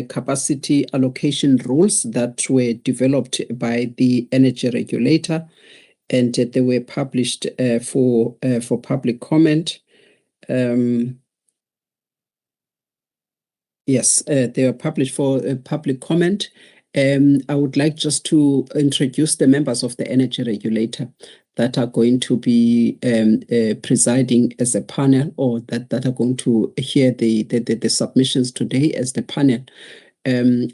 capacity allocation rules that were developed by the energy regulator, and they were published for public comment. Yes, they were published for public comment. I would like just to introduce the members of the energy regulator that are going to be presiding as a panel, or that are going to hear the submissions today as the panel.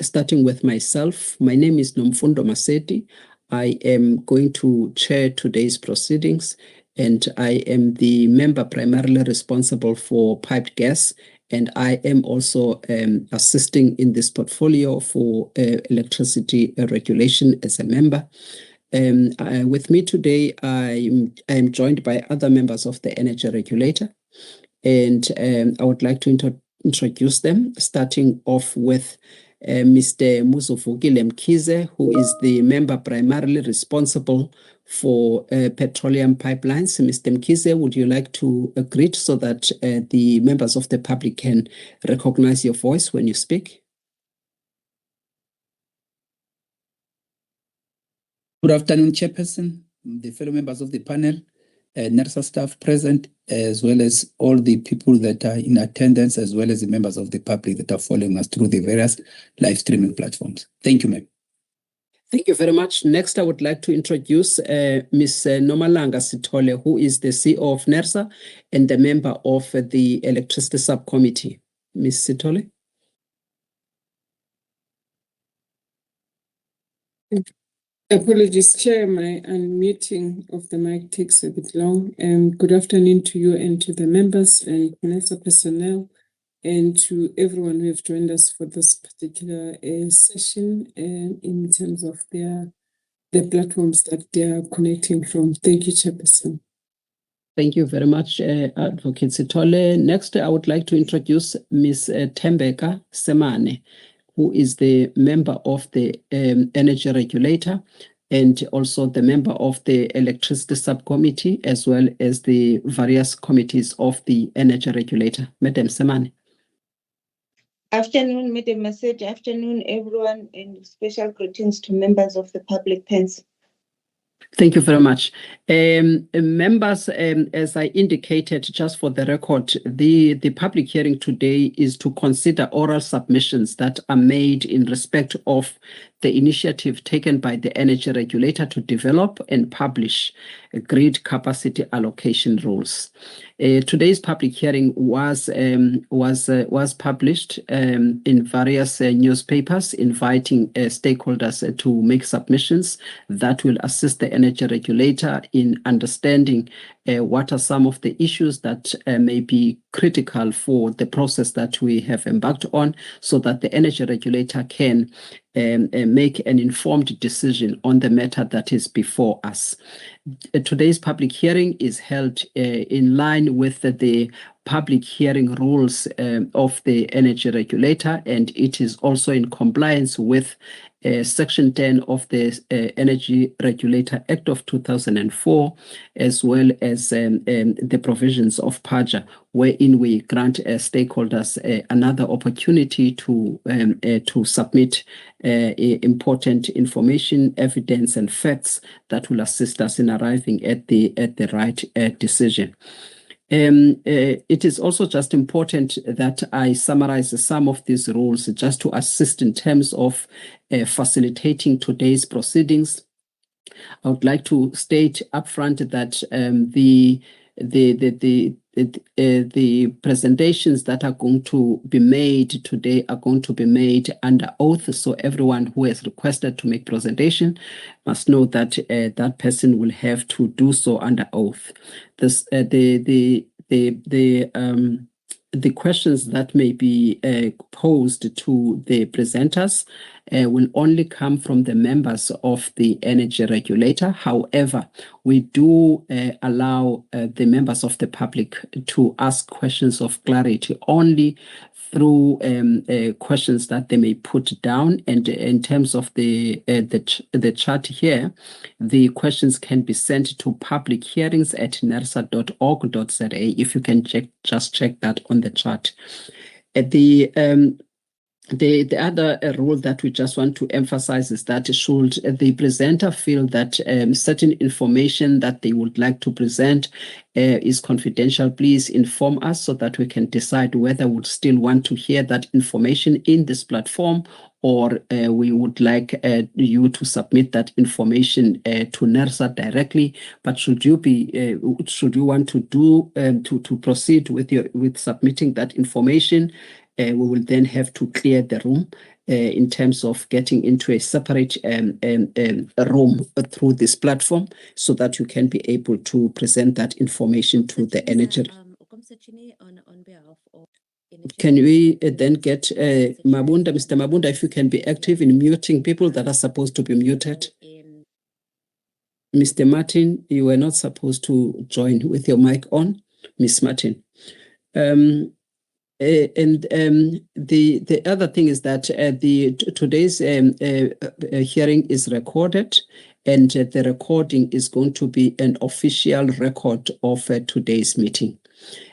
Starting with myself, my name is Nomfundo Maseti. I am going to chair today's proceedings, and I am the member primarily responsible for piped gas, and I am also assisting in this portfolio for electricity regulation as a member. With me today, I am joined by other members of the energy regulator, and I would like to introduce them, starting off with Mr. Muzovukile Mkhize, who is the member primarily responsible for petroleum pipelines. Mr. Mkhize, would you like to greet so that the members of the public can recognize your voice when you speak? Good afternoon, Chairperson, the fellow members of the panel, NERSA staff present, as well as all the people that are in attendance, as well as the members of the public that are following us through the various live streaming platforms. Thank you, ma'am. Thank you very much. Next, I would like to introduce Ms. Nomalanga Sithole, who is the CEO of NERSA and a member of the Electricity Subcommittee. Ms. Sithole. Apologies, Chair, my unmuting of the mic takes a bit long. Good afternoon to you and to the members and NERSA personnel, and to everyone who have joined us for this particular session in terms of the platforms that they are connecting from. Thank you, Chairperson. Thank you very much, Advocate Sithole. Next, I would like to introduce Ms. Tembeka Semane, who is the member of the energy regulator and also the member of the electricity subcommittee, as well as the various committees of the energy regulator. Madam Semane. Afternoon, Madam Maseti. Afternoon, everyone, and special greetings to members of the public pens. Thank you very much. Members, as I indicated, just for the record, the public hearing today is to consider oral submissions that are made in respect of the initiative taken by the energy regulator to develop and publish grid capacity allocation rules. Today's public hearing was published in various newspapers, inviting stakeholders to make submissions that will assist the energy regulator in understanding what are some of the issues that may be critical for the process that we have embarked on, so that the energy regulator can make an informed decision on the matter that is before us. Today's public hearing is held in line with the public hearing rules of the energy regulator, and it is also in compliance with Section 10 of the Energy Regulator Act of 2004, as well as the provisions of PAJA, wherein we grant stakeholders another opportunity to submit important information, evidence, and facts that will assist us in arriving at the right decision. It is also just important that I summarize some of these rules just to assist in terms of facilitating today's proceedings. I would like to state upfront that the presentations that are going to be made today are going to be made under oath. So everyone who has requested to make presentation must know that that person will have to do so under oath. This the questions that may be posed to the presenters will only come from the members of the energy regulator. However, we do allow the members of the public to ask questions of clarity only through questions that they may put down. And in terms of the chat here, the questions can be sent to publichearings@nersa.org.za. If you can just check that on the chat. The other rule that we just want to emphasize is that should the presenter feel that certain information that they would like to present is confidential, please inform us so that we can decide whether we still want to hear that information in this platform, or we would like you to submit that information to NERSA directly. But should you want to do to proceed with submitting that information, we will then have to clear the room in terms of getting into a separate room through this platform so that you can be able to present that information to the energy. On behalf of Can we then get Mabunda, Mr. Mabunda, if you can be active in muting people that are supposed to be muted? Mr. Martin, you were not supposed to join with your mic on. Miss Martin. The other thing is that today's hearing is recorded, and the recording is going to be an official record of today's meeting.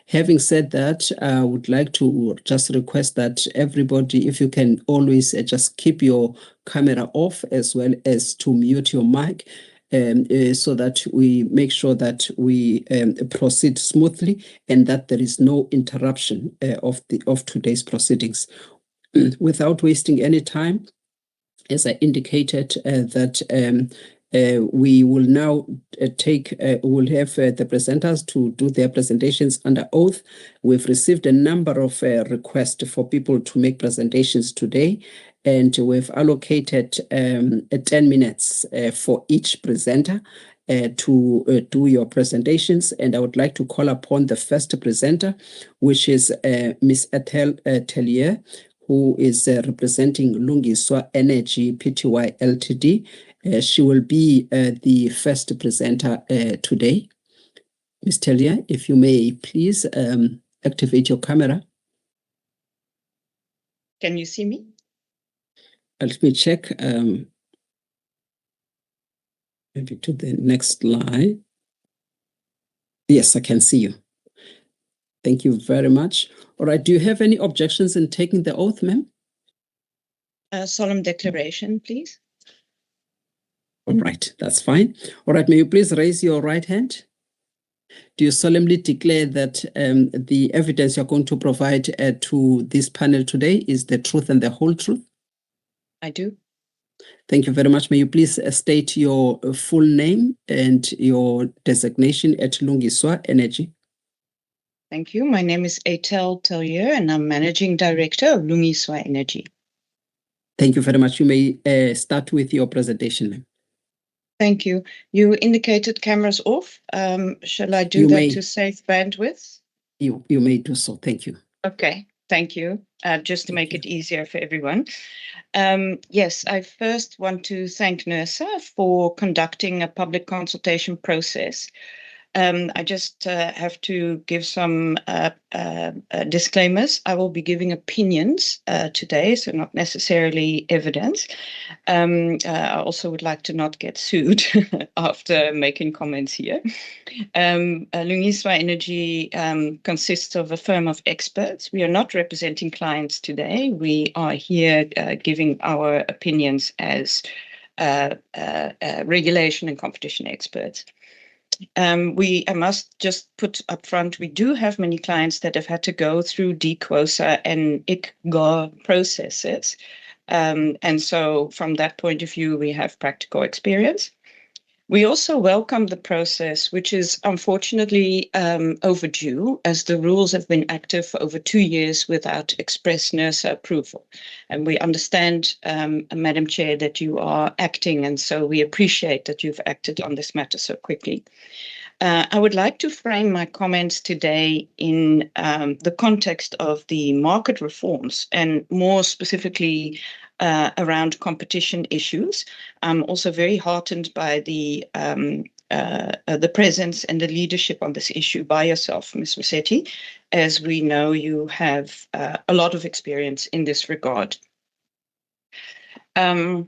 Having said that, I would like to just request that everybody, if you can always just keep your camera off as well as to mute your mic, so that we make sure that we proceed smoothly and that there is no interruption of today's proceedings. Without wasting any time, as I indicated, that we will now we'll have the presenters to do their presentations under oath. We've received a number of requests for people to make presentations today, and we've allocated 10 minutes for each presenter to do your presentations. And I would like to call upon the first presenter, which is Ms. Ethel Tellier, who is representing Lungiswa Energy Pty Ltd. She will be the first presenter today. Ms. Tellier, if you may please activate your camera. Can you see me? Let me check. Maybe to the next slide. Yes, I can see you. Thank you very much. All right. Do you have any objections in taking the oath, ma'am? Solemn declaration, please. All right, that's fine. All right, may you please raise your right hand? Do you solemnly declare that the evidence you're going to provide to this panel today is the truth and the whole truth? I do. Thank you very much. May you please state your full name and your designation at Lungiswa Energy. Thank you. My name is Ethel Tellier, and I'm Managing Director of Lungiswa Energy. Thank you very much. You may start with your presentation, ma'am. Thank you. You indicated cameras off. Shall I do that to save bandwidth? You may do so. Thank you. Okay. Thank you. Just to make it easier for everyone. Yes, I first want to thank NERSA for conducting a public consultation process. I just have to give some disclaimers. I will be giving opinions today, so not necessarily evidence. I also would like to not get sued after making comments here. Lungiswa Energy consists of a firm of experts. We are not representing clients today. We are here giving our opinions as regulation and competition experts. I must just put up front, we do have many clients that have had to go through DQOSA and ICGA processes. And so from that point of view, we have practical experience. We also welcome the process, which is unfortunately overdue, as the rules have been active for over 2 years without express NERSA approval. And we understand, Madam Chair, that you are acting, and so we appreciate that you've acted on this matter so quickly. I would like to frame my comments today in the context of the market reforms, and more specifically around competition issues. I'm also very heartened by the presence and the leadership on this issue by yourself, Ms. Rossetti, as we know you have a lot of experience in this regard. I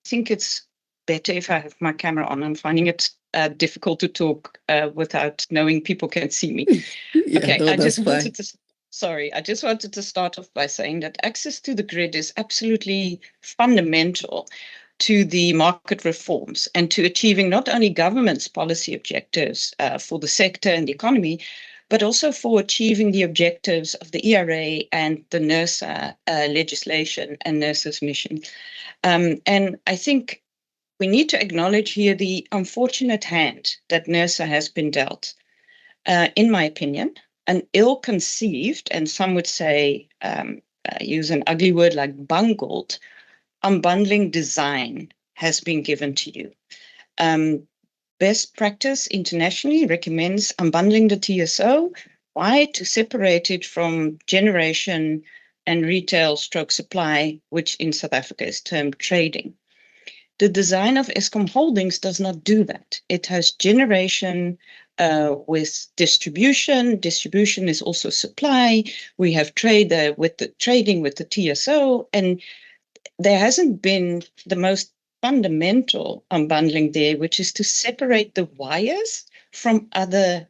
think it's better if I have my camera on. I'm finding it difficult to talk without knowing people can see me. Yeah, okay, no, I just fine. wanted to Sorry, I just wanted to start off by saying that access to the grid is absolutely fundamental to the market reforms and to achieving not only government's policy objectives for the sector and the economy, but also for achieving the objectives of the ERA and the NERSA legislation and NERSA's mission. And I think we need to acknowledge here the unfortunate hand that NERSA has been dealt. In my opinion, an ill-conceived, and some would say, use an ugly word like bungled, unbundling design has been given to you. Best practice internationally recommends unbundling the TSO. Why? To separate it from generation and retail stroke supply, which in South Africa is termed trading. The design of Eskom Holdings does not do that. It has generation with distribution. Distribution is also supply. We have trade with the trading with the TSO, and there hasn't been the most fundamental unbundling there, which is to separate the wires from other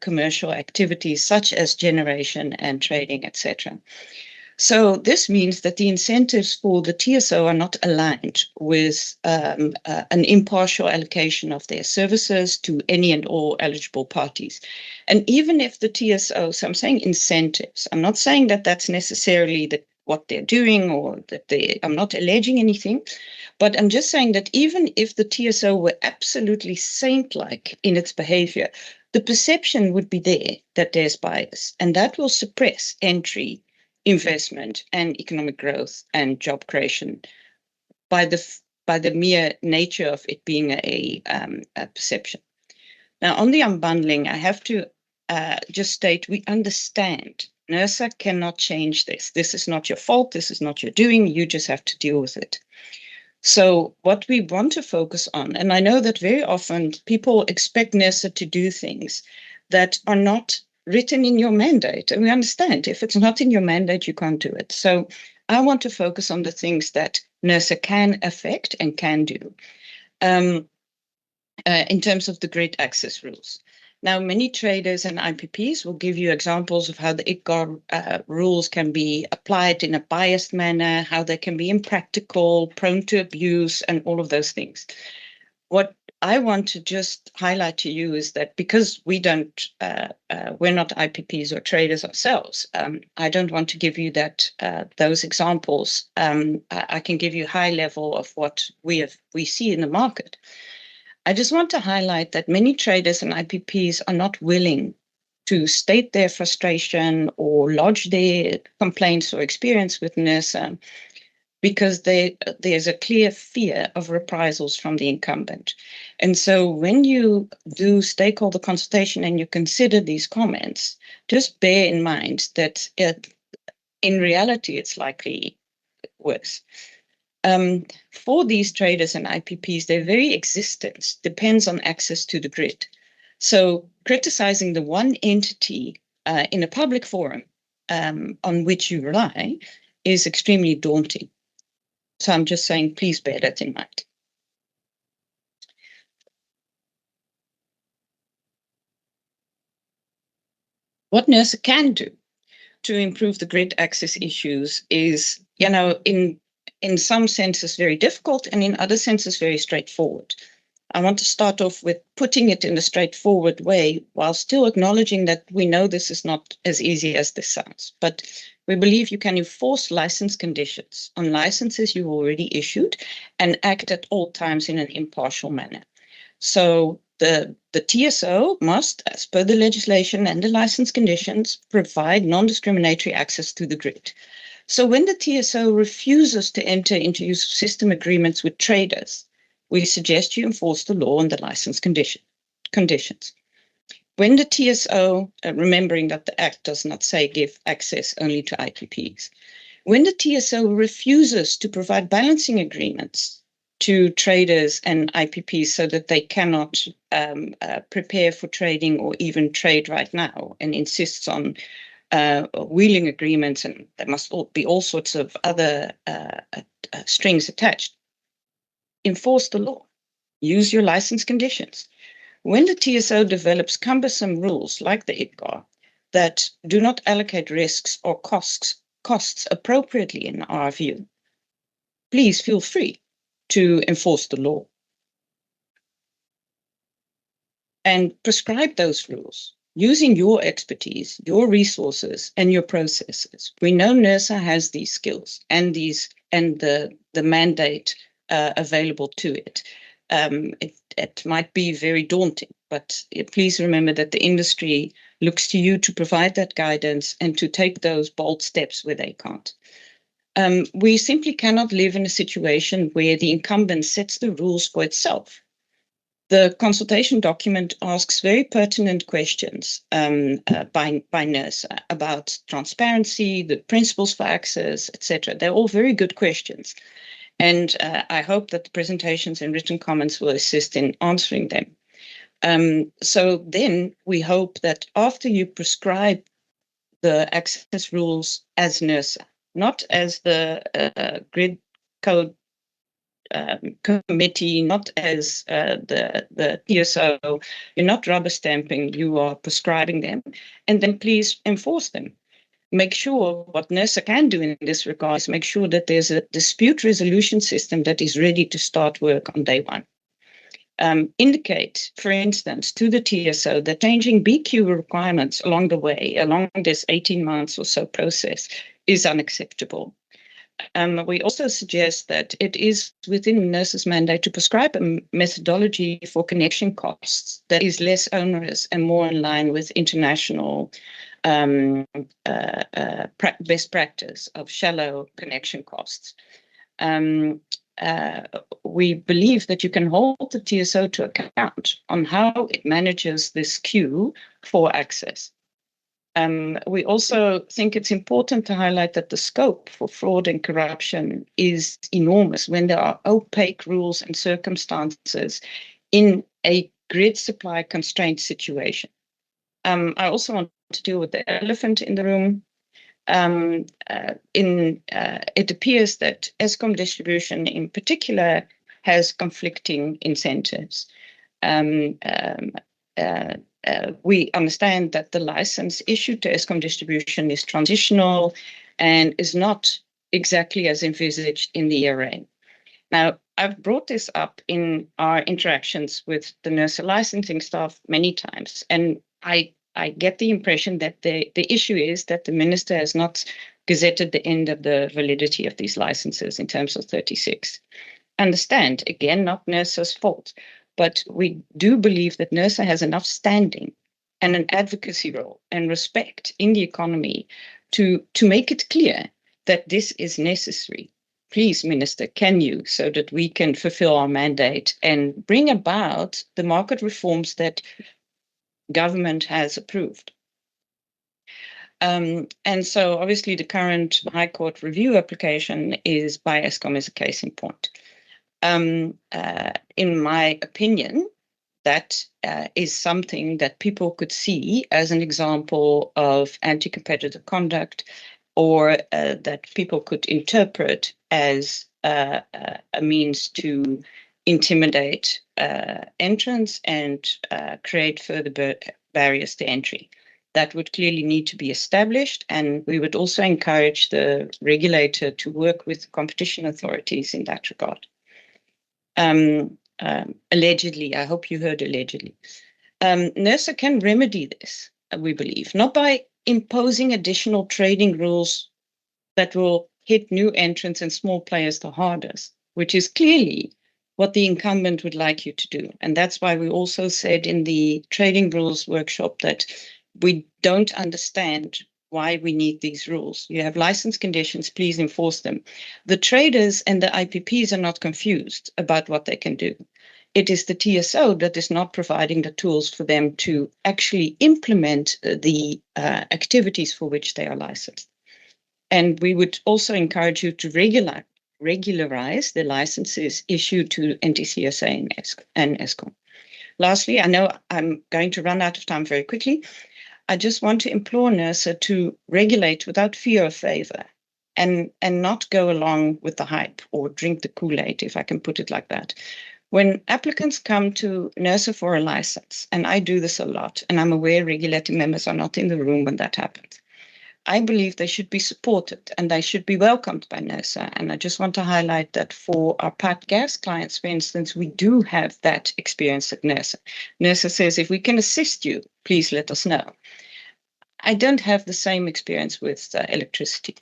commercial activities such as generation and trading, etc. So this means that the incentives for the TSO are not aligned with an impartial allocation of their services to any and all eligible parties. And even if the TSO, so I'm saying incentives, I'm not saying that that's necessarily what they're doing or that I'm not alleging anything, but I'm just saying that even if the TSO were absolutely saint-like in its behavior, the perception would be there that there's bias, and that will suppress entry, investment and economic growth and job creation by the mere nature of it being a perception. Now, on the unbundling, I have to just state we understand NERSA cannot change this. This is not your fault. This is not your doing. You just have to deal with it. So what we want to focus on, and I know that very often people expect NERSA to do things that are not written in your mandate. And we understand if it's not in your mandate, you can't do it. So I want to focus on the things that NERSA can affect and can do in terms of the grid access rules. Now, many traders and IPPs will give you examples of how the ICGAR rules can be applied in a biased manner, how they can be impractical, prone to abuse, and all of those things. What I want to just highlight to you is that because we're not IPPs or traders ourselves, I don't want to give you those examples. I can give you high level of what we see in the market. I just want to highlight that many traders and IPPs are not willing to state their frustration or lodge their complaints or experience with NERSA because there's a clear fear of reprisals from the incumbent. And so when you do stakeholder consultation and you consider these comments, just bear in mind that in reality, it's likely worse. For these traders and IPPs, their very existence depends on access to the grid. So criticizing the one entity in a public forum on which you rely is extremely daunting. So I'm just saying, please bear that in mind. What NERSA can do to improve the grid access issues is, in some senses very difficult and in other senses very straightforward. I want to start off with putting it in a straightforward way while still acknowledging that we know this is not as easy as this sounds. But we believe you can enforce license conditions on licenses you've already issued and act at all times in an impartial manner. So the TSO must, as per the legislation and the license conditions, provide non-discriminatory access to the grid. So when the TSO refuses to enter into use of system agreements with traders, we suggest you enforce the law and the license conditions. When the TSO, remembering that the Act does not say give access only to IPPs, when the TSO refuses to provide balancing agreements to traders and IPPs so that they cannot prepare for trading or even trade right now and insists on wheeling agreements, and there must be all sorts of other strings attached. Enforce the law. Use your license conditions. When the TSO develops cumbersome rules like the ICGAR, that do not allocate risks or costs appropriately in our view, please feel free to enforce the law and prescribe those rules using your expertise, your resources, and your processes. We know NERSA has these skills and the mandate available to it. It might be very daunting, but please remember that the industry looks to you to provide that guidance and to take those bold steps where they can't. We simply cannot live in a situation where the incumbent sets the rules for itself. The consultation document asks very pertinent questions by NERSA about transparency, the principles for access, etc. They're all very good questions. And I hope that the presentations and written comments will assist in answering them. So then we hope that after you prescribe the access rules as NERSA, not as the grid code committee, not as the TSO, you're not rubber stamping, you are prescribing them, and then please enforce them. Make sure what NERSA can do in this regard is make sure that there's a dispute resolution system that is ready to start work on day one. Indicate, for instance, to the TSO that changing BQ requirements along the way, along this 18 months or so process, is unacceptable. We also suggest that it is within NERSA's mandate to prescribe a methodology for connection costs that is less onerous and more in line with international best practice of shallow connection costs. We believe that you can hold the TSO to account on how it manages this queue for access. We also think it's important to highlight that the scope for fraud and corruption is enormous when there are opaque rules and circumstances in a grid supply constraint situation. I also want to deal with the elephant in the room. It appears that Eskom distribution in particular has conflicting incentives. We understand that the license issued to Eskom distribution is transitional and is not exactly as envisaged in the ERA. Now, I've brought this up in our interactions with the NERSA licensing staff many times, and I get the impression that the issue is that the minister has not gazetted the end of the validity of these licenses in terms of 36. Understand, again, not NERSA's fault, but we do believe that NERSA has enough standing and an advocacy role and respect in the economy to make it clear that this is necessary. Please, Minister, can you, so that we can fulfill our mandate and bring about the market reforms that government has approved. And so obviously the current High Court review application is by Eskom as a case in point. In my opinion, that is something that people could see as an example of anti-competitive conduct, or that people could interpret as a means to intimidate entrants and create further barriers to entry. That would clearly need to be established, and we would also encourage the regulator to work with competition authorities in that regard. Allegedly, I hope you heard allegedly. NERSA can remedy this, we believe, not by imposing additional trading rules that will hit new entrants and small players the hardest, which is clearly what the incumbent would like you to do. And that's why we also said in the trading rules workshop that we don't understand why we need these rules. You have license conditions, please enforce them. The traders and the IPPs are not confused about what they can do. It is the TSO that is not providing the tools for them to actually implement the activities for which they are licensed. And we would also encourage you to regularize the licenses issued to NTCSA and Eskom. Lastly, I know I'm going to run out of time very quickly. I just want to implore NERSA to regulate without fear or favor and not go along with the hype or drink the Kool-Aid, if I can put it like that. When applicants come to NERSA for a license, and I do this a lot, and I'm aware regulator members are not in the room when that happens, I believe they should be supported and they should be welcomed by NERSA. And I just want to highlight that for our pipe gas clients, for instance, we do have that experience at NERSA. NERSA says, if we can assist you, please let us know. I don't have the same experience with electricity.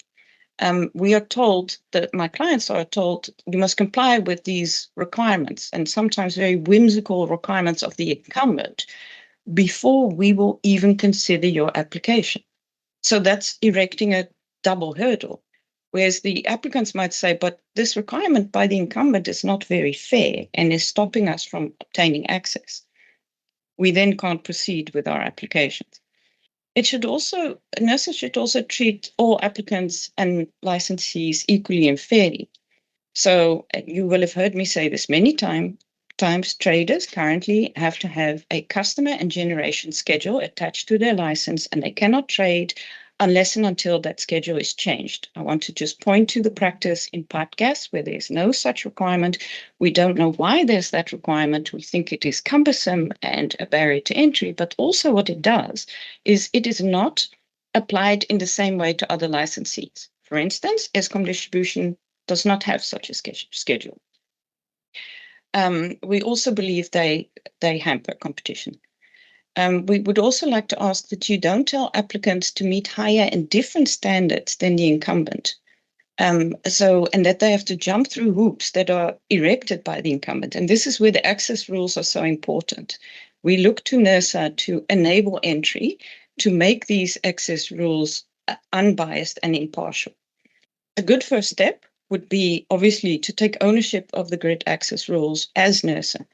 We are told that my clients are told you must comply with these requirements and sometimes very whimsical requirements of the incumbent before we will even consider your application. So that's erecting a double hurdle. Whereas the applicants might say, but this requirement by the incumbent is not very fair and is stopping us from obtaining access. We then can't proceed with our applications. NERSA should also treat all applicants and licensees equally and fairly. So you will have heard me say this many times, traders currently have to have a customer and generation schedule attached to their license, and they cannot trade unless and until that schedule is changed. I want to just point to the practice in pipe gas where there's no such requirement. We don't know why there's that requirement. We think it is cumbersome and a barrier to entry, but also what it does is it is not applied in the same way to other licensees. For instance, Eskom Distribution does not have such a schedule. We also believe they hamper competition. We would also like to ask that you don't tell applicants to meet higher and different standards than the incumbent. And that they have to jump through hoops that are erected by the incumbent. And this is where the access rules are so important. We look to NERSA to enable entry, to make these access rules unbiased and impartial. A good first step would be obviously to take ownership of the grid access rules as NERSA,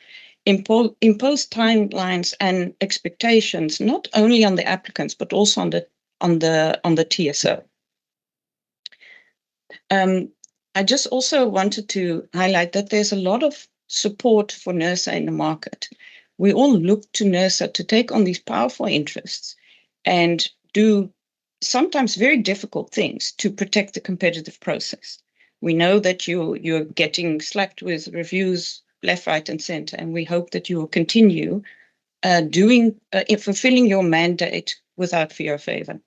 impose timelines and expectations not only on the applicants but also on the TSO. I just also wanted to highlight that there's a lot of support for NERSA in the market. We all look to NERSA to take on these powerful interests and do sometimes very difficult things to protect the competitive process. We know that you're getting slapped with reviews left, right, and center, and we hope that you will continue fulfilling your mandate without fear or favor.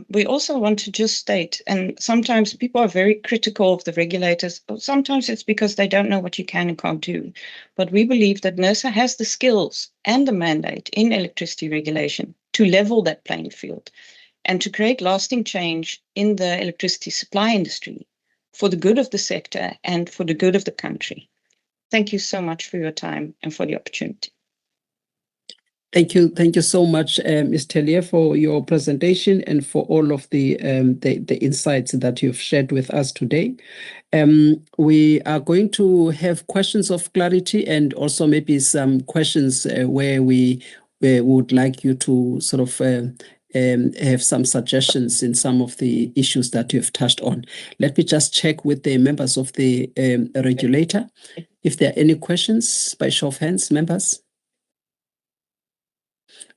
We also want to just state, and sometimes people are very critical of the regulators. Sometimes it's because they don't know what you can and can't do. But we believe that NERSA has the skills and the mandate in electricity regulation to level that playing field and to create lasting change in the electricity supply industry for the good of the sector and for the good of the country. Thank you so much for your time and for the opportunity. Thank you so much, Ms. Tellier, for your presentation and for all of the insights that you've shared with us today. We are going to have questions of clarity and also maybe some questions where we would like you to sort of have some suggestions in some of the issues that you've touched on. Let me just check with the members of the regulator if there are any questions by show of hands, members.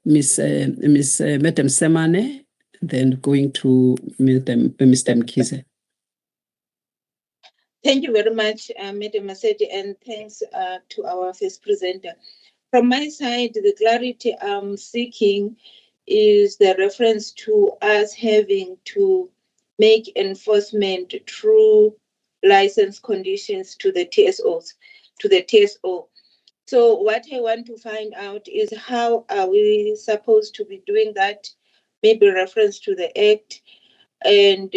Madam Semane, then going to Mr. Mkhize. Thank you very much, Madam Maseti, and thanks to our first presenter. From my side, the clarity I'm seeking is the reference to us having to make enforcement through license conditions to the TSOs, to the TSO. So what I want to find out is how are we supposed to be doing that? Maybe reference to the Act, and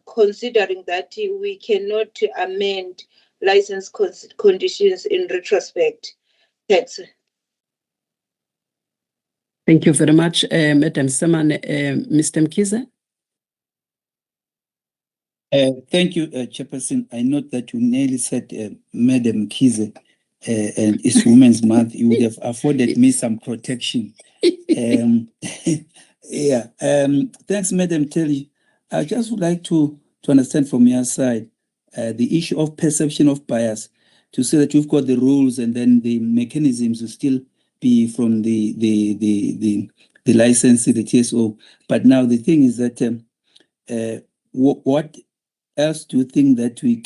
considering that we cannot amend license conditions in retrospect. Thanks. Thank you very much, Madam Semane. Mr. Mkhize? Thank you, Chairperson. I note that you nearly said Madam Mkhize, and it's Women's Month. You would have afforded me some protection. Yeah. Thanks, Madam Telly. I just would like to understand from your side the issue of perception of bias, to say that you've got the rules and then the mechanisms will still be from the licensee, the TSO. But now the thing is that what else do you think that we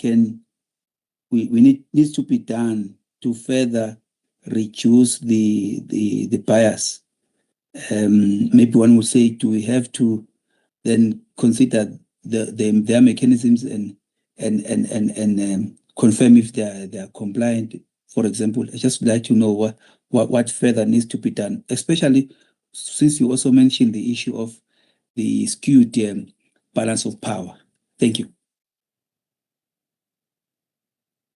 needs to be done to further reduce the bias. Maybe one would say, do we have to then consider their mechanisms and confirm if they are compliant? For example, I just would like to know what further needs to be done, especially since you also mentioned the issue of the skewed balance of power. Thank you.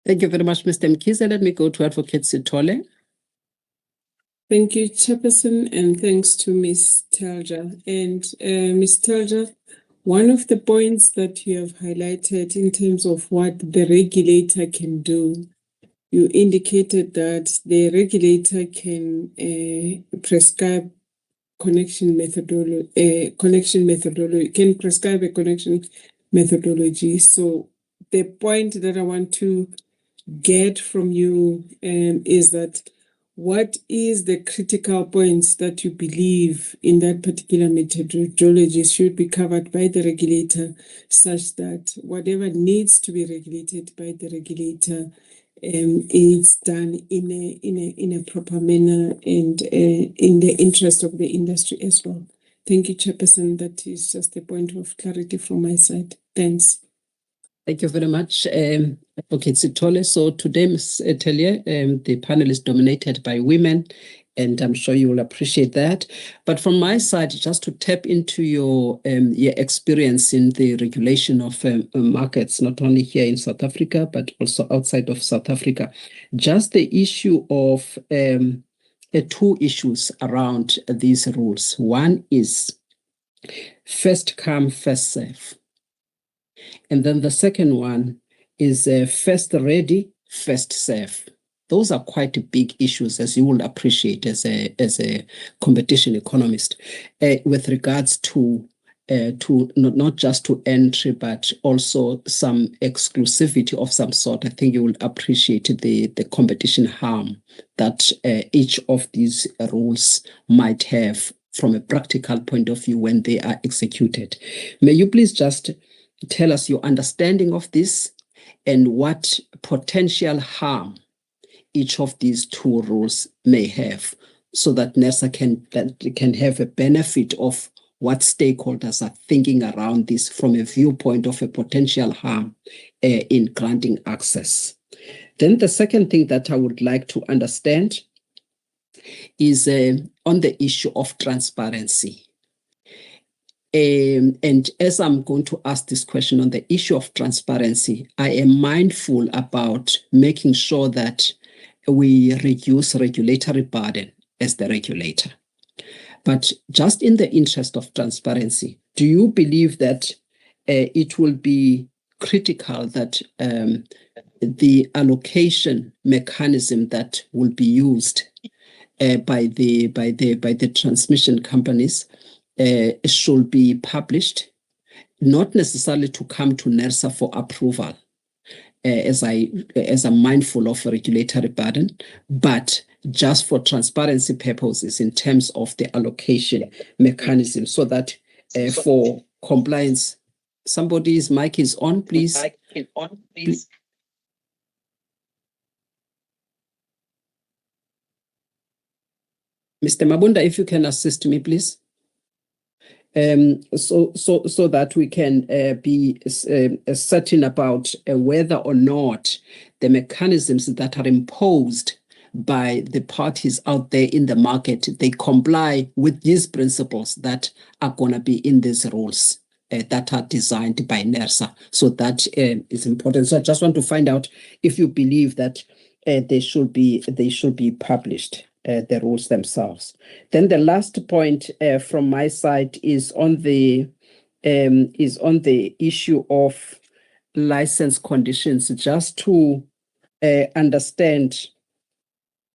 Thank you very much, Mr. Mkhize. Let me go to Advocate Sithole. Thank you, Chairperson, and thanks to Ms. Telja. And Ms. Telja, one of the points that you have highlighted in terms of what the regulator can do, you indicated that the regulator can prescribe connection methodology, can prescribe a connection methodology. So the point that I want to get from you is that what is the critical points that you believe in that particular methodology should be covered by the regulator, such that whatever needs to be regulated by the regulator is done in a proper manner and in the interest of the industry as well. Thank you, Chairperson. That is just a point of clarity from my side. Thanks. Thank you very much, Advocate Sithole. So today, Ms. Telje, the panel is dominated by women, and I'm sure you will appreciate that. But from my side, just to tap into your experience in the regulation of markets, not only here in South Africa, but also outside of South Africa, just the issue of two issues around these rules. One is first come, first serve. And then the second one is first ready, first serve. Those are quite big issues, as you will appreciate as a competition economist, with regards to not just to entry, but also some exclusivity of some sort. I think you will appreciate the competition harm that each of these rules might have from a practical point of view when they are executed. May you please just tell us your understanding of this and what potential harm each of these two rules may have, so that NERSA can have a benefit of what stakeholders are thinking around this from a viewpoint of a potential harm in granting access. Then the second thing that I would like to understand is on the issue of transparency. And as I'm going to ask this question on the issue of transparency, I am mindful about making sure that we reduce regulatory burden as the regulator. But just in the interest of transparency, do you believe that it will be critical that the allocation mechanism that will be used by the transmission companies should be published, not necessarily to come to NERSA for approval, as I'm mindful of regulatory burden, but just for transparency purposes in terms of the allocation mechanism, so that for compliance, somebody's mic is on, please. Mr. Mabunda, if you can assist me, please. So that we can be certain about whether or not the mechanisms that are imposed by the parties out there in the market, they comply with these principles that are going to be in these rules that are designed by NERSA. So that is important. So I just want to find out if you believe that they should be published. The rules themselves. Then the last point from my side is on the issue of license conditions, just to understand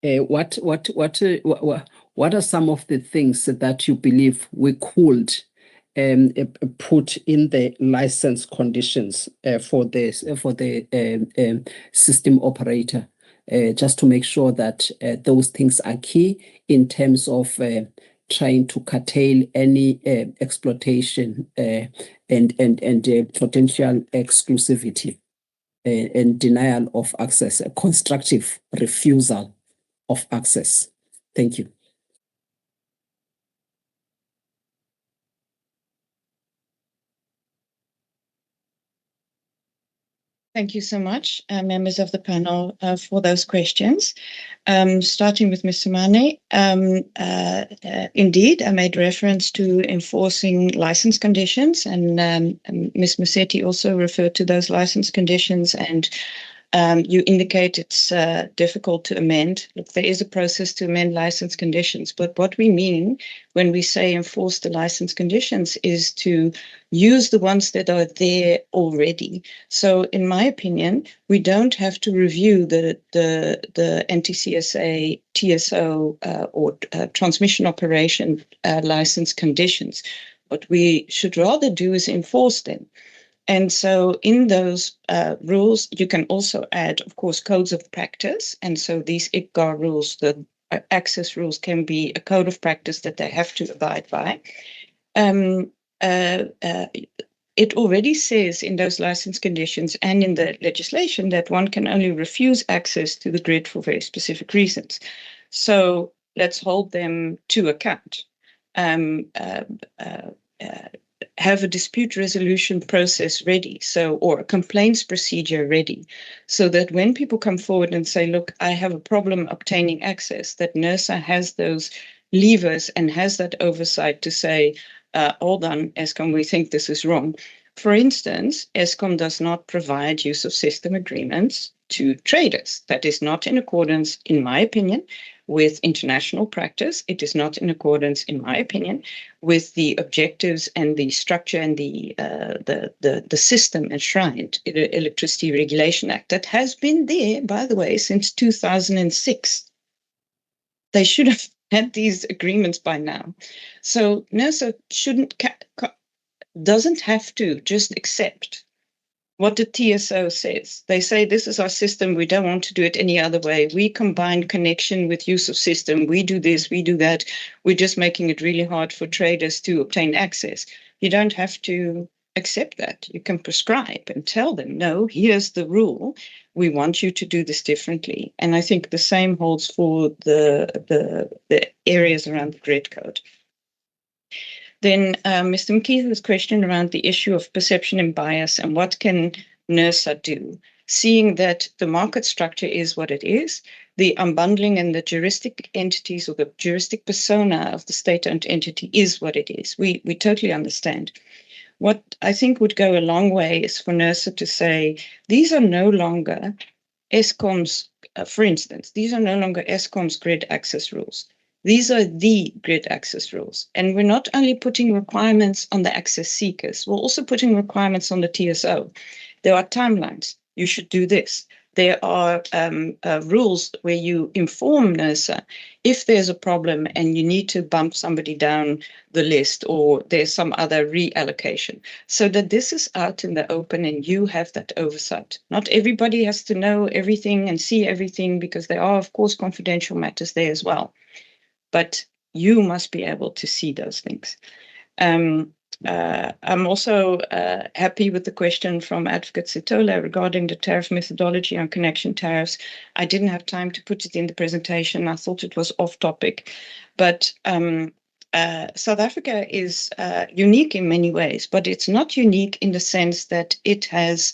what are some of the things that you believe we could put in the license conditions for the system operator. Just to make sure that those things are key in terms of trying to curtail any exploitation and potential exclusivity. and denial of access, a constructive refusal of access. Thank you. Thank you so much, members of the panel, for those questions. Starting with Ms. Sumane, indeed, I made reference to enforcing license conditions, and Ms. Musetti also referred to those license conditions, and you indicate it's difficult to amend. Look, there is a process to amend license conditions, but what we mean when we say enforce the license conditions is to use the ones that are there already. So in my opinion, we don't have to review the NTCSA, TSO, or transmission operation license conditions. What we should rather do is enforce them. And so in those rules, you can also add, of course, codes of practice. And so these ICGAR rules, the access rules, can be a code of practice that they have to abide by. It already says in those license conditions and in the legislation that one can only refuse access to the grid for very specific reasons. So let's hold them to account. Have a dispute resolution process ready, or a complaints procedure ready, so that when people come forward and say, look, I have a problem obtaining access, that NERSA has those levers and has that oversight to say, hold on, Eskom, we think this is wrong. For instance, Eskom does not provide use of system agreements to traders. That is not in accordance, in my opinion, with international practice. It is not in accordance, in my opinion, with the objectives and the structure and the system enshrined in the Electricity Regulation Act that has been there, by the way, since 2006. They should have had these agreements by now. So NERSA doesn't have to just accept what the TSO says. They say, this is our system. We don't want to do it any other way. We combine connection with use of system. We do this, we do that. We're just making it really hard for traders to obtain access. You don't have to accept that. You can prescribe and tell them, no, here's the rule. We want you to do this differently. And I think the same holds for the areas around the grid code. Then Mr. McKeither's question around the issue of perception and bias and what can NERSA do, seeing that the market structure is what it is, the unbundling and the juristic entities or the juristic persona of the state-owned entity is what it is. We totally understand. What I think would go a long way is for NERSA to say, these are no longer Eskom's, for instance, these are no longer Eskom's grid access rules. These are the grid access rules. And we're not only putting requirements on the access seekers, we're also putting requirements on the TSO. There are timelines. You should do this. There are rules where you inform NERSA if there's a problem and you need to bump somebody down the list or there's some other reallocation, so that this is out in the open and you have that oversight. Not everybody has to know everything and see everything, because there are, of course, confidential matters there as well. But you must be able to see those things. I'm also happy with the question from Advocate Sitola regarding the tariff methodology on connection tariffs. I didn't have time to put it in the presentation. I thought it was off topic. But South Africa is unique in many ways, but it's not unique in the sense that it has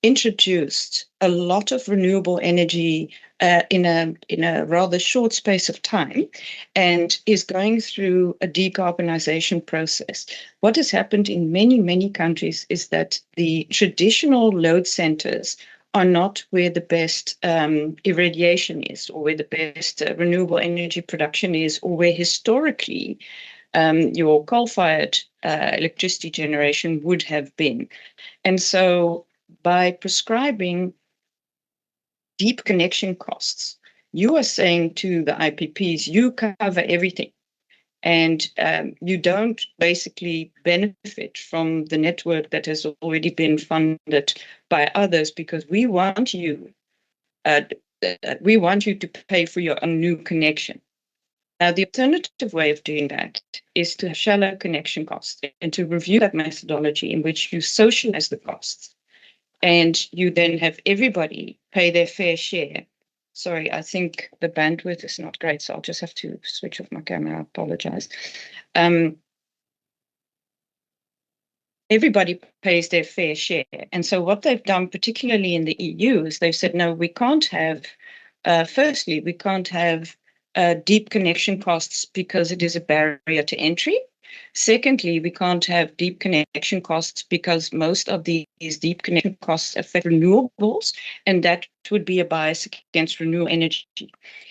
introduced a lot of renewable energy in a rather short space of time, and is going through a decarbonization process. What has happened in many, many countries is that the traditional load centers are not where the best irradiation is, or where the best renewable energy production is, or where historically your coal-fired electricity generation would have been. And so by prescribing deep connection costs, you are saying to the IPPs, you cover everything, and you don't basically benefit from the network that has already been funded by others, because we want you to pay for your own new connection. Now, the alternative way of doing that is to have shallow connection costs and to review that methodology in which you socialize the costs. and you then have everybody pay their fair share. Sorry, I think the bandwidth is not great, so I'll just have to switch off my camera. I apologize. Everybody pays their fair share. And so what they've done, particularly in the EU, is they've said, no, we can't have, firstly, we can't have deep connection costs because it is a barrier to entry. Secondly, we can't have deep connection costs because most of these deep connection costs affect renewables, and that would be a bias against renewable energy.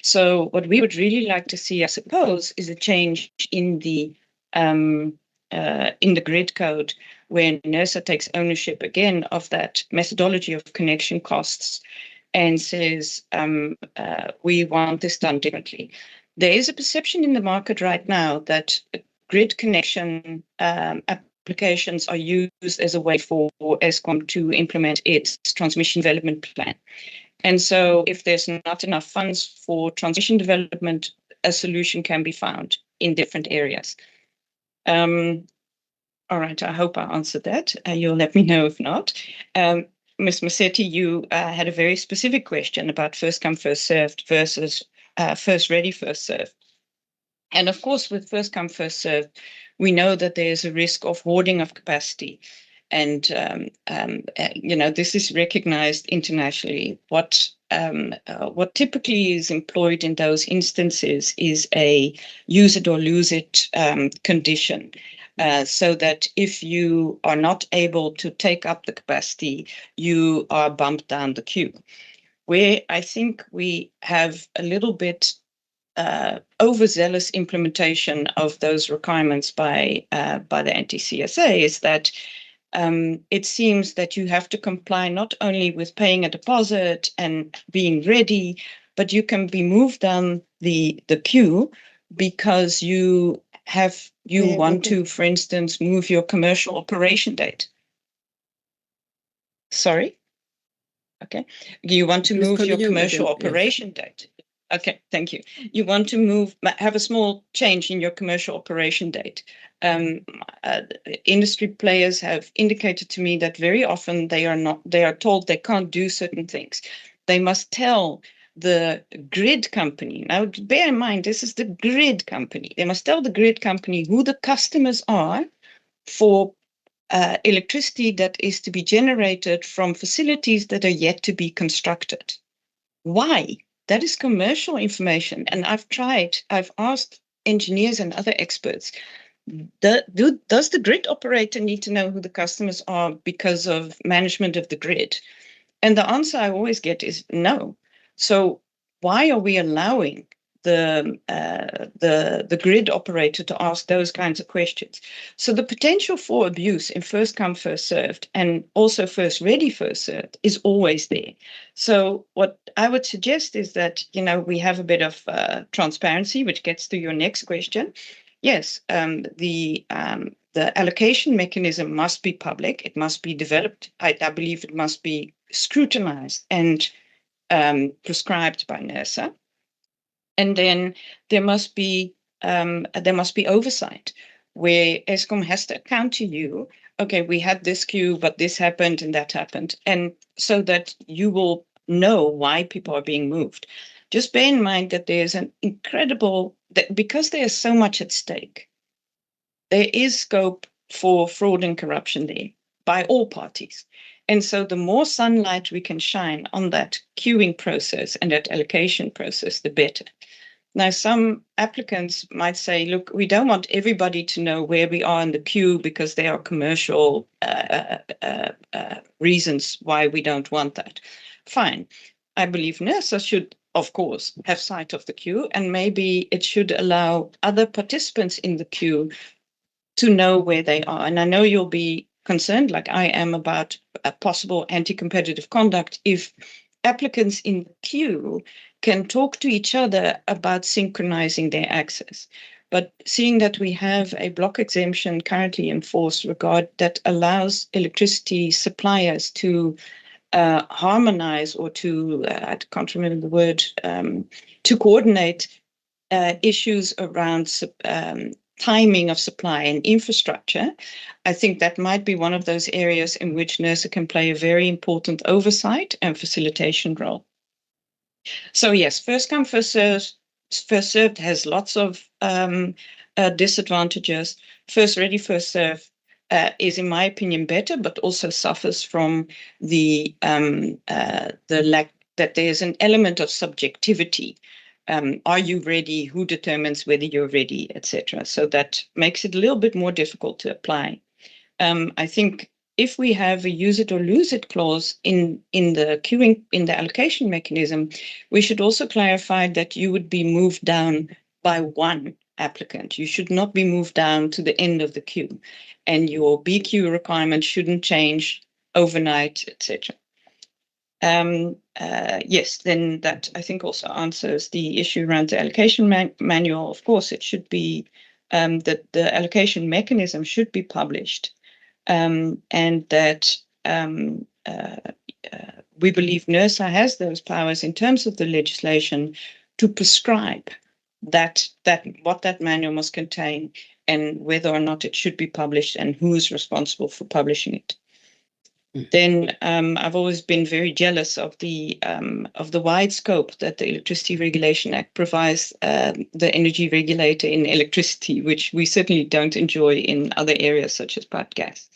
So what we would really like to see, I suppose, is a change in the grid code, where NERSA takes ownership again of that methodology of connection costs and says, we want this done differently. There is a perception in the market right now that grid connection applications are used as a way for Eskom to implement its transmission development plan. And so if there's not enough funds for transmission development, a solution can be found in different areas. All right, I hope I answered that. You'll let me know if not. Ms. Masetti, you had a very specific question about first come, first served versus first ready, first served. And of course, with first come, first served, we know that there's a risk of hoarding of capacity. And, this is recognized internationally. What typically is employed in those instances is a use it or lose it condition. So that if you are not able to take up the capacity, you are bumped down the queue. Where I think we have a little bit overzealous implementation of those requirements by the anti-CSA is that it seems that you have to comply not only with paying a deposit and being ready, but you can be moved down the queue because you want to, for instance, move your commercial operation date. Sorry? Okay. You want to move your commercial operation date. Okay, thank you. You want to have a small change in your commercial operation date. Industry players have indicated to me that very often they are told they can't do certain things. They must tell the grid company. Now, bear in mind, this is the grid company. They must tell the grid company who the customers are for electricity that is to be generated from facilities that are yet to be constructed. Why? That is commercial information. And I've asked engineers and other experts, does the grid operator need to know who the customers are because of management of the grid? And the answer I always get is no. So why are we allowing the grid operator to ask those kinds of questions? So the potential for abuse in first come, first served, and also first ready, first served is always there. So what I would suggest is that, we have a bit of transparency, which gets to your next question. Yes, the allocation mechanism must be public. It must be developed. I believe it must be scrutinized and prescribed by NERSA. And then there must be oversight where Eskom has to account to you. Okay, we had this queue, but this happened and that happened, and so that you will know why people are being moved. Just bear in mind that there's because there's so much at stake, there is scope for fraud and corruption there by all parties. And so the more sunlight we can shine on that queuing process and that allocation process, the better. Now, some applicants might say, look, we don't want everybody to know where we are in the queue because there are commercial reasons why we don't want that. Fine. I believe NERSA should, of course, have sight of the queue, and maybe it should allow other participants in the queue to know where they are. And I know you'll be concerned, like I am, about a possible anti-competitive conduct if applicants in the queue can talk to each other about synchronizing their access. But seeing that we have a block exemption currently in force that allows electricity suppliers to harmonize or to, I can't remember the word, to coordinate issues around timing of supply and infrastructure, I think that might be one of those areas in which NERSA can play a very important oversight and facilitation role. So yes, first come, first served has lots of disadvantages. First ready, first serve is, in my opinion, better, but also suffers from the lack that there's an element of subjectivity. Are you ready? Who determines whether you're ready, etc. So that makes it a little bit more difficult to apply. I think if we have a use it or lose it clause in the queuing, in the allocation mechanism, we should also clarify that you would be moved down by one applicant. You should not be moved down to the end of the queue, and your BQ requirement shouldn't change overnight, etc. Yes, then that I think also answers the issue around the allocation manual. Of course, it should be that the allocation mechanism should be published, and that we believe NERSA has those powers in terms of the legislation to prescribe that what that manual must contain and whether or not it should be published and who is responsible for publishing it. Then I've always been very jealous of the wide scope that the Electricity Regulation Act provides the energy regulator in electricity, which we certainly don't enjoy in other areas such as pipe gas.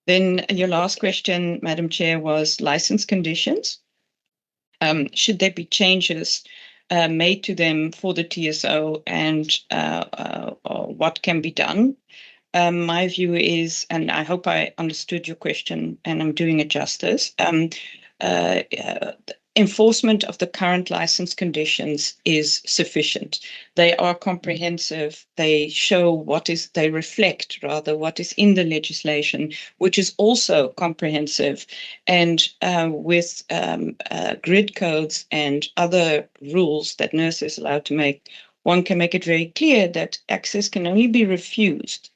Then your last question, Madam Chair, was license conditions. Should there be changes made to them for the TSO, and what can be done? My view is, and I hope I understood your question and I'm doing it justice, enforcement of the current license conditions is sufficient. They are comprehensive. They show they reflect rather what is in the legislation, which is also comprehensive. And with grid codes and other rules that NERSA is allowed to make, one can make it very clear that access can only be refused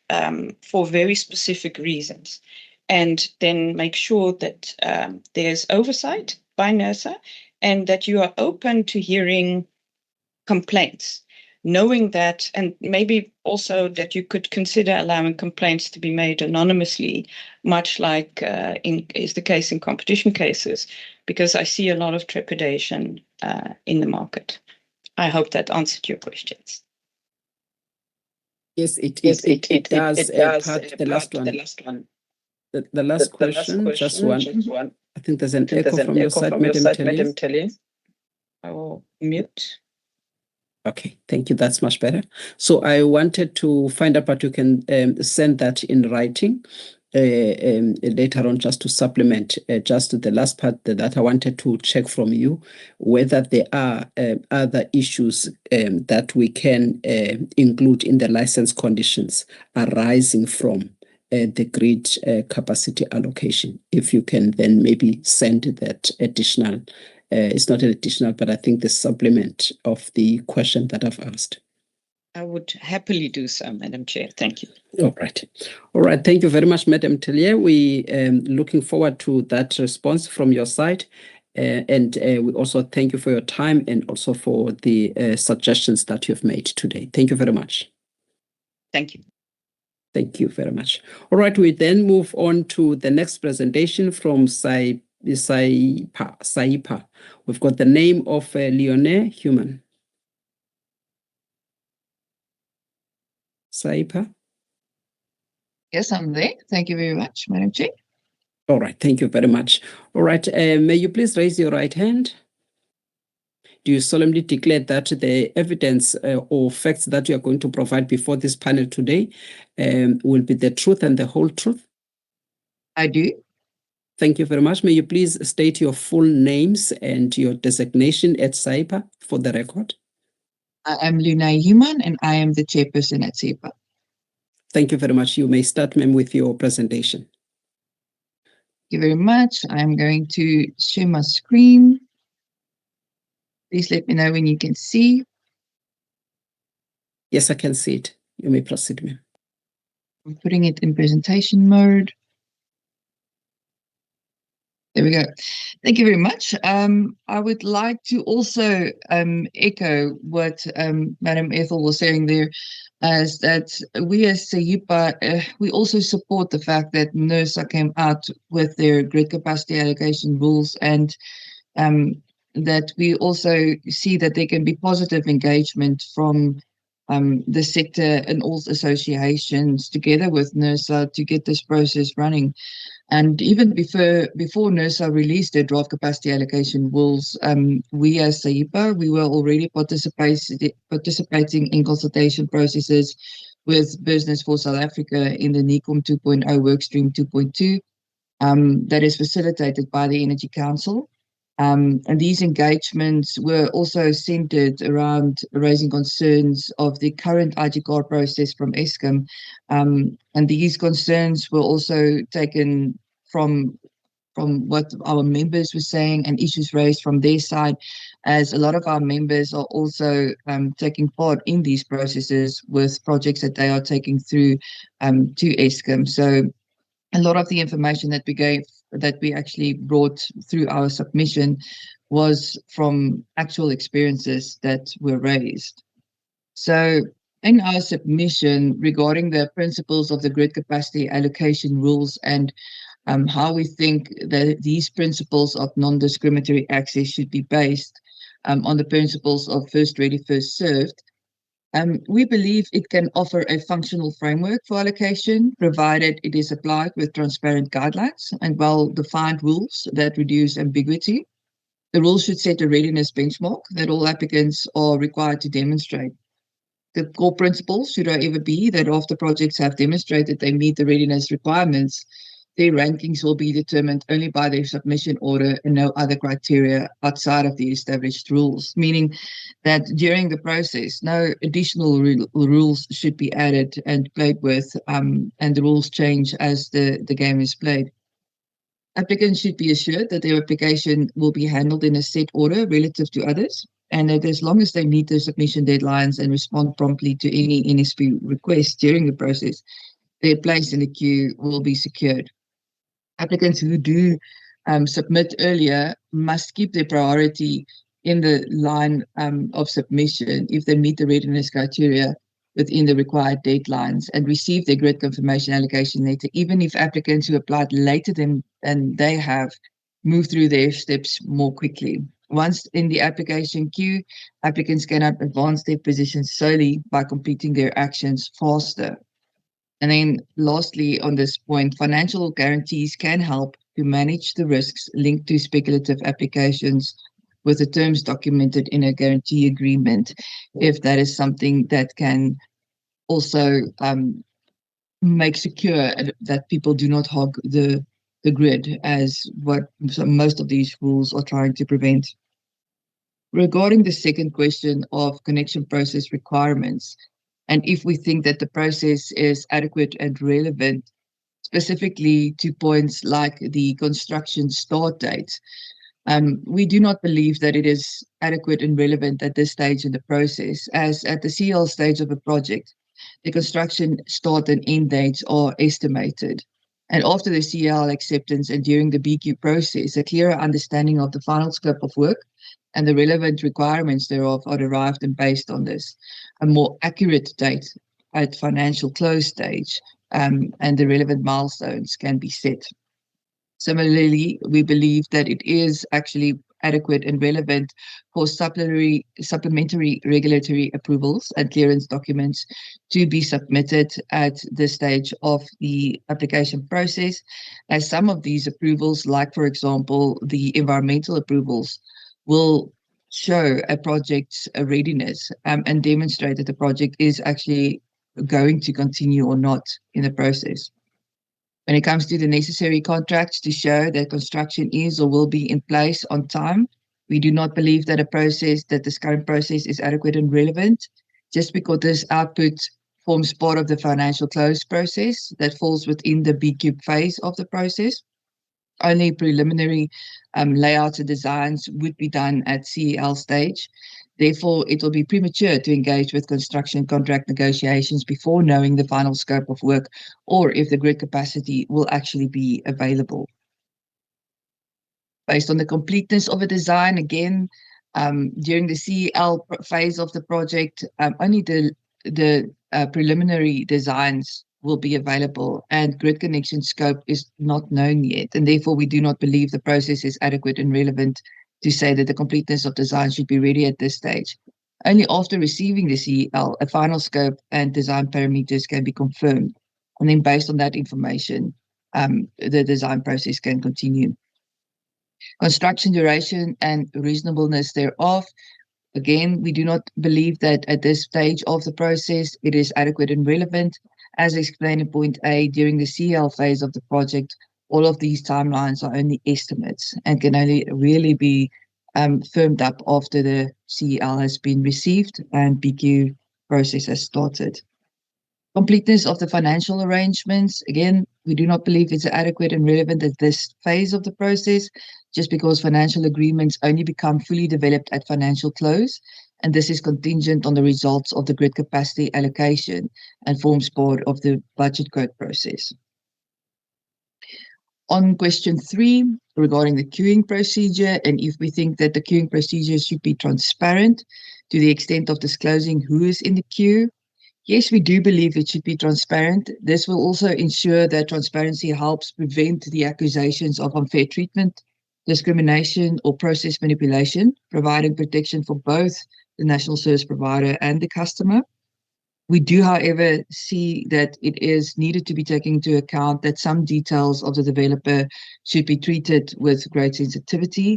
for very specific reasons. And then make sure that there's oversight by NERSA and that you are open to hearing complaints, knowing that, and maybe also that you could consider allowing complaints to be made anonymously, much like is the case in competition cases, because I see a lot of trepidation in the market. I hope that answered your questions. Yes, it does. The last one. The last question, just one. I think there's an echo from your side, Madam Telly. I will mute. Okay, thank you. That's much better. So I wanted to find out, but you can send that in writing later on, just to supplement just the last part that I wanted to check from you, whether there are other issues that we can include in the license conditions arising from the grid capacity allocation. If you can then maybe send that additional, it's not an additional, but I think the supplement of the question that I've asked. I would happily do so, Madam Chair. Thank you. All right. Thank you very much, Madam Tellier. We looking forward to that response from your side. And we also thank you for your time and also for the suggestions that you've made today. Thank you very much. Thank you. Thank you very much. All right, we then move on to the next presentation from SAIPA. We've got the name of Leonie Human. SAIPA? Yes, I'm there. Thank you very much, Madam Chair. All right, thank you very much. All right, may you please raise your right hand? Do you solemnly declare that the evidence or facts that you are going to provide before this panel today will be the truth and the whole truth? I do. Thank you very much. May you please state your full names and your designation at SAIPA for the record? I am Leonie Human and I am the chairperson at SAIPA. Thank you very much. You may start, ma'am, with your presentation. Thank you very much. I'm going to share my screen. Please let me know when you can see. Yes, I can see it. You may proceed, ma'am. I'm putting it in presentation mode. There we go. Thank you very much. I would like to also echo what Madam Ethel was saying there, as that we as SEIPA, we also support the fact that NERSA came out with their grid capacity allocation rules, and that we also see that there can be positive engagement from the sector and all associations together with NERSA to get this process running. And even before NERSA released their draft capacity allocation rules, we as SEIPA, we were already participating in consultation processes with Business for South Africa in the NECOM 2.0 Workstream 2.2 that is facilitated by the Energy Council. And these engagements were also centered around raising concerns of the current IGCAR process from Eskom. And these concerns were also taken from what our members were saying and issues raised from their side, as a lot of our members are also taking part in these processes with projects that they are taking through to Eskom. So a lot of the information that we actually brought through our submission was from actual experiences that were raised. So in our submission regarding the principles of the grid capacity allocation rules and how we think that these principles of non-discriminatory access should be based on the principles of first ready, first served, we believe it can offer a functional framework for allocation, provided it is applied with transparent guidelines and well-defined rules that reduce ambiguity. The rules should set a readiness benchmark that all applicants are required to demonstrate. The core principles should, however, be that after projects have demonstrated they meet the readiness requirements, their rankings will be determined only by their submission order and no other criteria outside of the established rules, meaning that during the process, no additional rules should be added and played with, and the rules change as the game is played. Applicants should be assured that their application will be handled in a set order relative to others, and that as long as they meet their submission deadlines and respond promptly to any NSP requests during the process, their place in the queue will be secured. Applicants who do submit earlier must keep their priority in the line of submission if they meet the readiness criteria within the required deadlines and receive their grid confirmation allocation letter, even if applicants who applied later than they have move through their steps more quickly. Once in the application queue, applicants cannot advance their positions solely by completing their actions faster. And then lastly, on this point, financial guarantees can help to manage the risks linked to speculative applications with the terms documented in a guarantee agreement, if that is something that can also make secure that people do not hog the grid, as what most of these rules are trying to prevent. Regarding the second question of connection process requirements, and if we think that the process is adequate and relevant, specifically to points like the construction start date, we do not believe that it is adequate and relevant at this stage in the process, as at the CL stage of a project, the construction start and end dates are estimated. And after the CL acceptance and during the BQ process, a clearer understanding of the final scope of work and the relevant requirements thereof are derived and based on this. A more accurate date at financial close stage and the relevant milestones can be set. Similarly, we believe that it is actually adequate and relevant for supplementary regulatory approvals and clearance documents to be submitted at this stage of the application process, as some of these approvals, like for example, the environmental approvals, will show a project's readiness and demonstrate that the project is actually going to continue or not in the process. When it comes to the necessary contracts to show that construction is or will be in place on time, we do not believe that this current process is adequate and relevant, just because this output forms part of the financial close process that falls within the BQ phase of the process. Only preliminary layouts and designs would be done at CEL stage. Therefore, it will be premature to engage with construction contract negotiations before knowing the final scope of work or if the grid capacity will actually be available. Based on the completeness of a design, again, during the CEL phase of the project, only the preliminary designs will be available, and grid connection scope is not known yet, and therefore we do not believe the process is adequate and relevant to say that the completeness of design should be ready at this stage. Only after receiving the CEL, a final scope and design parameters can be confirmed, and then based on that information, the design process can continue. Construction duration and reasonableness thereof. Again, we do not believe that at this stage of the process it is adequate and relevant. As explained in point A, during the CL phase of the project, all of these timelines are only estimates and can only really be firmed up after the CL has been received and PQ process has started. Completeness of the financial arrangements. Again, we do not believe it's adequate and relevant at this phase of the process, just because financial agreements only become fully developed at financial close, and this is contingent on the results of the grid capacity allocation and forms part of the budget code process. On question 3, regarding the queuing procedure, and if we think that the queuing procedure should be transparent to the extent of disclosing who is in the queue. Yes, we do believe it should be transparent. This will also ensure that transparency helps prevent the accusations of unfair treatment, discrimination, or process manipulation, providing protection for both the national service provider and the customer. We do, however, see that it is needed to be taken into account that some details of the developer should be treated with great sensitivity,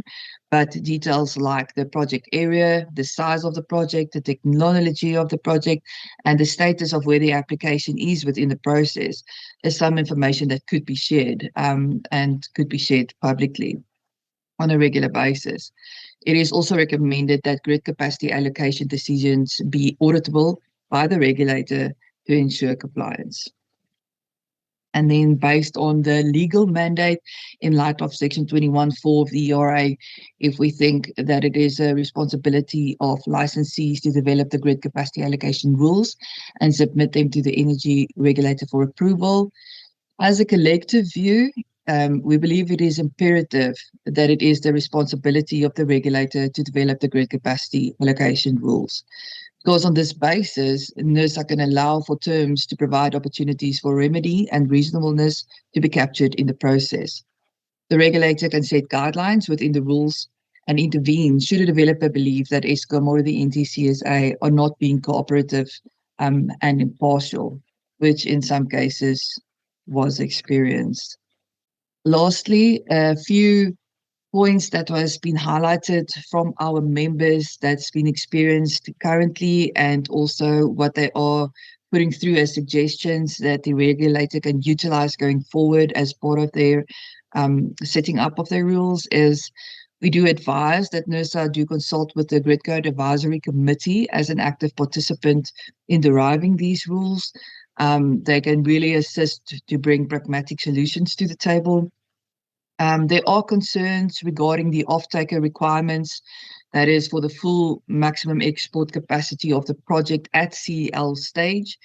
but details like the project area, the size of the project, the technology of the project, and the status of where the application is within the process is some information that could be shared and could be shared publicly on a regular basis. It is also recommended that grid capacity allocation decisions be auditable by the regulator to ensure compliance. And then based on the legal mandate in light of Section 21(4) of the ERA, if we think that it is a responsibility of licensees to develop the grid capacity allocation rules and submit them to the energy regulator for approval. As a collective view, we believe it is imperative that it is the responsibility of the regulator to develop the grid capacity allocation rules. Because on this basis, NERSA can allow for terms to provide opportunities for remedy and reasonableness to be captured in the process. The regulator can set guidelines within the rules and intervene should a developer believe that Eskom or the NTCSA are not being cooperative and impartial, which in some cases was experienced. Lastly, a few points that has been highlighted from our members that's been experienced currently, and also what they are putting through as suggestions that the regulator can utilize going forward as part of their setting up of their rules is we do advise that NERSA do consult with the Grid Code Advisory Committee as an active participant in deriving these rules. They can really assist to bring pragmatic solutions to the table. There are concerns regarding the off-taker requirements, that is for the full maximum export capacity of the project at CEL stage.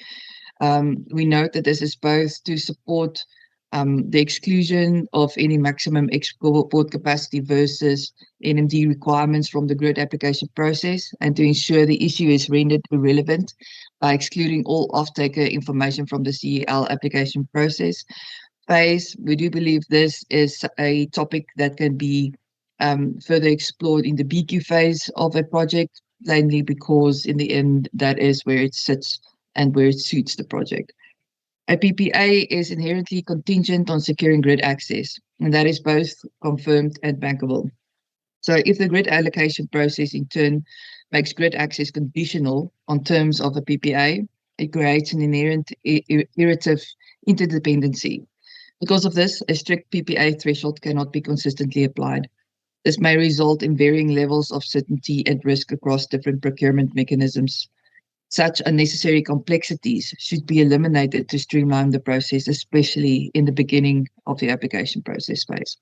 We note that this is both to support the exclusion of any maximum export capacity versus NMD requirements from the grid application process, and to ensure the issue is rendered irrelevant by excluding all off-taker information from the CEL application process phase. We do believe this is a topic that can be further explored in the BQ phase of a project, mainly because in the end, that is where it sits and where it suits the project. A PPA is inherently contingent on securing grid access, and that is both confirmed and bankable. So if the grid allocation process in turn makes grid access conditional on terms of a PPA, it creates an inherent iterative interdependency. Because of this, a strict PPA threshold cannot be consistently applied. This may result in varying levels of certainty and risk across different procurement mechanisms. Such unnecessary complexities should be eliminated to streamline the process, especially in the beginning of the application process phase.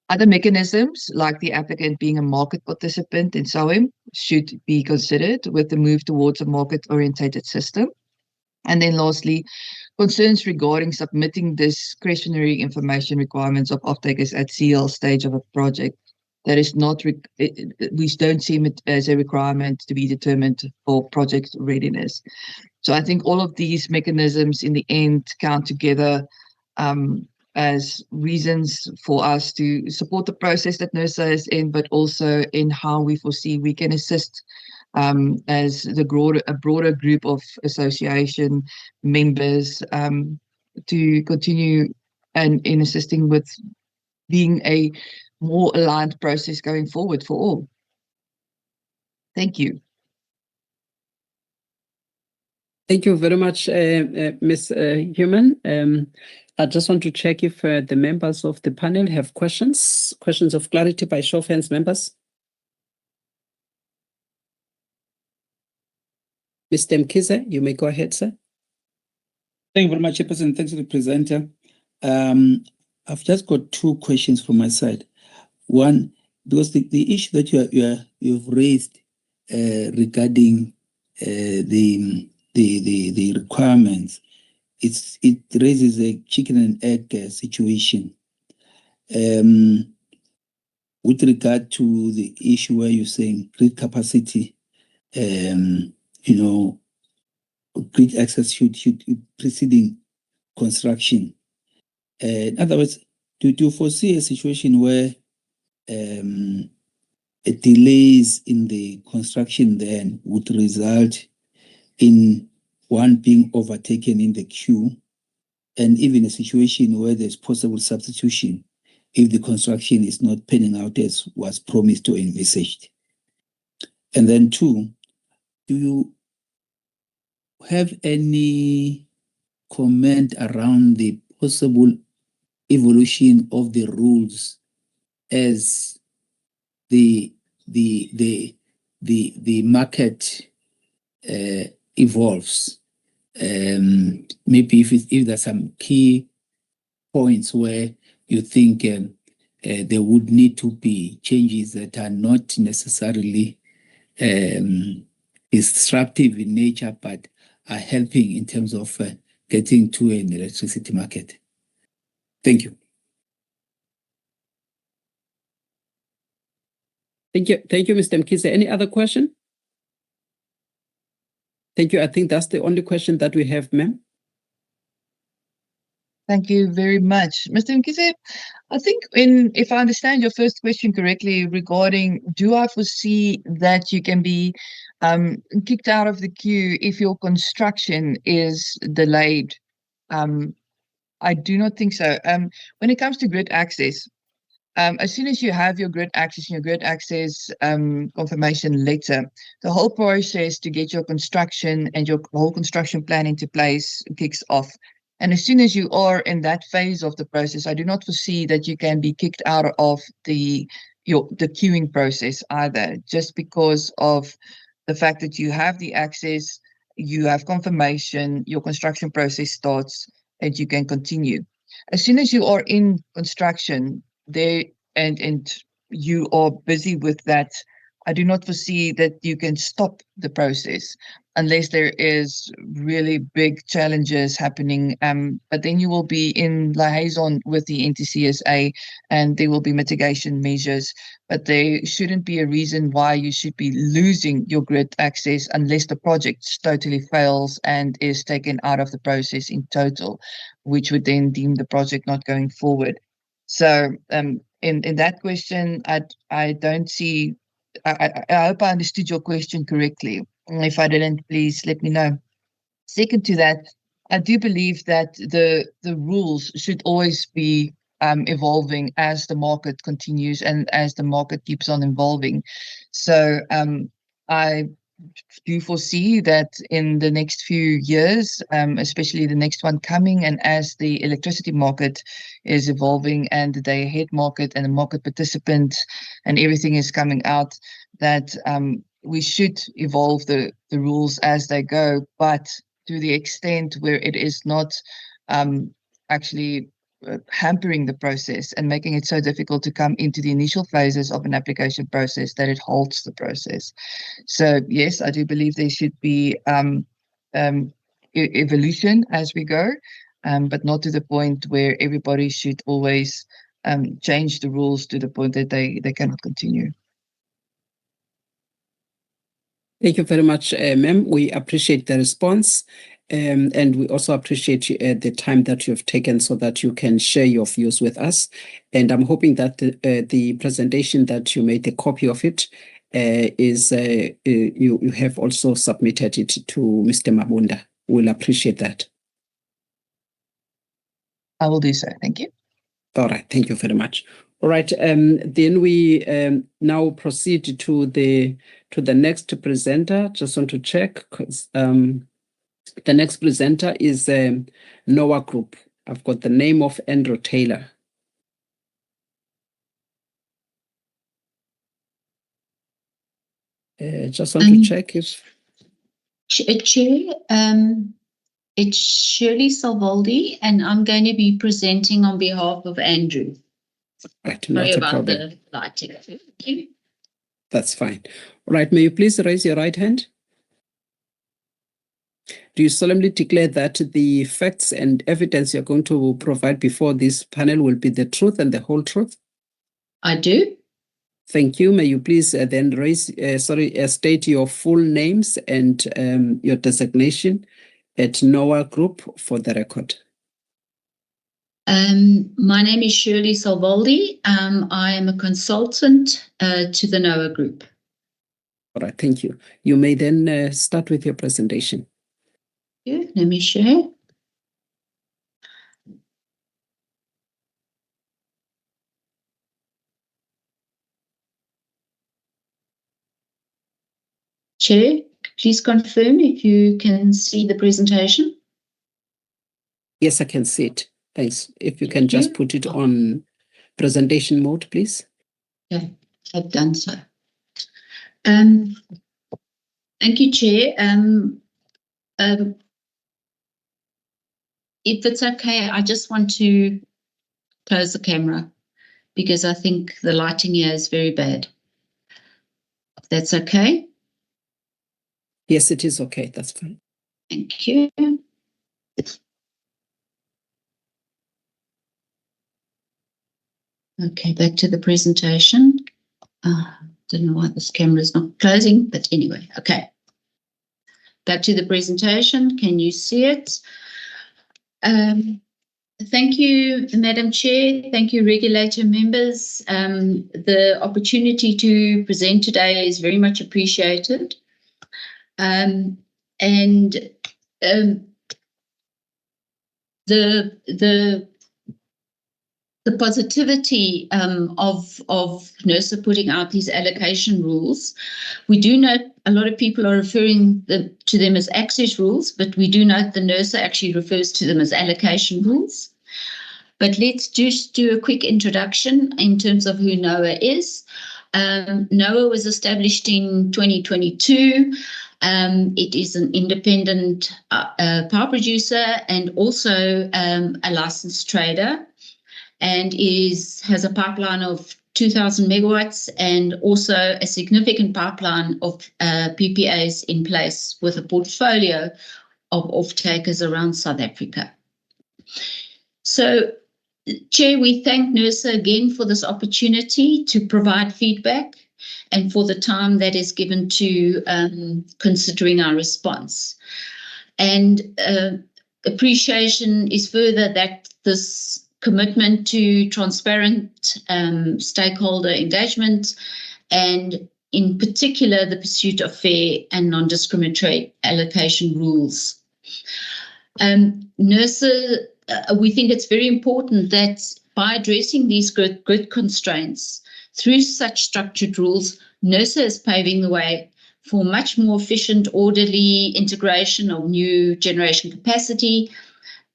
Other mechanisms, like the applicant being a market participant in SOEM, should be considered with the move towards a market-orientated system. And then lastly, concerns regarding submitting discretionary information requirements of off-takers at CL stage of a project. That is not, we don't see it as a requirement to be determined for project readiness. So I think all of these mechanisms in the end count together as reasons for us to support the process that NERSA is in, but also in how we foresee we can assist as a broader group of association members to continue and in assisting with being a more aligned process going forward for all. Thank you. Thank you very much, Ms. Human. I just want to check if the members of the panel have questions of clarity by show of hands, members. Mr. Mkhize, you may go ahead, sir. Thank you very much, Chairperson. Thanks to the presenter. I've just got two questions from my side. One, because the issue that you've raised regarding the requirements, it raises a chicken and egg situation. With regard to the issue where you're saying grid capacity, grid access should preceding construction. In other words, do you foresee a situation where delays in the construction then would result in one being overtaken in the queue, and even a situation where there's possible substitution if the construction is not panning out as was promised or envisaged? And then two, do you have any comment around the possible evolution of the rules as the market evolves? Maybe if there's some key points where you think there would need to be changes that are not necessarily disruptive in nature, but are helping in terms of getting to an electricity market. Thank you. Thank you, Mr. Mkhize. Any other question? Thank you. I think that's the only question that we have, ma'am. Thank you very much. Mr. Mkhize, I think if I understand your first question correctly regarding, do I foresee that you can be kicked out of the queue if your construction is delayed? I do not think so. When it comes to grid access, as soon as you have your grid access and your grid access confirmation letter, the whole process to get your construction and your whole construction plan into place kicks off. And as soon as you are in that phase of the process, I do not foresee that you can be kicked out of the queuing process either, just because of the fact that you have the access, you have confirmation, your construction process starts, and you can continue. As soon as you are in construction there and you are busy with that, I do not foresee that you can stop the process unless there is really big challenges happening. But then you will be in liaison with the NTCSA and there will be mitigation measures. But there shouldn't be a reason why you should be losing your grid access unless the project totally fails and is taken out of the process in total, which would then deem the project not going forward. So in that question, I don't see. I hope I understood your question correctly. If I didn't, please let me know. Second to that, I do believe that the rules should always be evolving as the market continues and as the market keeps on evolving. So I do foresee that in the next few years, especially the next one coming, and as the electricity market is evolving and the day-ahead market and the market participants and everything is coming out, that we should evolve the rules as they go, but to the extent where it is not actually hampering the process and making it so difficult to come into the initial phases of an application process that it halts the process. So yes, I do believe there should be evolution as we go, but not to the point where everybody should always change the rules to the point that they cannot continue. Thank you very much, ma'am. We appreciate the response. And we also appreciate the time that you have taken so that you can share your views with us. And I'm hoping that the presentation that you made, a copy of it, you have also submitted it to Mr. Mabunda. We'll appreciate that. I will do so. Thank you. All right. Thank you very much. All right. Then we now proceed to the next presenter. Just want to check because the next presenter is NOAA Group. I've got the name of Andrew Taylor. Just want to check if... Chair, it's Shirley Salvaldi, and I'm going to be presenting on behalf of Andrew. Right, Sorry not a about problem. the lighting. Thank you. That's fine. All right, may you please raise your right hand? Do you solemnly declare that the facts and evidence you're going to provide before this panel will be the truth and the whole truth? I do. Thank you. May you please then state your full names and your designation at NOAA Group for the record. My name is Shirley Salvaldi. I am a consultant to the NOAA Group. All right, thank you. You may then start with your presentation. Let me share. Chair, please confirm if you can see the presentation. Yes, I can see it. Thanks. If you can just put it on presentation mode, please. Yeah, I've done so. Thank you, Chair. If it's okay, I just want to close the camera because I think the lighting here is very bad. If that's okay? Yes, it is okay. That's fine. Thank you. Okay, back to the presentation. Don't know why this camera is not closing, but anyway, okay. Back to the presentation. Can you see it? Thank you, Madam Chair. Thank you, regulator members. The opportunity to present today is very much appreciated. The positivity of NERSA putting out these allocation rules, we do note a lot of people are referring to them as access rules, but we do note the NERSA actually refers to them as allocation rules. But let's just do a quick introduction in terms of who NOAA is. NOAA was established in 2022. It is an independent power producer and also a licensed trader, and has a pipeline of 2,000 megawatts and also a significant pipeline of PPAs in place with a portfolio of off-takers around South Africa. So, Chair, we thank NERSA again for this opportunity to provide feedback and for the time that is given to considering our response. And appreciation is further that this commitment to transparent stakeholder engagement and in particular the pursuit of fair and non-discriminatory allocation rules. NERSA, we think it's very important that by addressing these grid constraints through such structured rules, NERSA is paving the way for much more efficient, orderly integration of new generation capacity.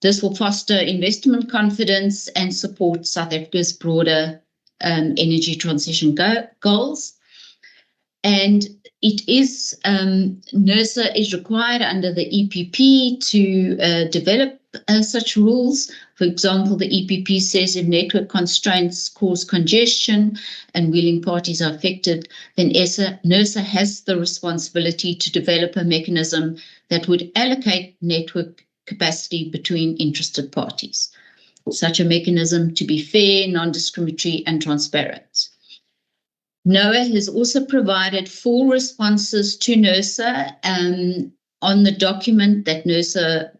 This will foster investment confidence and support South Africa's broader energy transition goals. And it is, NERSA is required under the EPP to develop such rules. For example, the EPP says if network constraints cause congestion and wheeling parties are affected, then NERSA has the responsibility to develop a mechanism that would allocate network capacity between interested parties. Such a mechanism to be fair, non-discriminatory and transparent. NOAA has also provided full responses to NERSA on the document, that NERSA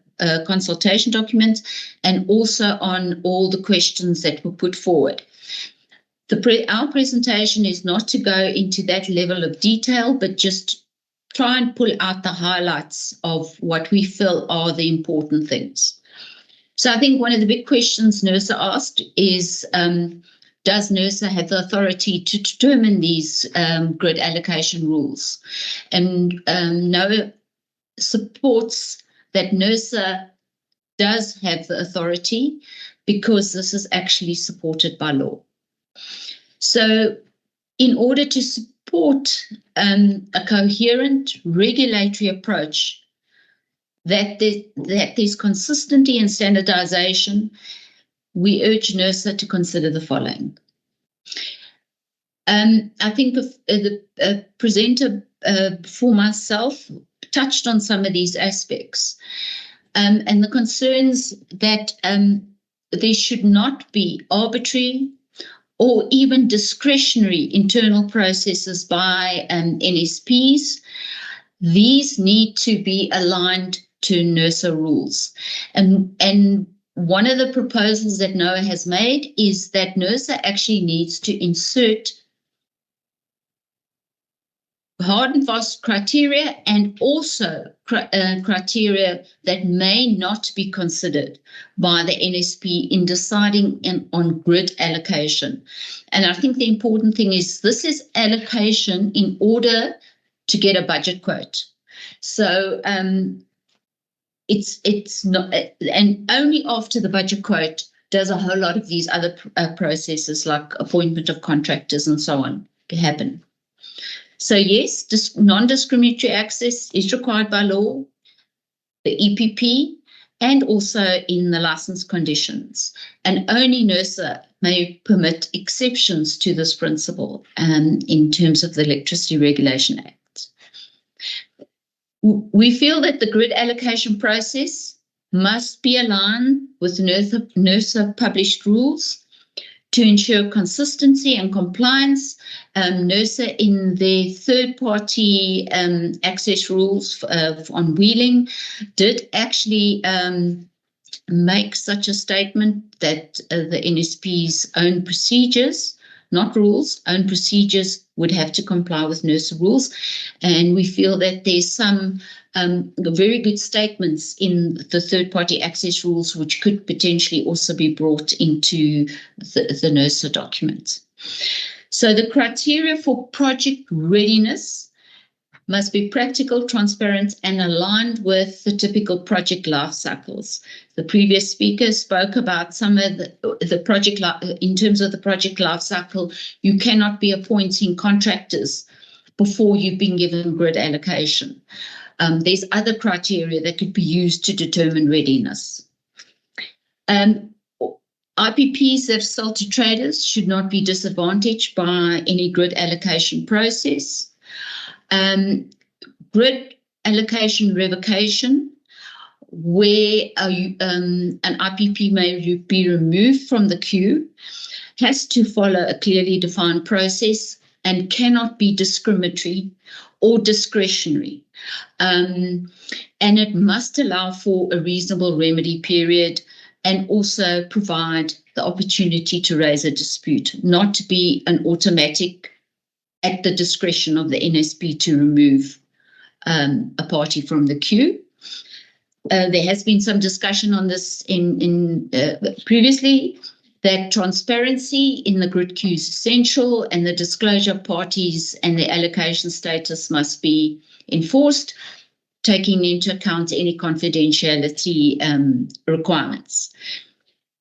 consultation document, and also on all the questions that were put forward. Our presentation is not to go into that level of detail, but just try and pull out the highlights of what we feel are the important things. So I think one of the big questions NERSA asked is, does NERSA have the authority to determine these grid allocation rules? And NOAA supports that NERSA does have the authority because this is actually supported by law. So in order to support a coherent regulatory approach, that there's consistency and standardization, we urge NERSA to consider the following. I think the presenter before myself touched on some of these aspects, and the concerns that there should not be arbitrary or even discretionary internal processes by NSPs. These need to be aligned to NERSA rules. And one of the proposals that NOAA has made is that NERSA actually needs to insert hard and fast criteria and also criteria that may not be considered by the NSP in deciding on grid allocation. And I think the important thing is this is allocation in order to get a budget quote. So it's not, and only after the budget quote does a whole lot of these other processes like appointment of contractors and so on happen. So yes, non-discriminatory access is required by law, the EPP, and also in the license conditions. And only NERSA may permit exceptions to this principle in terms of the Electricity Regulation Act. We feel that the grid allocation process must be aligned with NERSA published rules to ensure consistency and compliance. NERSA in their third-party access rules on wheeling did actually make such a statement that the NSP's own procedures, not rules, own procedures would have to comply with NERSA rules. And we feel that there's some very good statements in the third-party access rules which could potentially also be brought into the NERSA document. So the criteria for project readiness must be practical, transparent, and aligned with the typical project life cycles. The previous speaker spoke about some of the project, in terms of the project life cycle, you cannot be appointing contractors before you've been given grid allocation. There's other criteria that could be used to determine readiness. IPPs that sell to traders should not be disadvantaged by any grid allocation process. Grid allocation revocation, where an IPP may be removed from the queue, has to follow a clearly defined process and cannot be discriminatory or discretionary. And it must allow for a reasonable remedy period and also provide the opportunity to raise a dispute, not to be an automatic at the discretion of the NSP to remove a party from the queue. There has been some discussion on this in previously, that transparency in the grid queue is essential and the disclosure of parties and the allocation status must be enforced, taking into account any confidentiality requirements.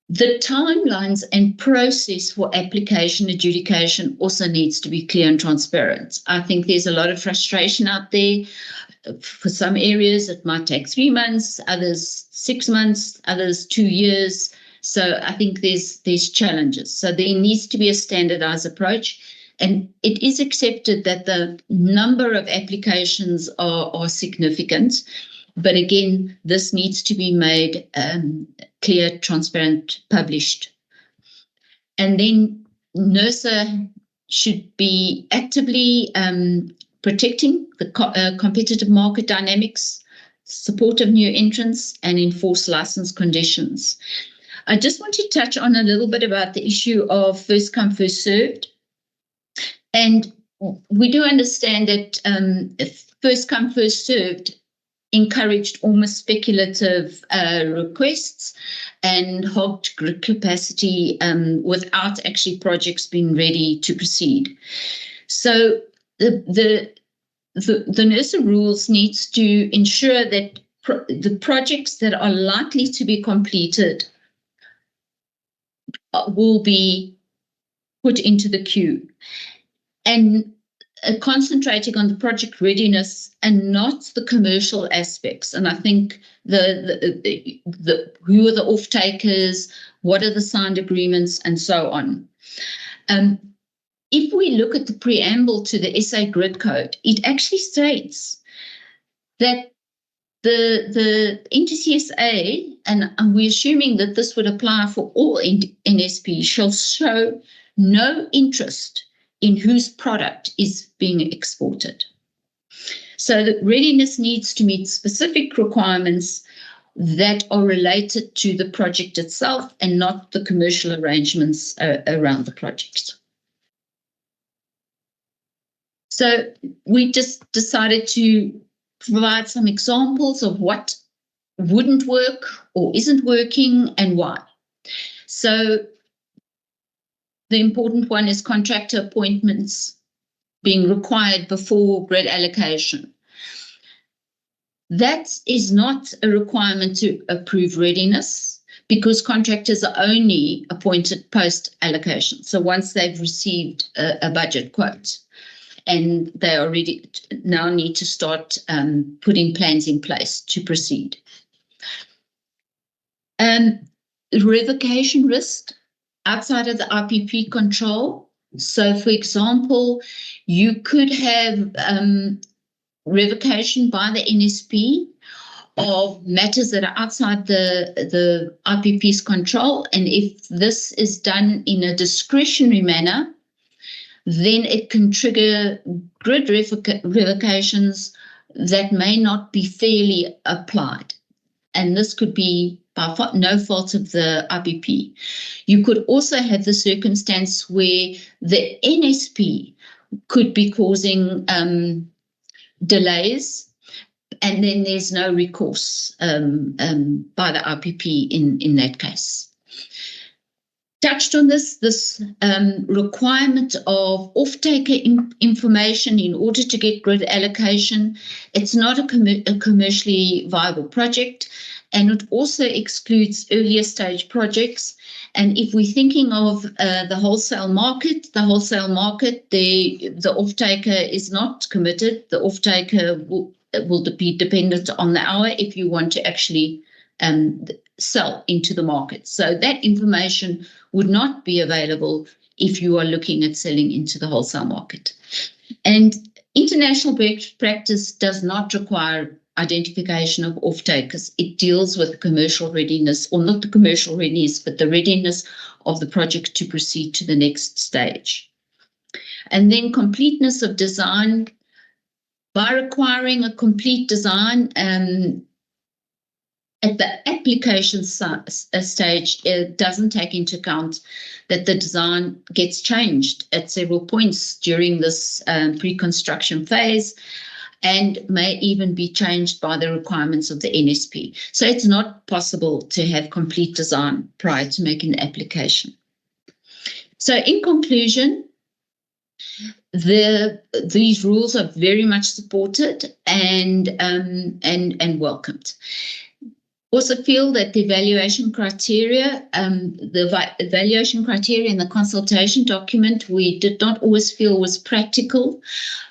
The timelines and process for application adjudication also needs to be clear and transparent. I think there's a lot of frustration out there. For some areas, it might take 3 months, others 6 months, others 2 years. So I think there's challenges. So there needs to be a standardized approach. And it is accepted that the number of applications are significant. But again, this needs to be made clear, transparent, published. And then NERSA should be actively protecting the competitive market dynamics, support of new entrants, and enforce license conditions. I just want to touch on a little bit about the issue of first come, first served. And we do understand that first come, first served encouraged almost speculative requests and hogged grid capacity without actually projects being ready to proceed. So the NERSA rules needs to ensure that the projects that are likely to be completed will be put into the queue. And concentrating on the project readiness and not the commercial aspects. And I think who are the off-takers, what are the signed agreements, and so on. If we look at the preamble to the SA Grid Code, it actually states that the NTCSA, and we're assuming that this would apply for all NSP, shall show no interest in whose product is being exported. So the readiness needs to meet specific requirements that are related to the project itself and not the commercial arrangements around the project. So we just decided to provide some examples of what wouldn't work or isn't working and why. So the important one is contractor appointments being required before grid allocation. That is not a requirement to approve readiness because contractors are only appointed post-allocation. So once they've received a budget quote and they already now need to start putting plans in place to proceed. Revocation risk outside of the IPP control. So, for example, you could have revocation by the NSP of matters that are outside the IPP's control. And if this is done in a discretionary manner, then it can trigger grid revocations that may not be fairly applied. And this could be by no fault of the IPP. You could also have the circumstance where the NSP could be causing delays, and then there's no recourse by the IPP in that case. Touched on this requirement of off-taker information in order to get grid allocation. It's not a commercially viable project, and it also excludes earlier stage projects. And if we're thinking of the wholesale market, the off-taker is not committed. The off-taker will be dependent on the hour if you want to actually sell into the market. So that information would not be available if you are looking at selling into the wholesale market. And international best practice does not require identification of off-takers. It deals with commercial readiness, or not the commercial readiness, but the readiness of the project to proceed to the next stage. And then completeness of design. By requiring a complete design, at the application stage, it doesn't take into account that the design gets changed at several points during this pre-construction phase and may even be changed by the requirements of the NSP. So it's not possible to have complete design prior to making the application. So in conclusion, these rules are very much supported and welcomed. Also feel that the evaluation criteria, evaluation criteria in the consultation document, we did not always feel was practical.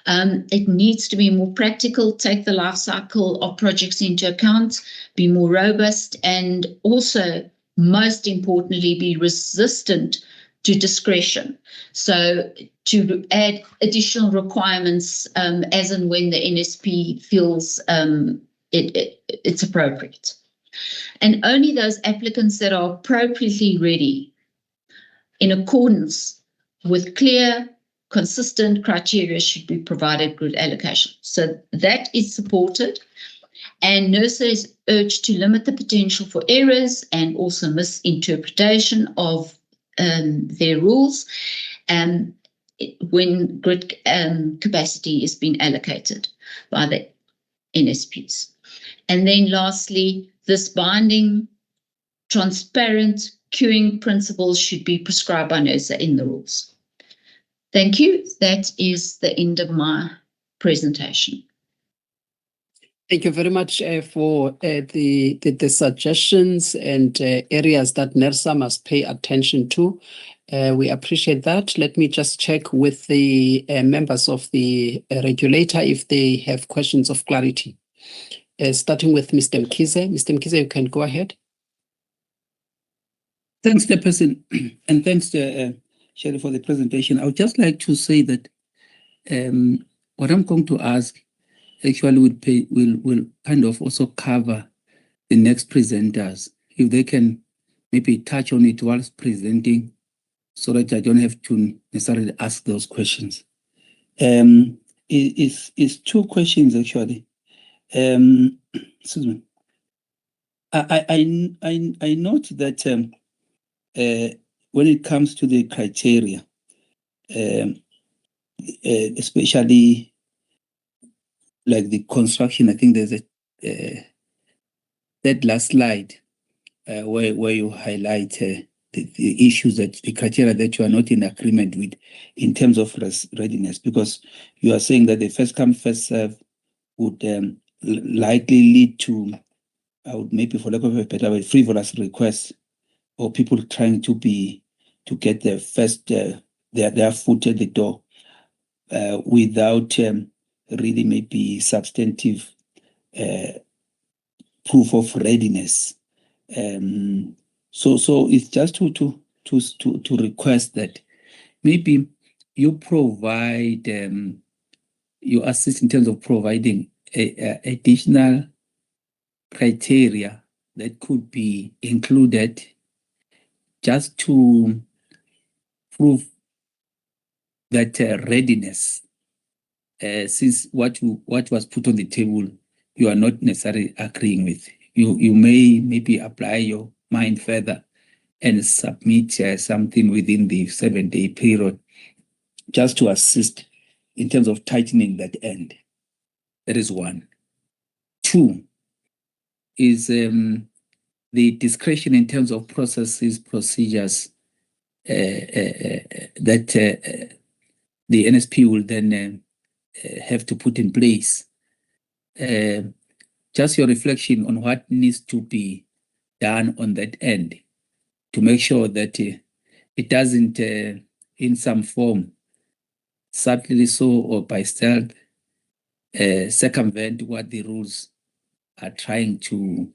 It needs to be more practical, take the life cycle of projects into account, be more robust, and also, most importantly, be resistant to discretion. So to add additional requirements as and when the NSP feels it's appropriate. And only those applicants that are appropriately ready in accordance with clear, consistent criteria should be provided grid allocation. So that is supported. And NERSA is urged to limit the potential for errors and also misinterpretation of their rules when grid capacity is being allocated by the NSPs. And then lastly, this binding, transparent queuing principles should be prescribed by NERSA in the rules. Thank you. That is the end of my presentation. Thank you very much for the suggestions and areas that NERSA must pay attention to. We appreciate that. Let me just check with the members of the regulator if they have questions of clarity. Starting with Mr. Mkhize. Mr. Mkhize, you can go ahead. Thanks, Chairperson, and thanks, Sherry, for the presentation. I would just like to say that what I'm going to ask actually will kind of also cover the next presenters, if they can maybe touch on it whilst presenting, so that I don't have to necessarily ask those questions. It's two questions actually. Excuse me. I note that when it comes to the criteria, especially like the construction, I think there's that last slide where you highlight the issues, that the criteria that you are not in agreement with in terms of readiness, because you are saying that the first come first serve would likely lead to, maybe for lack of a better word, frivolous requests, or people trying to get their first their foot at the door without really maybe substantive proof of readiness. So it's just to request that maybe you provide you assist in terms of providing additional criteria that could be included just to prove that readiness, since what was put on the table, you are not necessarily agreeing with. You may maybe apply your mind further and submit something within the 7-day period, just to assist in terms of tightening that end. That is one. Two is the discretion in terms of processes, procedures that the NSP will then have to put in place. Just your reflection on what needs to be done on that end to make sure that it doesn't, in some form, subtly so or by stealth, circumvent what the rules are trying to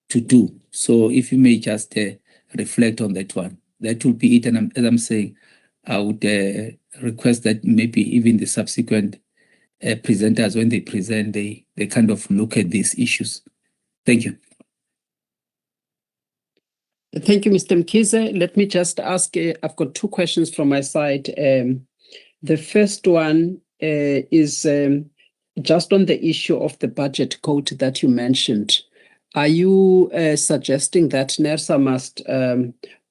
do. So if you may just reflect on that one, that will be it. And as I'm saying, I would request that maybe even the subsequent presenters, when they present, they kind of look at these issues. Thank you. Thank you, Mr. Mkhize. Let me just ask, I've got two questions from my side. The first one is just on the issue of the budget code that you mentioned. Are you suggesting that NERSA must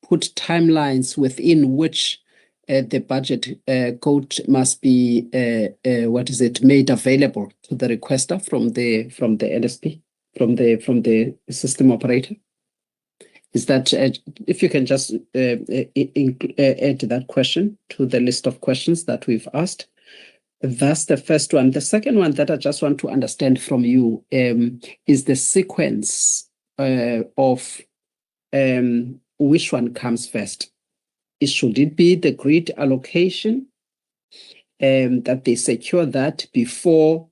put timelines within which the budget code must be made available to the requester from the NSP, from the system operator? Is that if you can just add that question to the list of questions that we've asked? That's the first one. The second one that I just want to understand from you is the sequence of which one comes first. Should it be the grid allocation that they secure that before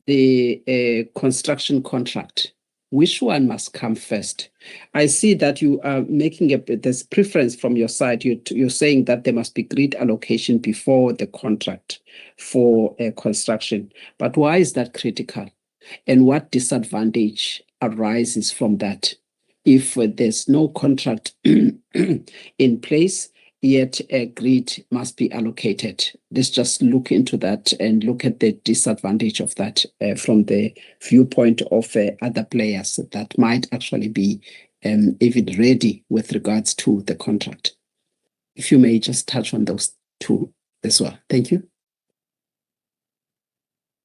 the construction contract? Which one must come first? I see that you are making there's preference from your side. You're saying that there must be grid allocation before the contract for construction. But why is that critical? And what disadvantage arises from that? If there's no contract in place, yet a grid must be allocated. Let's just look into that and look at the disadvantage of that from the viewpoint of other players that might actually be even ready with regards to the contract. If you may just touch on those two as well. Thank you.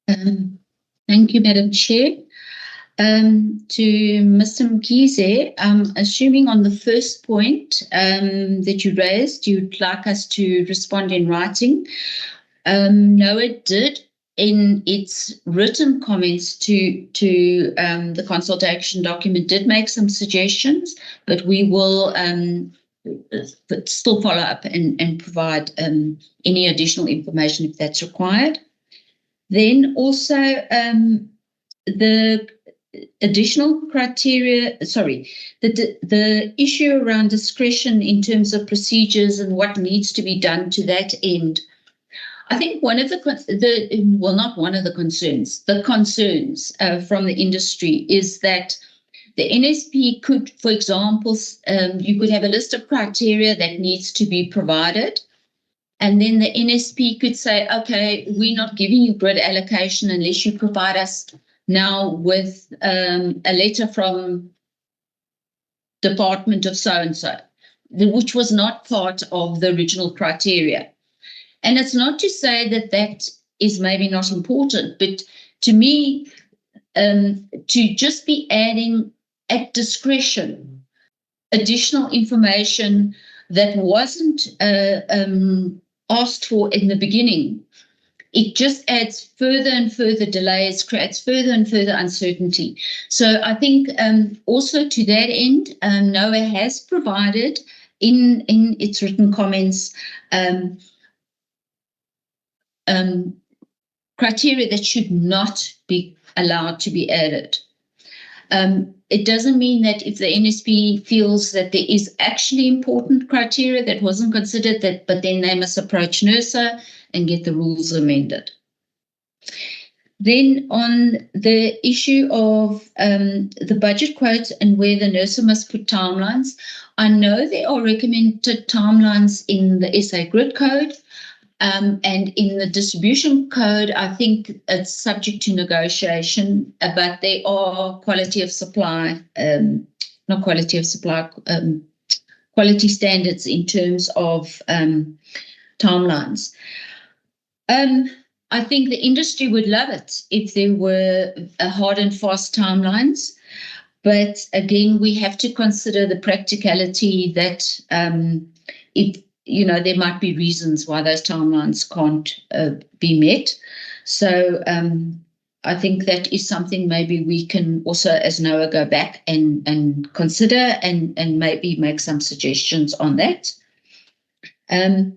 Thank you, Madam Chair. To Mr. Mkhize, assuming on the first point that you raised, you'd like us to respond in writing. No, it did in its written comments to the consultation document did make some suggestions, but we will still follow up and provide any additional information if that's required. Then also the additional criteria, the issue around discretion in terms of procedures and what needs to be done to that end. I think one of the concerns from the industry is that the NSP could, for example, you could have a list of criteria that needs to be provided, and then the NSP could say, okay, we're not giving you grid allocation unless you provide us now with a letter from Department of so-and-so, which was not part of the original criteria. And it's not to say that that is maybe not important, but to me, to just be adding at discretion additional information that wasn't asked for in the beginning, it just adds further and further delays, creates further and further uncertainty. So I think also to that end, NOAA has provided in its written comments criteria that should not be allowed to be added. It doesn't mean that if the NSP feels that there is actually important criteria that wasn't considered, but then they must approach NERSA and get the rules amended. Then on the issue of the budget quotes and where the NERSA must put timelines, I know there are recommended timelines in the SA Grid Code, and in the distribution code, I think it's subject to negotiation, but there are quality standards in terms of timelines. I think the industry would love it if there were hard and fast timelines, but again, we have to consider the practicality that there might be reasons why those timelines can't be met. So I think that is something maybe we can also, as NOAA, go back and consider and maybe make some suggestions on that. And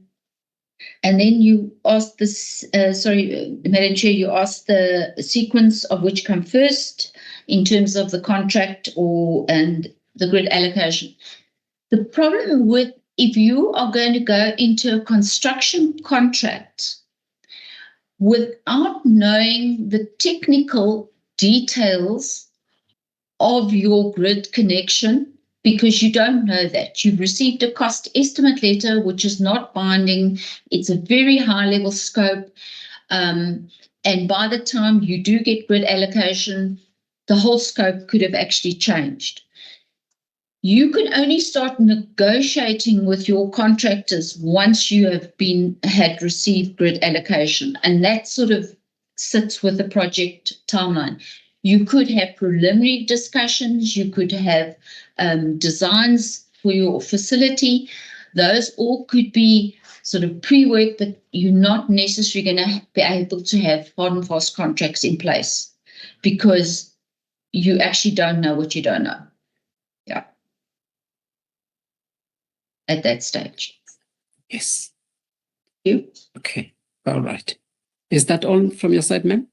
then you asked this, Madam Chair, you asked the sequence of which come first in terms of the contract and the grid allocation. The problem with if you are going to go into a construction contract without knowing the technical details of your grid connection, because you don't know that. You've received a cost estimate letter, which is not binding. It's a very high-level scope. And by the time you do get grid allocation, the whole scope could have actually changed. You can only start negotiating with your contractors once you had received grid allocation, and that sort of sits with the project timeline. You could have preliminary discussions, you could have designs for your facility. Those all could be sort of pre-work, but you're not necessarily going to be able to have hard and fast contracts in place because you actually don't know what you don't know. Yeah. At that stage. Yes. You? Okay. All right. Is that all from your side, ma'am?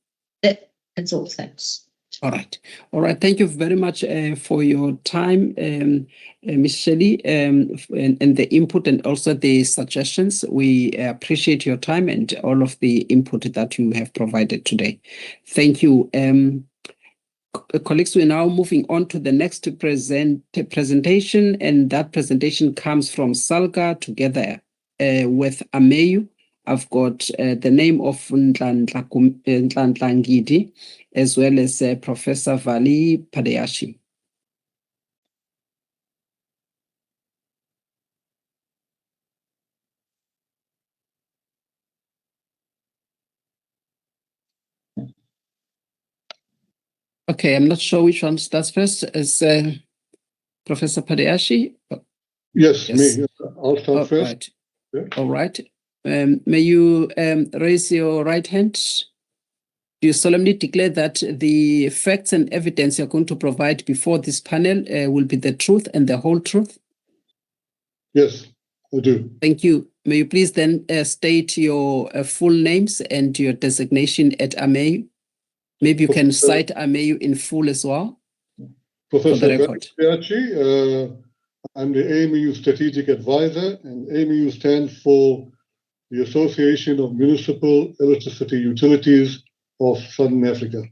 That's all. Thanks. All right. All right. Thank you very much for your time, Ms. Shelley, and the input and also the suggestions. We appreciate your time and all of the input that you have provided today. Thank you. Colleagues, we're now moving on to the next presentation, and that presentation comes from Salga together with Ameyu. I've got the name of Nhlanhla Ngidi, as well as Professor Vali Padeyashi. Okay, I'm not sure which one starts first. Is Professor Padeyashi? Yes, me. I'll start first. Right. Yeah. All right. May you raise your right hand? Do you solemnly declare that the facts and evidence you're going to provide before this panel will be the truth and the whole truth? Yes, I do. Thank you. May you please then state your full names and your designation at AMEU? Maybe you can cite AMEU in full as well. Professor Padeyashi, I'm the AMEU Strategic Advisor, and AMEU stands for the Association of Municipal Electricity Utilities of Southern Africa.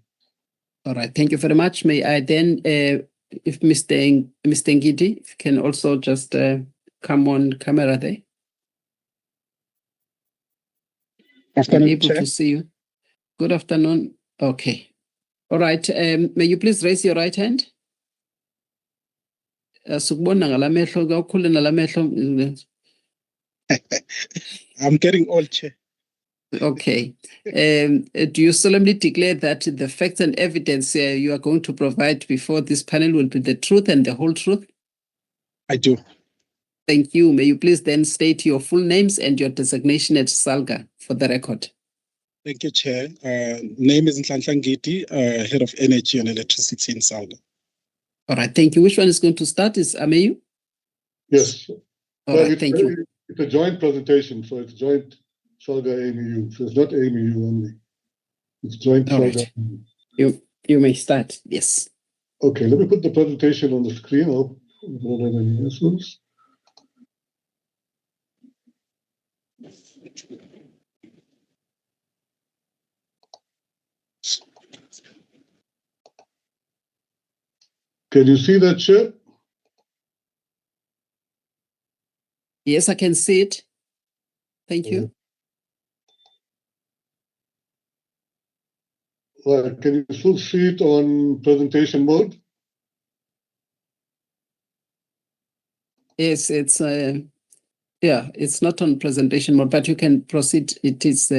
All right, thank you very much. May I then, if Mr. Ngidi, if you can also just come on camera there. I'm able to see you. Good afternoon. Okay. All right. May you please raise your right hand? I'm getting old, Chair. Okay. Do you solemnly declare that the facts and evidence you are going to provide before this panel will be the truth and the whole truth? I do. Thank you. May you please then state your full names and your designation at SALGA for the record. Thank you, Chair. Name is Nhlanhla Ngidi, Head of Energy and Electricity in SALGA. All right. Thank you. Which one is going to start? Is Ameyu? Yes. All right. Thank you. It's a joint presentation, so it's joint SALGA AMEU. So it's not AMEU only. It's joint SALGA. Right. You may start. Yes. Okay. Let me put the presentation on the screen. I'll don't have any issues. Can you see that, Chair? Yes, I can see it. Thank you. Well, can you still see it on presentation mode? Yes, it's yeah, it's not on presentation mode, but you can proceed. It is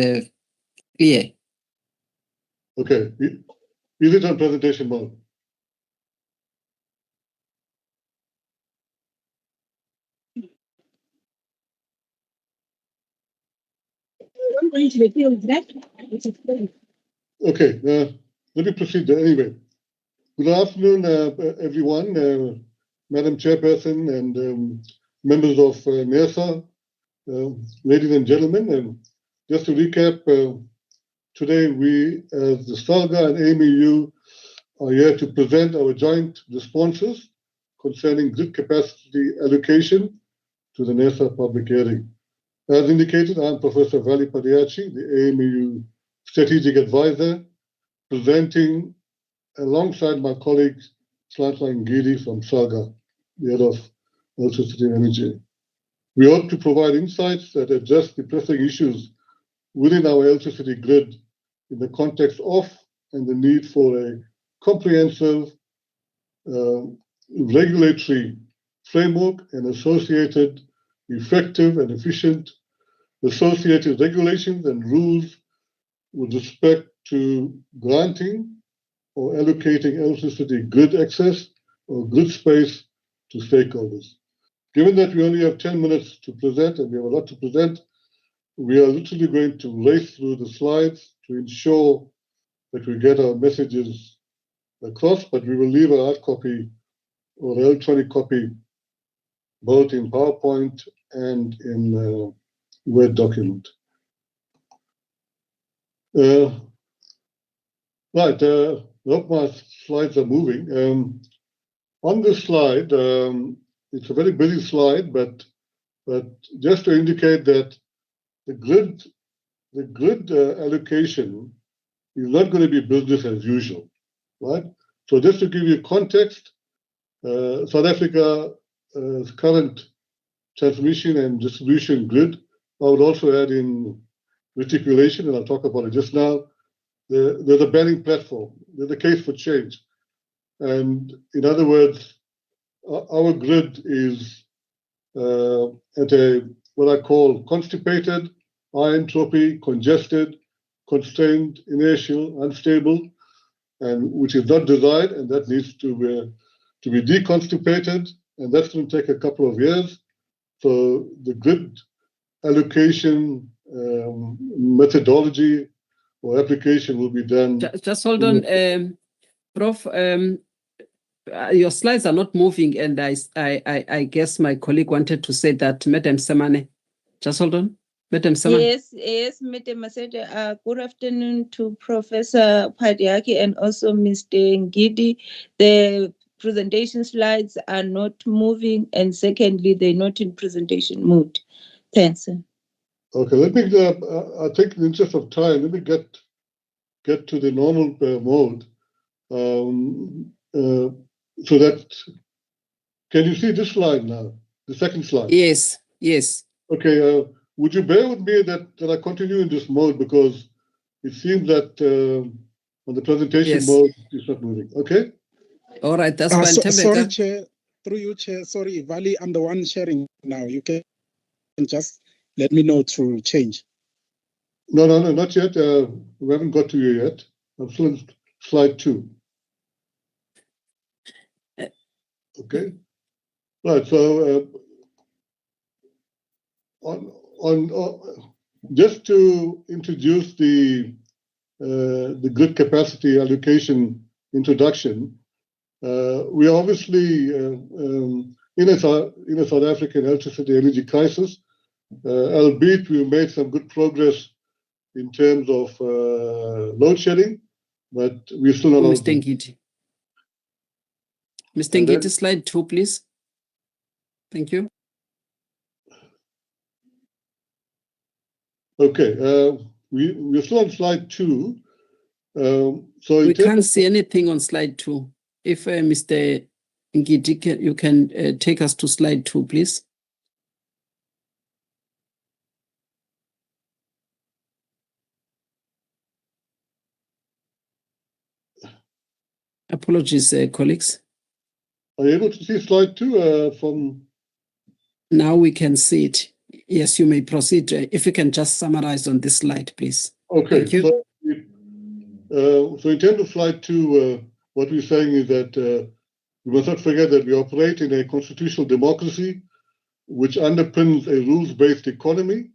clear. Okay. Is it on presentation mode? I'm going to reveal that. Okay, let me proceed anyway. Good afternoon, everyone, Madam Chairperson and members of NERSA, ladies and gentlemen. Just to recap, today we, as the SALGA and AMEU, are here to present our joint responses concerning grid capacity allocation to the NERSA public hearing. As indicated, I'm Professor Vali Padeyashi, the AMEU Strategic Advisor, presenting alongside my colleague Nhlanhla Ngidi from SALGA, the head of Electricity and Energy. We hope to provide insights that address the pressing issues within our electricity grid in the context of and the need for a comprehensive regulatory framework and associated effective and efficient associated regulations and rules with respect to granting or allocating electricity grid access or grid space to stakeholders. Given that we only have 10 minutes to present and we have a lot to present, we are literally going to race through the slides to ensure that we get our messages across, but we will leave a hard copy or electronic copy both in PowerPoint and in Word document. Right, I hope my slides are moving. On this slide, it's a very busy slide, but just to indicate that the grid allocation is not going to be business as usual, right? So just to give you context, South Africa's current transmission and distribution grid, I would also add in reticulation, and I'll talk about it just now. There's a bearing platform. There's a case for change. And in other words, our grid is at a what I call constipated, high entropy, congested, constrained, inertial, unstable, and which is not desired, and that needs to be deconstipated, and that's going to take a couple of years. So the grid allocation methodology or application will be done. Just hold on, Prof. Your slides are not moving, and I guess my colleague wanted to say that, Madam Semane. Just hold on, Madam Semane. Yes, Madam Masede. Good afternoon to Professor Padiaki and also Mr. Ngidi. The presentation slides are not moving, and secondly, they're not in presentation mode. Thanks. Okay, let me. I think in the interest of time, let me get to the normal mode. So that, can you see this slide now? The second slide. Yes. Yes. Okay. Would you bear with me that I continue in this mode, because it seems that on the presentation mode it's not moving. Okay. All right. That's fine. Sorry, Chair. Through you, Chair. Sorry, Vali, I'm the one sharing now. You can just let me know through change. No, not yet. We haven't got to you yet. I'm still on slide 2. Okay. Right. So on just to introduce the grid capacity allocation introduction, we are obviously in a South African electricity energy crisis, albeit we made some good progress in terms of load shedding, but we're still not. Mr. Ngidi. Mr. Ngidi, slide 2, please. Thank you. Okay, we're still on slide 2. So we can't see anything on slide 2. If Mr. Ngidi, you can take us to slide 2, please. Apologies, colleagues. Are you able to see slide 2 from? Now we can see it. Yes, you may proceed. If you can just summarize on this slide, please. Okay. Thank you. So in terms of slide 2, what we're saying is that we must not forget that we operate in a constitutional democracy which underpins a rules-based economy,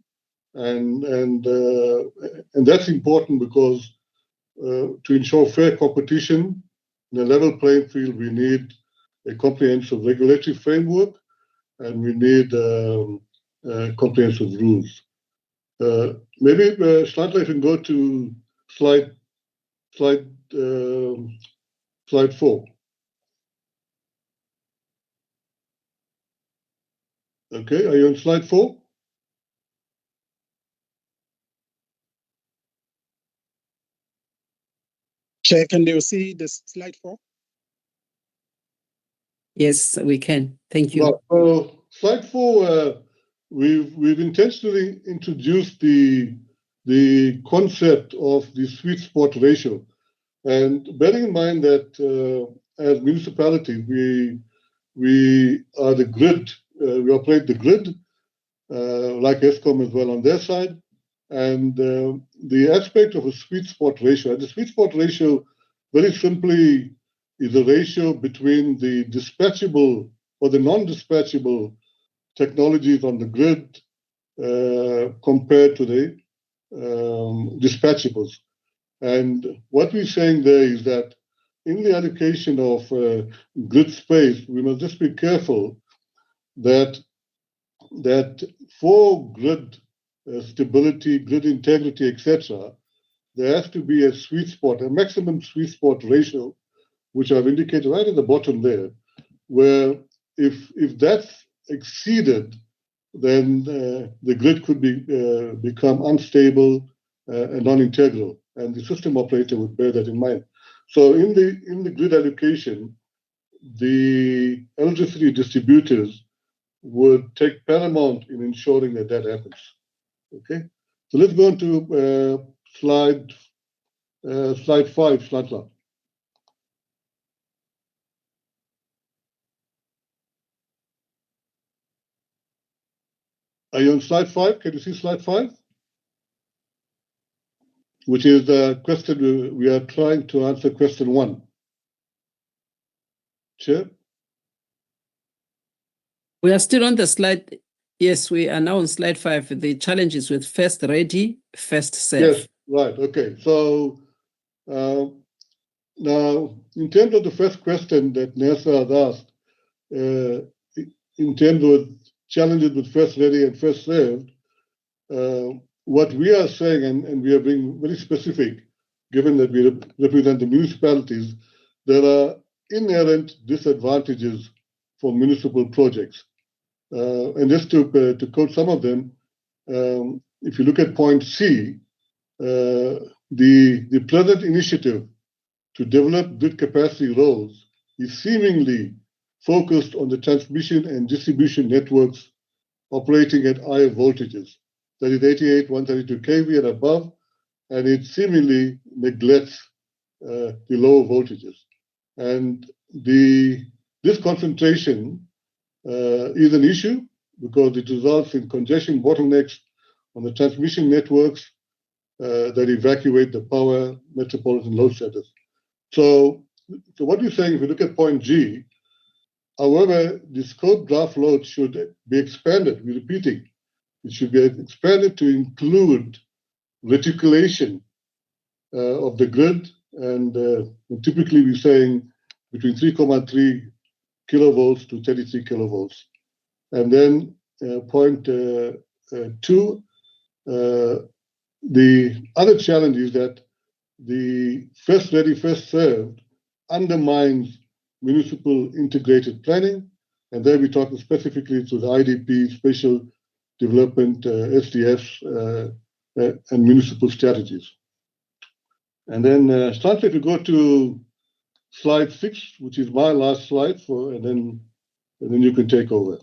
and that's important because to ensure fair competition in a level playing field, we need a comprehensive regulatory framework, and we need comprehensive rules. Maybe Shantla, if you can go to slide 4. Okay, are you on slide 4? Chair, can you see this slide 4? Yes, we can. Thank you. Well, slide 4, we've intentionally introduced the concept of the sweet spot ratio, and bearing in mind that as municipalities we are the grid, we operate the grid like Eskom as well on their side, and the aspect of a sweet spot ratio. And the sweet spot ratio, very simply, is a ratio between the dispatchable or the non-dispatchable technologies on the grid compared to the dispatchables. And what we're saying there is that in the allocation of grid space, we must just be careful that for grid stability, grid integrity, etc., there has to be a sweet spot, a maximum sweet spot ratio, which I've indicated right at the bottom there, where if that's exceeded, then the grid could become unstable and non-integral, and the system operator would bear that in mind. So in the grid allocation, the electricity distributors would take paramount in ensuring that that happens. Okay, so let's go on to slide 5, Shantla. Are you on slide 5? Can you see slide 5? Which is the question we are trying to answer, question 1. Chair? We are still on the slide. Yes, we are now on slide 5. The challenges with first ready, first serve. Yes, right. Okay. So now, in terms of the first question that NERSA has asked, in terms of challenges with first ready and first served, what we are saying, and we are being very specific, given that we represent the municipalities, there are inherent disadvantages for municipal projects. And just to quote some of them, if you look at point C, the present initiative to develop grid capacity roles is seemingly focused on the transmission and distribution networks operating at higher voltages, that is 88, 132 kV and above, and it seemingly neglects the lower voltages. And this concentration is an issue because it results in congestion bottlenecks on the transmission networks that evacuate the power metropolitan load centers. So what we're saying, if you look at point G, however, the scope draft load should be expanded. We're repeating, it should be expanded to include reticulation of the grid, and typically we're saying between 3.3 kilovolts to 33 kilovolts. And then point 2, the other challenge is that the first ready, first served undermines municipal integrated planning, and there we're talking specifically to the IDP, spatial development, SDFs, and municipal strategies. And then, Shantla, if you go to slide 6, which is my last slide, and then you can take over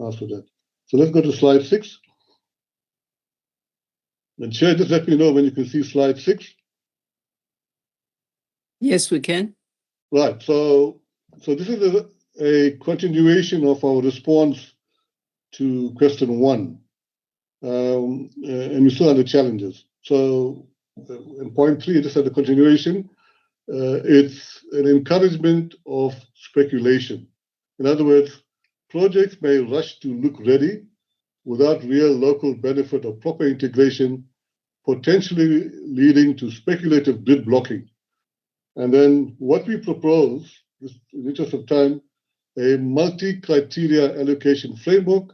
after that. So let's go to slide 6. And Chair, just let me know when you can see slide 6. Yes, we can. Right. So this is a continuation of our response to question 1, and we still have the challenges. So in point 3, just as a continuation, it's an encouragement of speculation. In other words, projects may rush to look ready without real local benefit or proper integration, potentially leading to speculative grid blocking. And then what we propose, in the interest of time, a multi-criteria allocation framework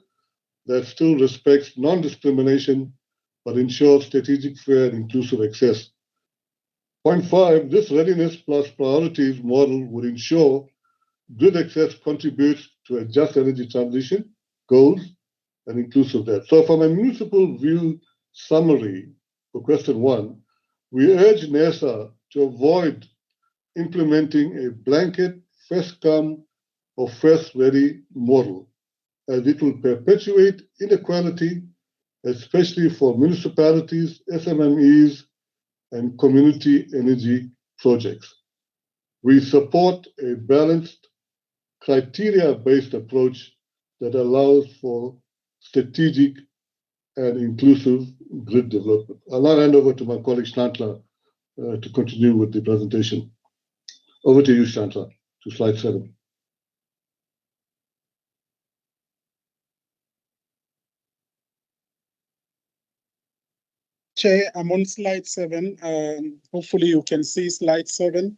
that still respects non-discrimination, but ensures strategic, fair, and inclusive access. Point 5, this readiness plus priorities model would ensure grid access contributes to a just energy transition goals and inclusive that. So from a municipal view summary for question 1, we urge NERSA to avoid implementing a blanket first come or first ready model, as it will perpetuate inequality, especially for municipalities, SMMEs, and community energy projects. We support a balanced, criteria-based approach that allows for strategic and inclusive grid development. I'll now hand over to my colleague Shantla to continue with the presentation. Over to you, Shantla, to slide 7. Chair, I'm on slide 7. Hopefully you can see slide 7.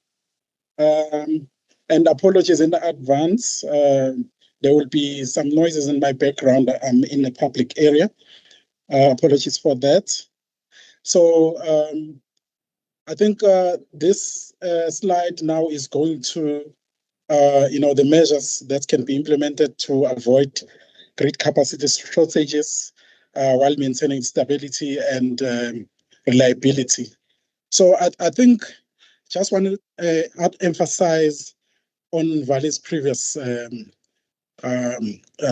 And apologies in advance. There will be some noises in my background. I'm in a public area. Apologies for that. So I think this slide now is going to, the measures that can be implemented to avoid grid capacity shortages while maintaining stability and reliability. So I think just want to emphasize on Vali's previous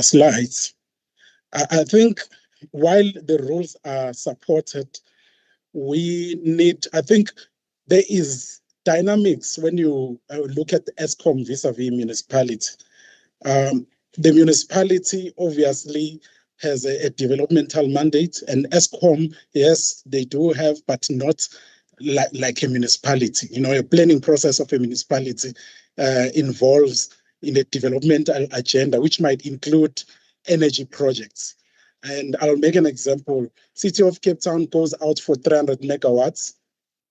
slides. I think while the rules are supported, I think there is dynamics when you look at ESCOM vis-a-vis municipality. The municipality obviously has a developmental mandate, and ESCOM, yes, they do have, but not like a municipality. A planning process of a municipality involves in a developmental agenda, which might include energy projects. And I'll make an example. City of Cape Town goes out for 300 megawatts,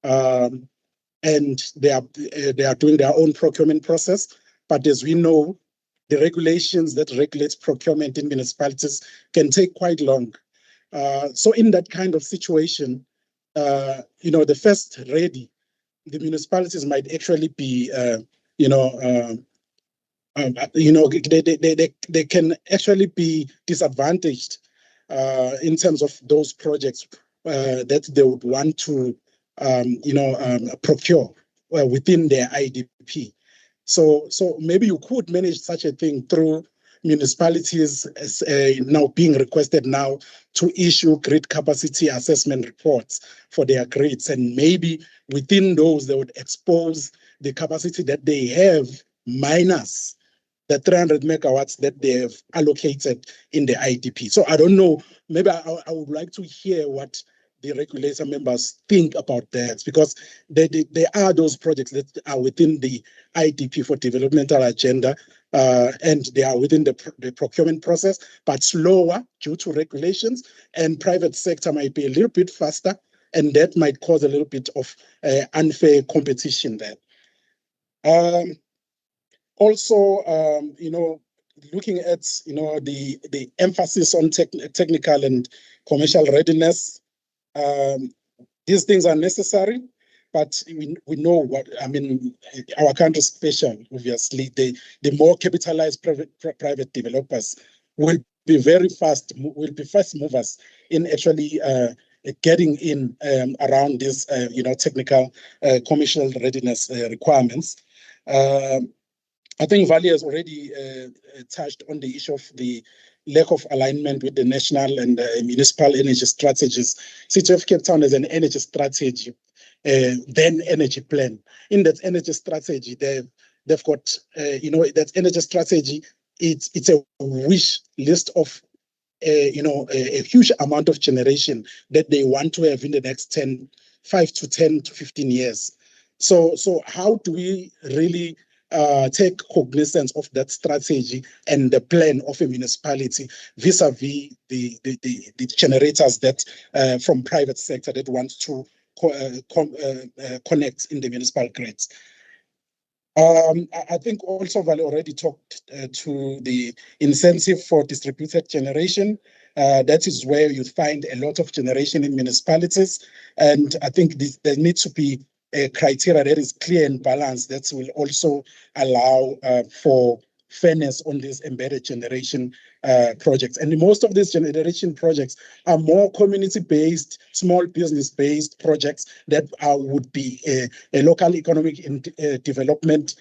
and they are doing their own procurement process. But as we know, the regulations that regulate procurement in municipalities can take quite long. So in that kind of situation, the first ready, the municipalities might actually be, they can actually be disadvantaged in terms of those projects that they would want to, procure within their IDP. So maybe you could manage such a thing through municipalities as, now being requested now to issue grid capacity assessment reports for their grids, and maybe within those they would expose the capacity that they have minus the 300 megawatts that they have allocated in the IDP. So I don't know, maybe I would like to hear what the regulator members think about that, because there are those projects that are within the IDP for developmental agenda, and they are within the procurement process, but slower due to regulations, and private sector might be a little bit faster, and that might cause a little bit of unfair competition there. Also, looking at the emphasis on technical and commercial readiness, these things are necessary, but we know what our country is special. Obviously, the more capitalized private developers will be fast movers in actually getting in around these technical commercial readiness requirements. I think Vali has already touched on the issue of the lack of alignment with the national and municipal energy strategies. City of Cape Town has an energy strategy, then energy plan. In that energy strategy, they've got, that energy strategy, it's a wish list of, a huge amount of generation that they want to have in the next 5 to 10 to 15 years. So how do we really take cognizance of that strategy and the plan of a municipality vis-a-vis the generators that from private sector that want to connect in the municipal grids? I think also Vali already talked to the incentive for distributed generation. That is where you find a lot of generation in municipalities. And I think there needs to be a criteria that is clear and balanced that will also allow for fairness on these embedded generation projects. And most of these generation projects are more community-based, small business-based projects that would be a local economic development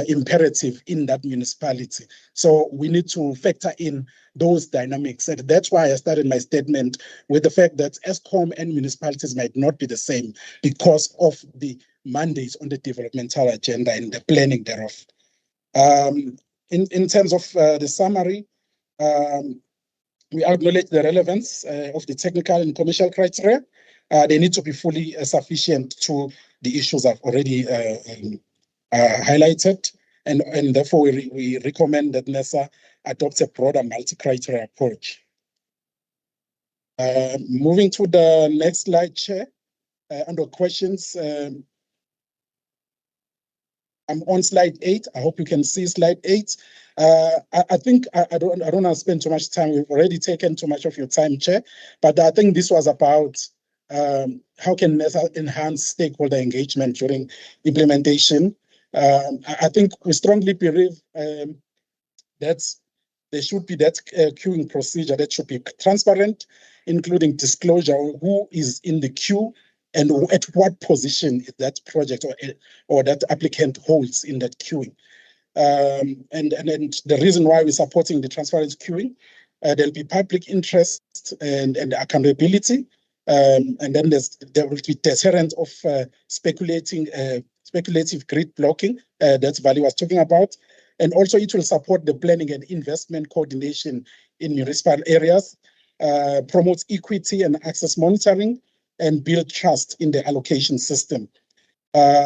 imperative in that municipality. So we need to factor in those dynamics. And that's why I started my statement with the fact that ESCOM and municipalities might not be the same because of the mandates on the developmental agenda and the planning thereof. In terms of the summary, we acknowledge the relevance of the technical and commercial criteria. They need to be fully sufficient to the issues I've already highlighted. And therefore, we recommend that NERSA adopts a broader multi-criteria approach. Moving to the next slide, Chair, under questions. I'm on slide 8. I hope you can see slide 8. I think I don't want to spend too much time. We've already taken too much of your time, Chair. But I think this was about how can NERSA enhance stakeholder engagement during implementation. I think we strongly believe that there should be that queuing procedure that should be transparent, including disclosure of who is in the queue and at what position that project or that applicant holds in that queuing. And the reason why we're supporting the transparent queuing, there'll be public interest and accountability. And then there will be deterrent of speculative grid blocking that Vali was talking about. And also it will support the planning and investment coordination in municipal areas, promotes equity and access monitoring, and build trust in the allocation system.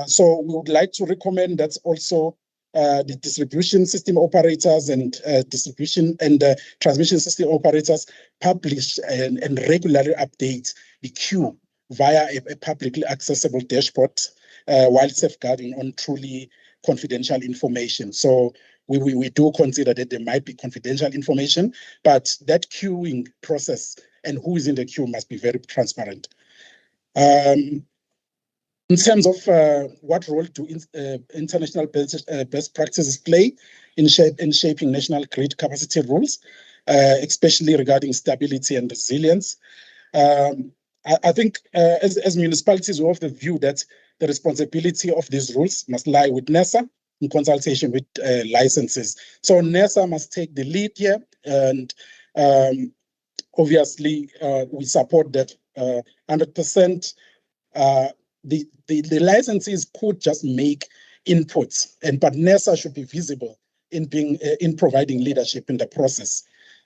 So we would like to recommend that also the distribution system operators and distribution and transmission system operators publish and regularly update the queue via a publicly accessible dashboard while safeguarding on truly confidential information. So we do consider that there might be confidential information, but that queuing process and who is in the queue must be very transparent. In terms of what role do international best practices play in shaping national grid capacity rules, especially regarding stability and resilience, I think as municipalities, we have the view that the responsibility of these rules must lie with NERSA in consultation with licenses. So NERSA must take the lead here, and obviously we support that 100%. The licensees could just make inputs, but NERSA should be visible in providing leadership in the process.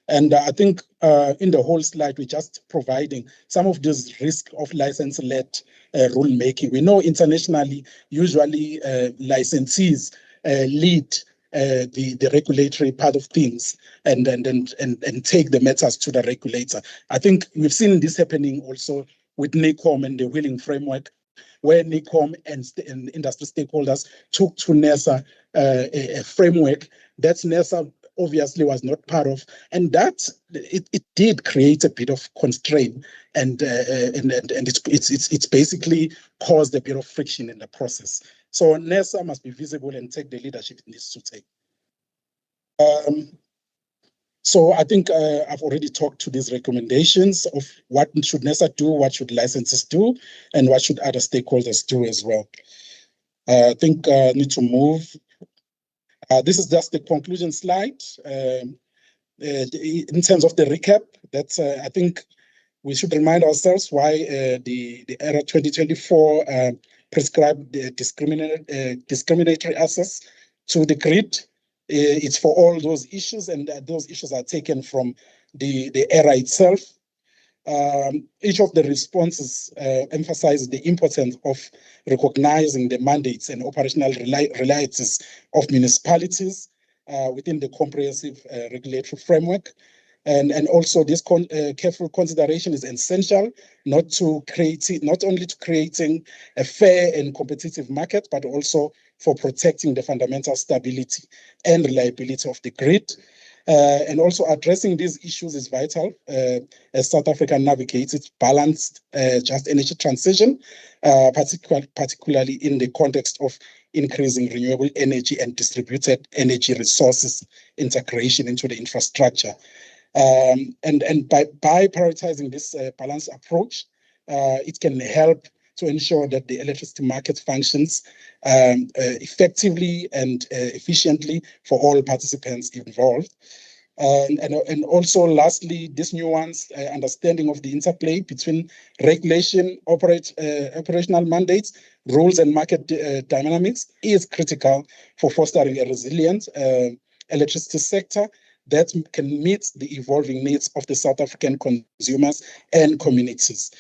And I think in the whole slide, we're just providing some of this risk of license-led rulemaking. We know internationally, usually licensees lead the regulatory part of things and take the matters to the regulator. I think we've seen this happening also with NECOM and the wheeling framework, where NECOM and industry stakeholders took to NERSA a framework that NERSA obviously was not part of, and that it did create a bit of constraint, and it's basically caused a bit of friction in the process. So NERSA must be visible and take the leadership it needs to take. So I think I've already talked to these recommendations of what should NERSA do, what should licenses do, and what should other stakeholders do as well. I think I need to move. This is just the conclusion slide. In terms of the recap, that's I think we should remind ourselves why the ERA 2024 prescribed the discriminatory access to the grid. It's for all those issues, and those issues are taken from the ERA itself. Each of the responses emphasizes the importance of recognizing the mandates and operational realities of municipalities within the comprehensive regulatory framework. And also this careful consideration is essential not only to creating a fair and competitive market, but also for protecting the fundamental stability and reliability of the grid. And also addressing these issues is vital as South Africa navigates its balanced just energy transition, particularly in the context of increasing renewable energy and distributed energy resources integration into the infrastructure. And by prioritizing this balanced approach, it can help to ensure that the electricity market functions effectively and efficiently for all participants involved. And also, lastly, this nuanced understanding of the interplay between regulation, operational mandates, rules, and market dynamics is critical for fostering a resilient electricity sector that can meet the evolving needs of the South African consumers and communities.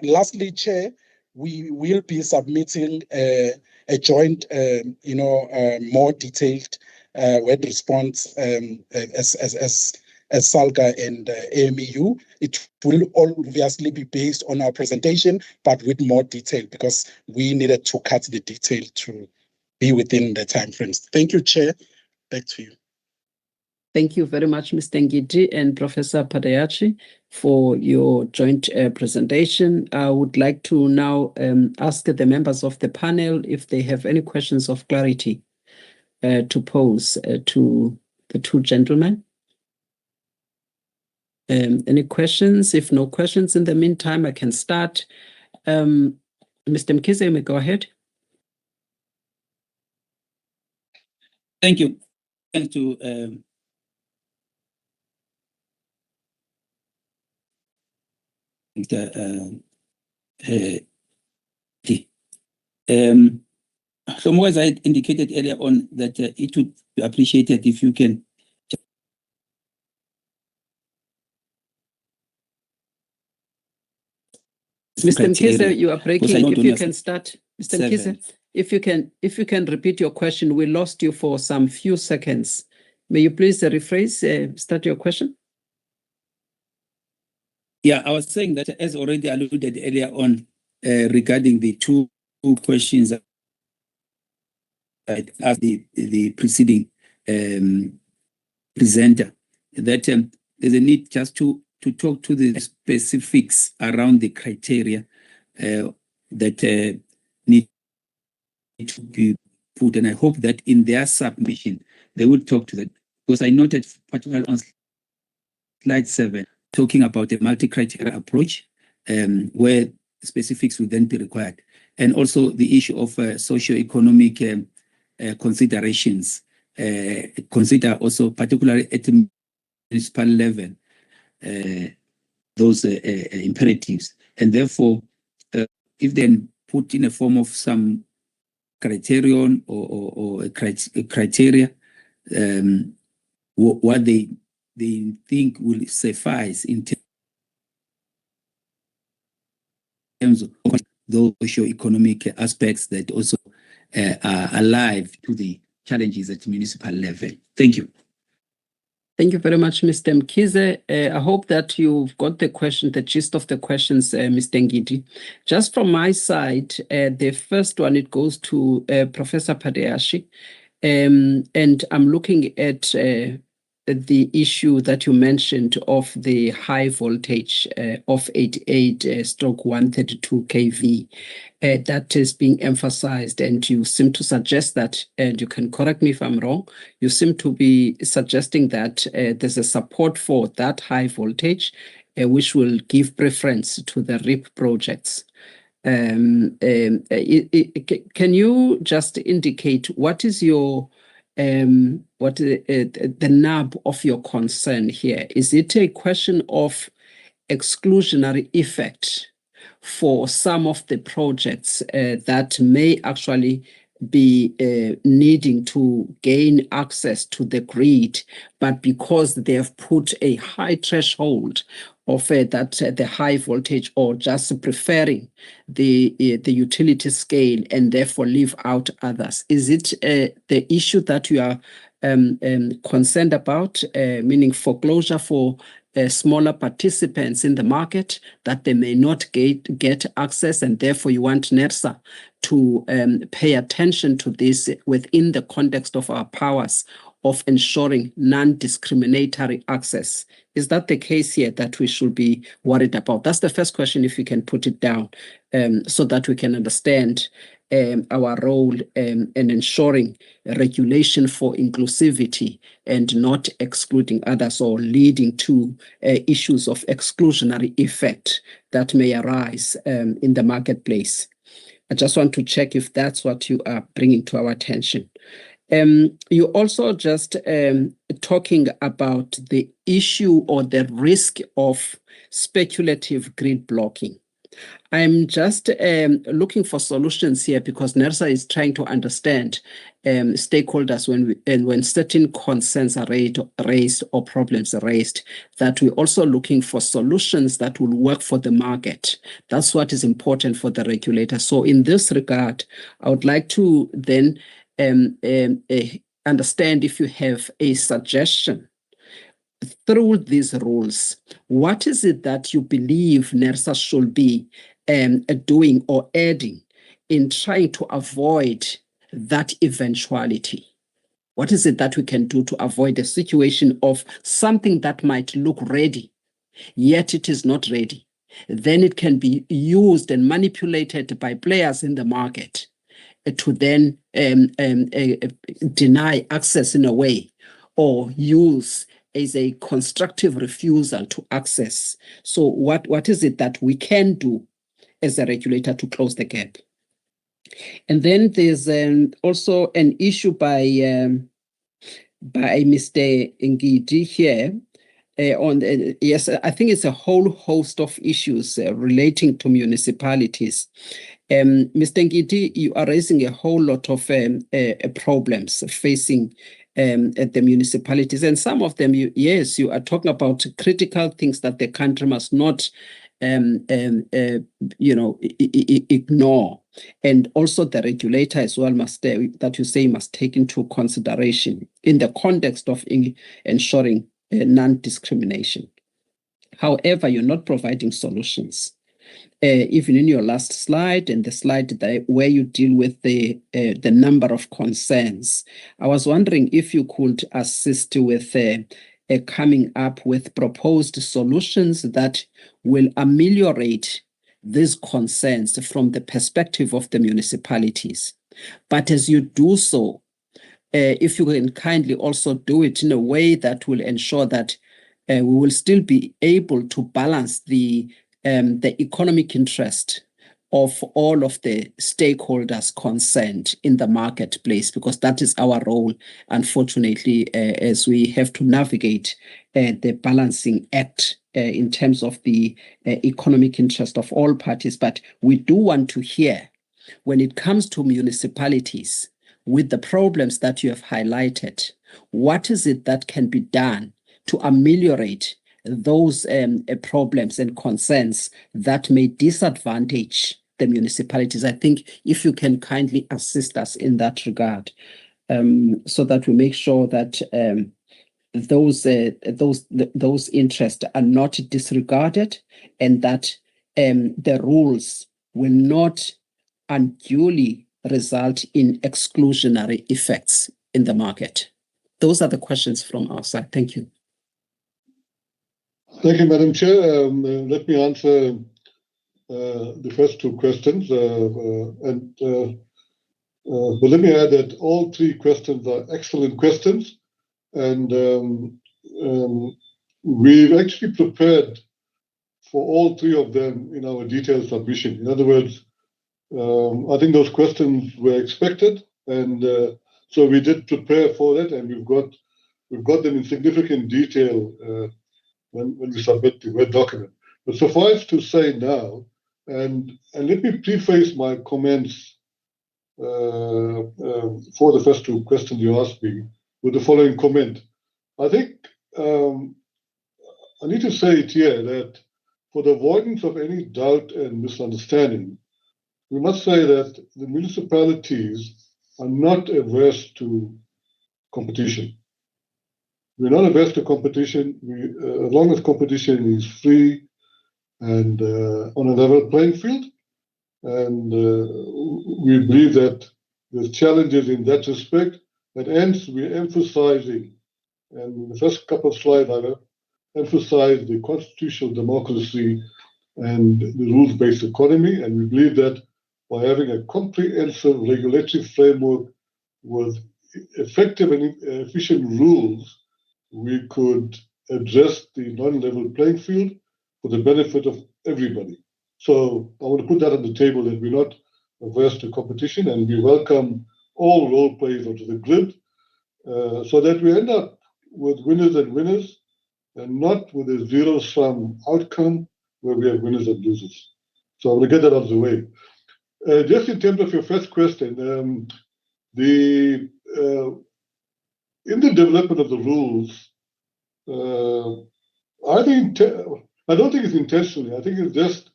Lastly, Chair, we will be submitting a joint, more detailed word response as as SALGA and AMEU. It will obviously be based on our presentation, but with more detail, because we needed to cut the detail to be within the timeframes. Thank you, Chair. Back to you. Thank you very much, Mr. Ngidi and Professor Padeachi, for your joint presentation. I would like to now ask the members of the panel if they have any questions of clarity to pose to the two gentlemen. Any questions? If no questions, in the meantime, I can start. Mr. Mkhize, you may go ahead. Thank you. Thank you. So as I indicated earlier on, that it would be appreciated if you can. Mr. Mkhize, you are breaking. If you can start, Mr. Mkhize, if you can repeat your question, we lost you for some few seconds. May you please rephrase, start your question? Yeah, I was saying that, as already alluded earlier on, regarding the two questions that I asked the preceding presenter, that there's a need just to talk to the specifics around the criteria that need to be put. And I hope that in their submission, they will talk to that. Because I noted, particularly on slide 7, talking about a multi-criteria approach, where specifics will then be required. And also the issue of socio-economic considerations. Consider also, particularly at the municipal level, those imperatives. And therefore, if then put in a form of some criterion or a criteria, what they think will suffice in terms of those socio-economic aspects that also are alive to the challenges at municipal level. Thank you. Thank you very much, Mr. Mkhize. I hope that you've got the question, the gist of the questions, Mr. Ngidi. Just from my side, the first one, it goes to Professor Padeachi. And I'm looking at the issue that you mentioned of the high voltage of 88/132 kV. That is being emphasized, and you seem to suggest that, and you can correct me if I'm wrong, you seem to be suggesting that there's a support for that high voltage, which will give preference to the RIP projects. Can you just indicate what is your the nub of your concern here? Is it a question of exclusionary effect for some of the projects that may actually be needing to gain access to the grid, but because they have put a high threshold of the high voltage, or just preferring the utility scale and therefore leave out others? Is it the issue that you are concerned about, meaning foreclosure for smaller participants in the market, that they may not get access, and therefore you want NERSA to pay attention to this within the context of our powers of ensuring non-discriminatory access? Is that the case here that we should be worried about? That's the first question, if you can put it down, so that we can understand our role in ensuring regulation for inclusivity and not excluding others, or leading to issues of exclusionary effect that may arise in the marketplace. I just want to check if that's what you are bringing to our attention. You also just talking about the issue or the risk of speculative grid blocking. I'm just looking for solutions here, because NERSA is trying to understand stakeholders when certain concerns are raised or problems are raised, that we're also looking for solutions that will work for the market. That's what is important for the regulator. So in this regard, I would like to then understand if you have a suggestion through these rules, what is it that you believe NERSA should be doing or adding in trying to avoid that eventuality? What is it that we can do to avoid a situation of something that might look ready, yet it is not ready? Then it can be used and manipulated by players in the market to then deny access in a way, or use as a constructive refusal to access. So what is it that we can do as a regulator to close the gap? And then there's also an issue by Mr. Ngidi here. Yes, I think it's a whole host of issues relating to municipalities. Mr. Ngidi, you are raising a whole lot of problems facing the municipalities, and some of them, you are talking about critical things that the country must not, ignore, and also the regulator as well must take into consideration in the context of ensuring non-discrimination. However, you're not providing solutions. Even in your last slide and the slide where you deal with the number of concerns, I was wondering if you could assist with coming up with proposed solutions that will ameliorate these concerns from the perspective of the municipalities. But as you do so, if you can kindly also do it in a way that will ensure that we will still be able to balance the economic interest of all of the stakeholders concerned in the marketplace, because that is our role, unfortunately, as we have to navigate the balancing act in terms of the economic interest of all parties. But we do want to hear, when it comes to municipalities, with the problems that you have highlighted, what is it that can be done to ameliorate those problems and concerns that may disadvantage the municipalities? I think if you can kindly assist us in that regard, so that we make sure that those interests are not disregarded, and that the rules will not unduly result in exclusionary effects in the market. Those are the questions from our side. Thank you. Thank you, Madam Chair. Let me answer the first two questions. But let me add that all three questions are excellent questions. And we've actually prepared for all three of them in our detailed submission. In other words, I think those questions were expected, and so we did prepare for it, and we've got them in significant detail when we submit the Word document. But suffice to say now, and let me preface my comments for the first two questions you asked me with the following comment. I think I need to say it here that for the avoidance of any doubt and misunderstanding, we must say that the municipalities are not averse to competition. We're not averse to competition. As long as competition is free and on a level playing field, and we believe that there's challenges in that respect, and hence we're emphasizing, and in the first couple of slides I emphasized the constitutional democracy and the rules-based economy, and we believe that by having a comprehensive regulatory framework with effective and efficient rules, we could address the non-level playing field for the benefit of everybody. So I want to put that on the table, that we're not averse to competition, and we welcome all role players onto the grid, so that we end up with winners and winners, and not with a zero-sum outcome where we have winners and losers. So I want to get that out of the way. Just in terms of your first question, in the development of the rules, I don't think it's intentionally. I think it's just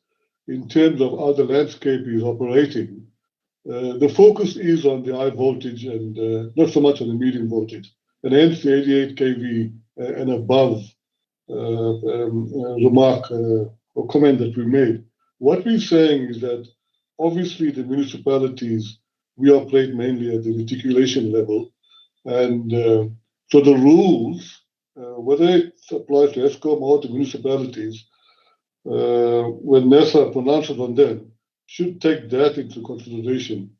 in terms of how the landscape is operating. The focus is on the high voltage and not so much on the medium voltage, and hence the 88 kV and above remark or comment that we made. What we're saying is that obviously the municipalities, we operate mainly at the reticulation level, and so the rules, whether it applies to ESCOM or to municipalities, when NERSA pronounces on them, should take that into consideration.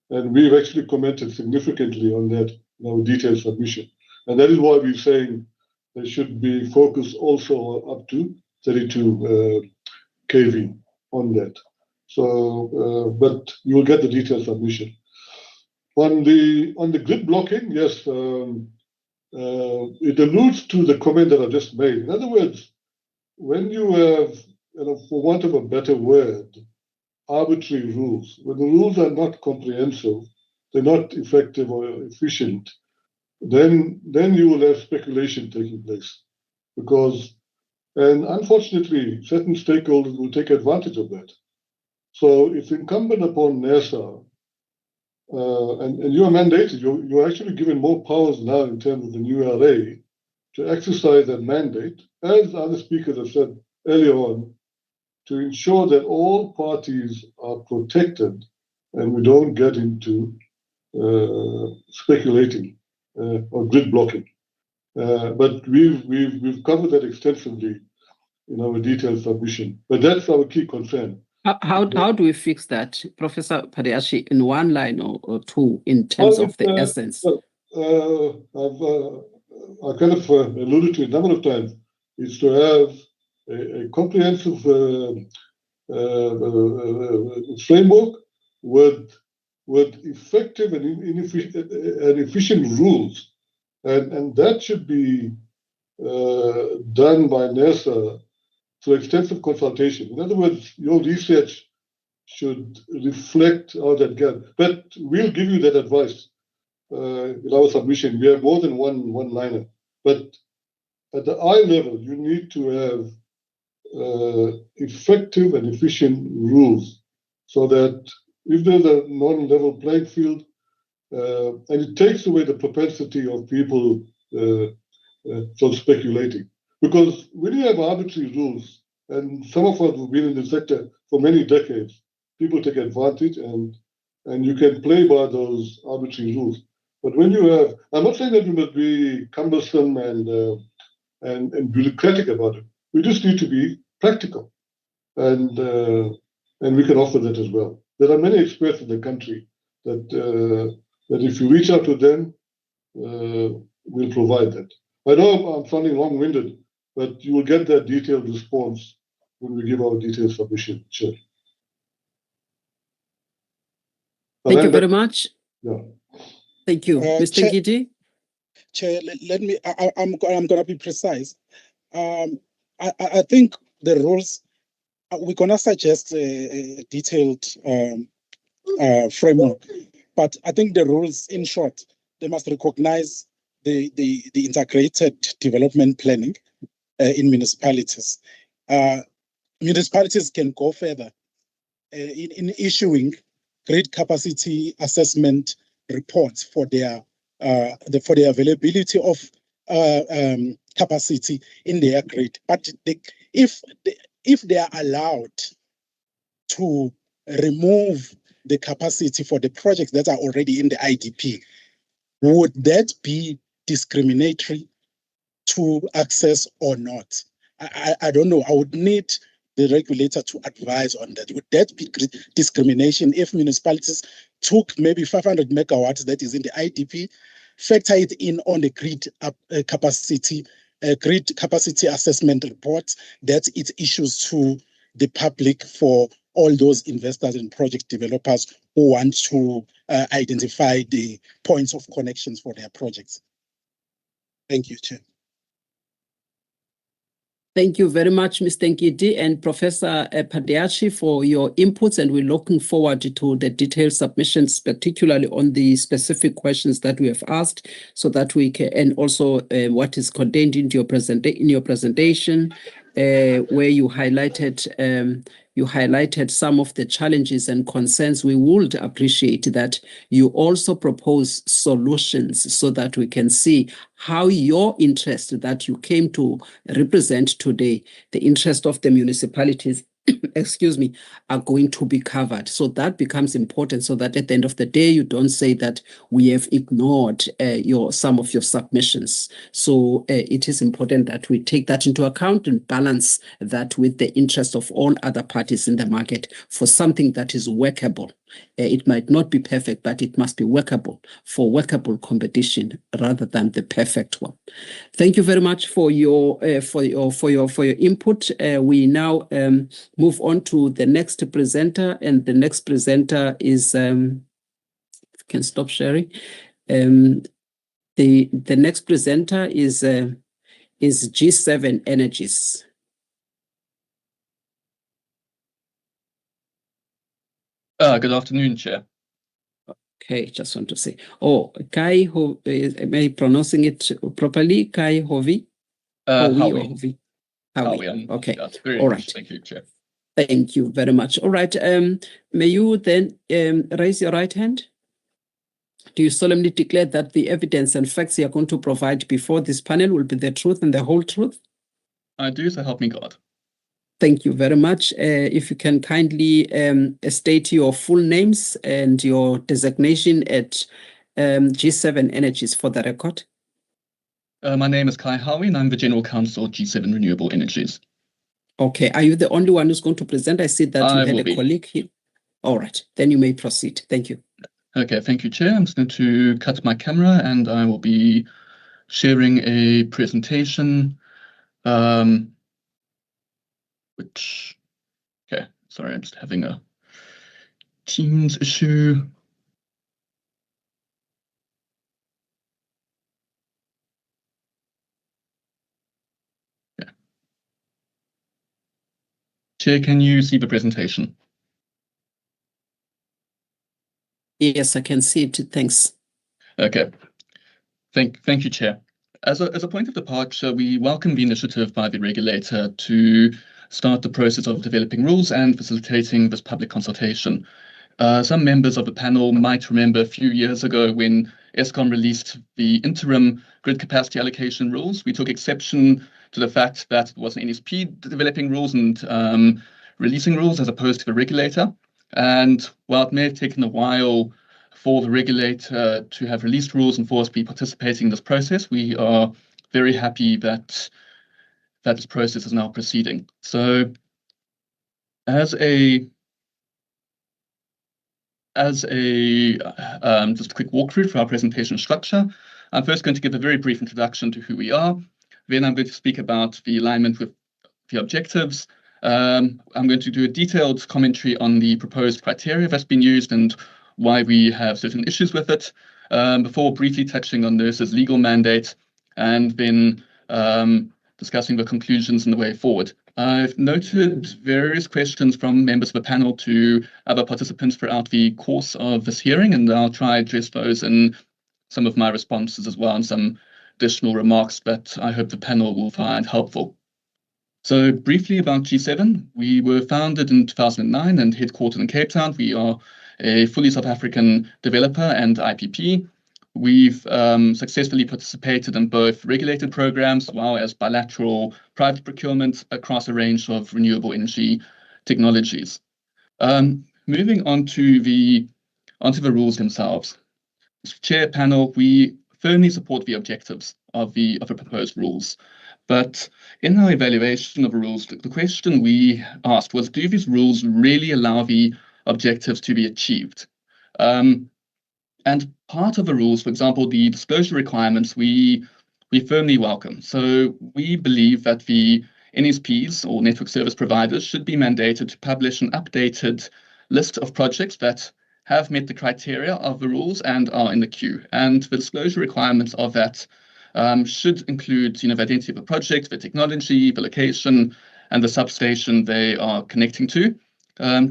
And we've actually commented significantly on that in our detailed submission. And that is why we're saying there should be focus also up to 32 kV on that. So, but you will get the detailed submission. On the grid blocking, yes, it alludes to the comment that I just made. In other words, when you have, for want of a better word, arbitrary rules, when the rules are not comprehensive, they're not effective or efficient, then you will have speculation taking place. And unfortunately, certain stakeholders will take advantage of that. So it's incumbent upon NERSA, and you are mandated, you're actually given more powers now in terms of the new RA to exercise that mandate, as other speakers have said earlier on, to ensure that all parties are protected and we don't get into speculating or grid blocking. But we've covered that extensively in our detailed submission. But that's our key concern. How do we fix that, Professor Padiachi, in one line or two in terms of the essence? I kind of alluded to it a number of times, is to have a comprehensive framework with effective and efficient rules. And that should be done by NERSA through extensive consultation. In other words, your research should reflect all that gap. But we'll give you that advice in our submission. We have more than one liner. But at the eye level, you need to have effective and efficient rules so that if there's a non-level playing field, and it takes away the propensity of people sort of speculating. Because when you have arbitrary rules, and some of us have been in the sector for many decades, people take advantage and you can play by those arbitrary rules. But when you have, I'm not saying that we must be cumbersome and bureaucratic about it. We just need to be practical. And we can offer that as well. There are many experts in the country that if you reach out to them, we'll provide that. I know I'm sounding long-winded, but you will get that detailed response when we give our detailed submission. Sure. Thank you very much. Yeah. Thanst you. Mr. Gidi? Chair, let me, I'm going to be precise. I think the rules, we're going to suggest a detailed framework, but I think the rules, in short, they must recognize the integrated development planning in municipalities. Municipalities can go further in issuing grid capacity assessment reports for their availability of capacity in their grid. But if they are allowed to remove the capacity for the projects that are already in the IDP, would that be discriminatory to access or not? I don't know. I would need the regulator to advise on that. Would that be discrimination if municipalities took maybe 500 megawatts that is in the IDP, factor it in on the grid capacity assessment report that it issues to the public for all those investors and project developers who want to identify the points of connections for their projects? Thank you, Chair. Thank you very much, Mr. Ngidi and Professor Padiachi, for your inputs, and we're looking forward to the detailed submissions, particularly on the specific questions that we have asked, so that we can, and also what is contained in your presentation, where you highlighted some of the challenges and concerns. We would appreciate that you also propose solutions so that we can see how your interest that you came to represent today, the interest of the municipalities, excuse me, are going to be covered. So that becomes important, so that at the end of the day, you don't say that we have ignored some of your submissions. So it is important that we take that into account and balance that with the interest of all other parties in the market for something that is workable. It might not be perfect, but it must be workable for workable competition rather than the perfect one. Thank you very much for your input. We now move on to the next presenter, and the next presenter is can stop sharing. The next presenter is G7 Energies. Good afternoon, Chair. Okay, just want to say, Kai, am I pronouncing it properly? Kai Hovi? Howie. Howie. Okay. That's very all right. Thank you, Chair. Thank you very much. All right. May you then raise your right hand? Do you solemnly declare that the evidence and facts you are going to provide before this panel will be the truth and the whole truth? I do, so help me God. Thank you very much. If you can kindly state your full names and your designation at G7 Energies for the record. My name is Kai Howie, and I'm the General Counsel of G7 Renewable Energies. Okay. Are you the only one who's going to present? I see that you had a colleague here. All right. Then you may proceed. Thank you. Okay. Thank you, Chair. I'm just going to cut my camera, and I will be sharing a presentation. Okay, sorry, I'm just having a Teams issue. Yeah. Chair, can you see the presentation? Yes, I can see it. Thanks. Okay. Thank you, Chair. As a point of departure, we welcome the initiative by the regulator to start the process of developing rules and facilitating this public consultation. Some members of the panel might remember a few years ago when Eskom released the interim grid capacity allocation rules. We took exception to the fact that it was an NSP developing rules and releasing rules as opposed to the regulator. And while it may have taken a while for the regulator to have released rules and for us to be participating in this process, we are very happy that this process is now proceeding. So just a quick walkthrough for our presentation structure. I'm first going to give a very brief introduction to who we are. Then I'm going to speak about the alignment with the objectives. I'm going to do a detailed commentary on the proposed criteria that's been used and why we have certain issues with it, before briefly touching on NERSA's legal mandate, and then discussing the conclusions and the way forward. I've noted various questions from members of the panel to other participants throughout the course of this hearing, and I'll try to address those in some of my responses as well, and some additional remarks that I hope the panel will find helpful. So briefly about G7, we were founded in 2009 and headquartered in Cape Town. We are a fully South African developer and IPP. We've successfully participated in both regulated programs as well as bilateral private procurement across a range of renewable energy technologies. Moving on to the rules themselves. Chair panel, we firmly support the objectives of the proposed rules. But in our evaluation of the rules, the question we asked was, do these rules really allow the objectives to be achieved? And part of the rules, for example, the disclosure requirements, we firmly welcome. So we believe that the NSPs or network service providers should be mandated to publish an updated list of projects that have met the criteria of the rules and are in the queue. And the disclosure requirements of that should include, the identity of the project, the technology, the location, and the substation they are connecting to.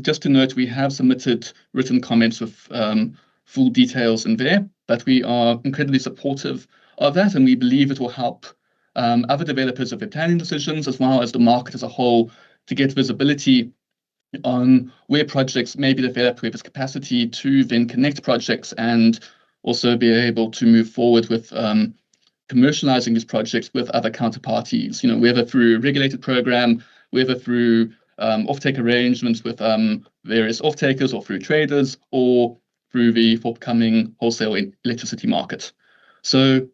Just to note, we have submitted written comments with full details in there, but we are incredibly supportive of that, and we believe it will help other developers of their planning decisions, as well as the market as a whole, to get visibility on where projects may be developed with its capacity to then connect projects and also be able to move forward with commercializing these projects with other counterparties, whether through a regulated program, whether through offtake arrangements with various offtakers or through traders, or through the forthcoming wholesale electricity market. So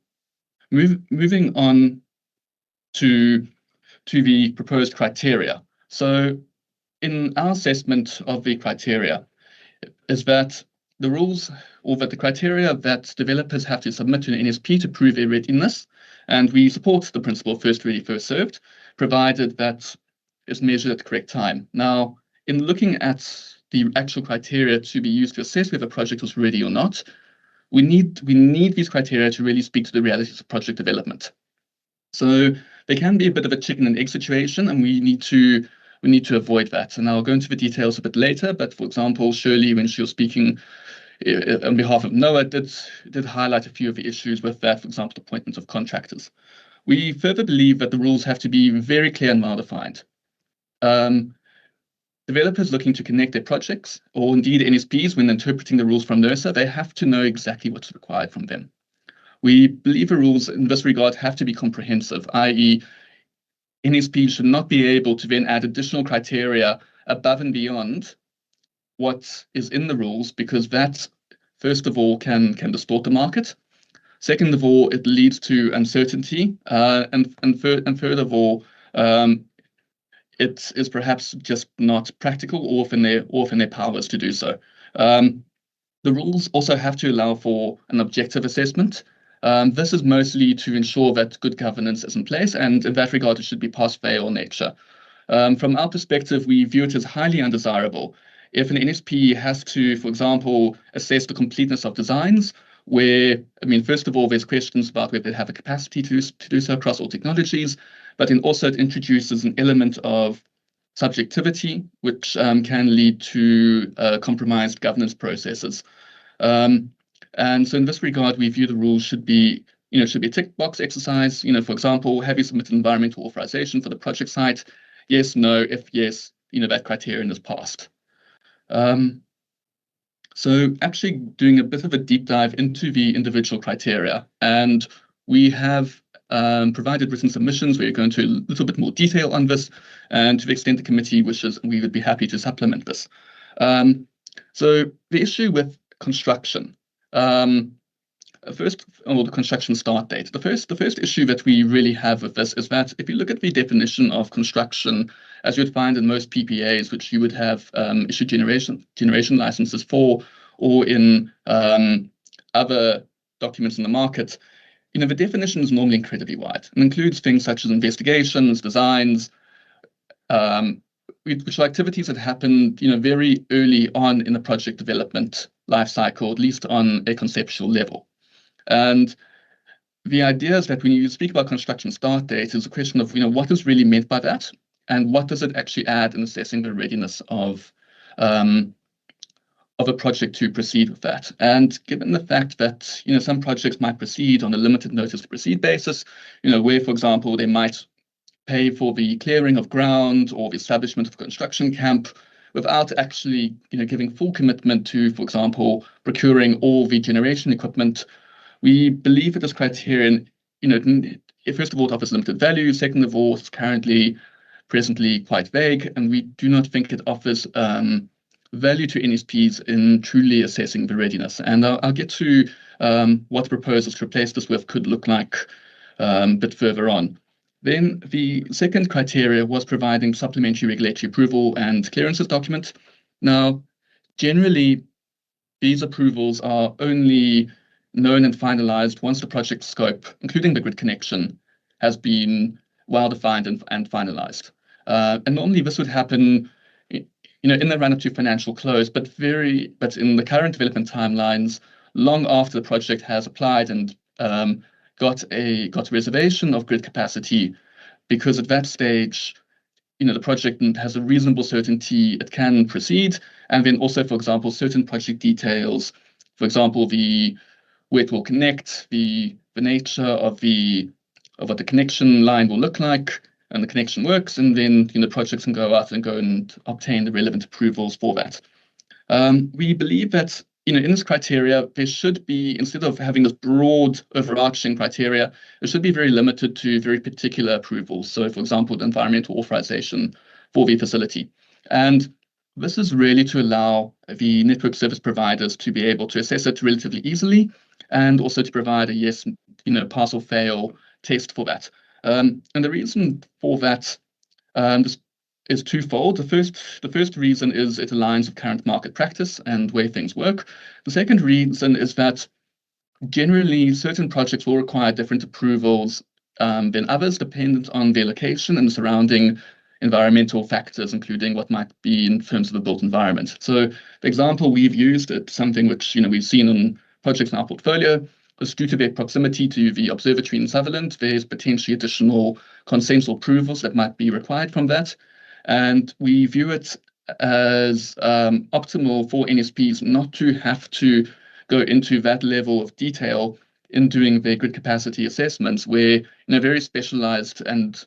moving on to the proposed criteria. So in our assessment of the criteria is that the rules or that the criteria that developers have to submit to an NSP to prove their readiness, and we support the principle of first ready, first served, provided that is measured at the correct time. Now, in looking at the actual criteria to be used to assess whether a project was ready or not, we need these criteria to really speak to the realities of project development. So there can be a bit of a chicken and egg situation, and we need to avoid that. And I'll go into the details a bit later. But for example, Shirley, when she was speaking on behalf of NOAA, did highlight a few of the issues with that. For example, the appointment of contractors. We further believe that the rules have to be very clear and well defined. Developers looking to connect their projects, or indeed NSPs, when interpreting the rules from NERSA, they have to know exactly what's required from them. We believe the rules in this regard have to be comprehensive, i.e. NSPs should not be able to then add additional criteria above and beyond what is in the rules, because that, first of all, can distort the market. Second of all, it leads to uncertainty, and third of all, it is perhaps just not practical or within their powers to do so. The rules also have to allow for an objective assessment. This is mostly to ensure that good governance is in place, and in that regard, it should be pass-fail nature. From our perspective, we view it as highly undesirable if an NSP has to, for example, assess the completeness of designs, where, first of all, there's questions about whether they have the capacity to do so across all technologies, but then also it introduces an element of subjectivity, which can lead to compromised governance processes. And so in this regard, we view the rules should be a tick box exercise. For example, have you submitted environmental authorization for the project site? Yes, no. If yes, that criterion is passed. So actually doing a bit of a deep dive into the individual criteria, and we have provided written submissions. We're going to a little bit more detail on this, and to the extent the committee wishes, we would be happy to supplement this. So the issue with construction, first, the construction start date. The first issue that we really have with this is that if you look at the definition of construction, as you'd find in most PPAs, which you would have issued generation licenses for, or in other documents in the market, the definition is normally incredibly wide and includes things such as investigations, designs, which are activities that happen, very early on in the project development life cycle, at least on a conceptual level. And the idea is that when you speak about construction start date, is a question of, what is really meant by that, and what does it actually add in assessing the readiness of a project to proceed with that. And given the fact that, some projects might proceed on a limited notice to proceed basis, where, for example, they might pay for the clearing of ground or the establishment of a construction camp without actually, giving full commitment to, for example, procuring all the generation equipment, we believe that this criterion, first of all, it offers limited value. Second of all, it's presently quite vague, and we do not think it offers value to NSPs in truly assessing the readiness. And I'll get to what proposals to replace this with could look like a bit further on. Then the second criteria was providing supplementary regulatory approval and clearances document. Now, generally, these approvals are only known and finalized once the project scope, including the grid connection, has been well defined and finalized. And normally this would happen in the run-up to financial close, but in the current development timelines, long after the project has applied and got a reservation of grid capacity, because at that stage, the project has a reasonable certainty it can proceed, and then also, for example, certain project details, for example, where it will connect, the nature of the what the connection line will look like and the connection works, and then projects can go out and go and obtain the relevant approvals for that. We believe that in this criteria, there should be, instead of having this broad overarching criteria, it should be very limited to very particular approvals. So, for example, the environmental authorization for the facility. And this is really to allow the network service providers to be able to assess it relatively easily, and also to provide a yes, pass or fail test for that. And the reason for that this is twofold. The first reason is it aligns with current market practice and where things work. The second reason is that generally certain projects will require different approvals than others, dependent on their location and surrounding environmental factors, including what might be in terms of the built environment. So the example we've used, it's something which we've seen in projects in our portfolio, is due to their proximity to the observatory in Sutherland. There's potentially additional consensual approvals that might be required from that. And we view it as optimal for NSPs not to have to go into that level of detail in doing their grid capacity assessments, where very specialized and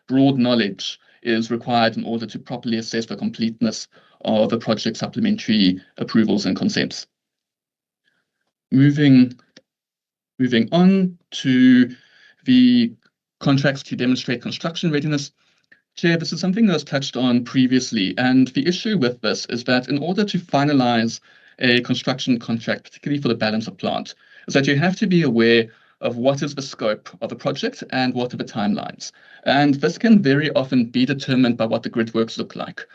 broad knowledge is required in order to properly assess the completeness of a project supplementary approvals and consents. Moving on to the contracts to demonstrate construction readiness. Chair, this is something that was touched on previously, and the issue with this is that in order to finalize a construction contract, particularly for the balance of plant, is that you have to be aware of what is the scope of a project and what are the timelines. And this can very often be determined by what the grid works look like,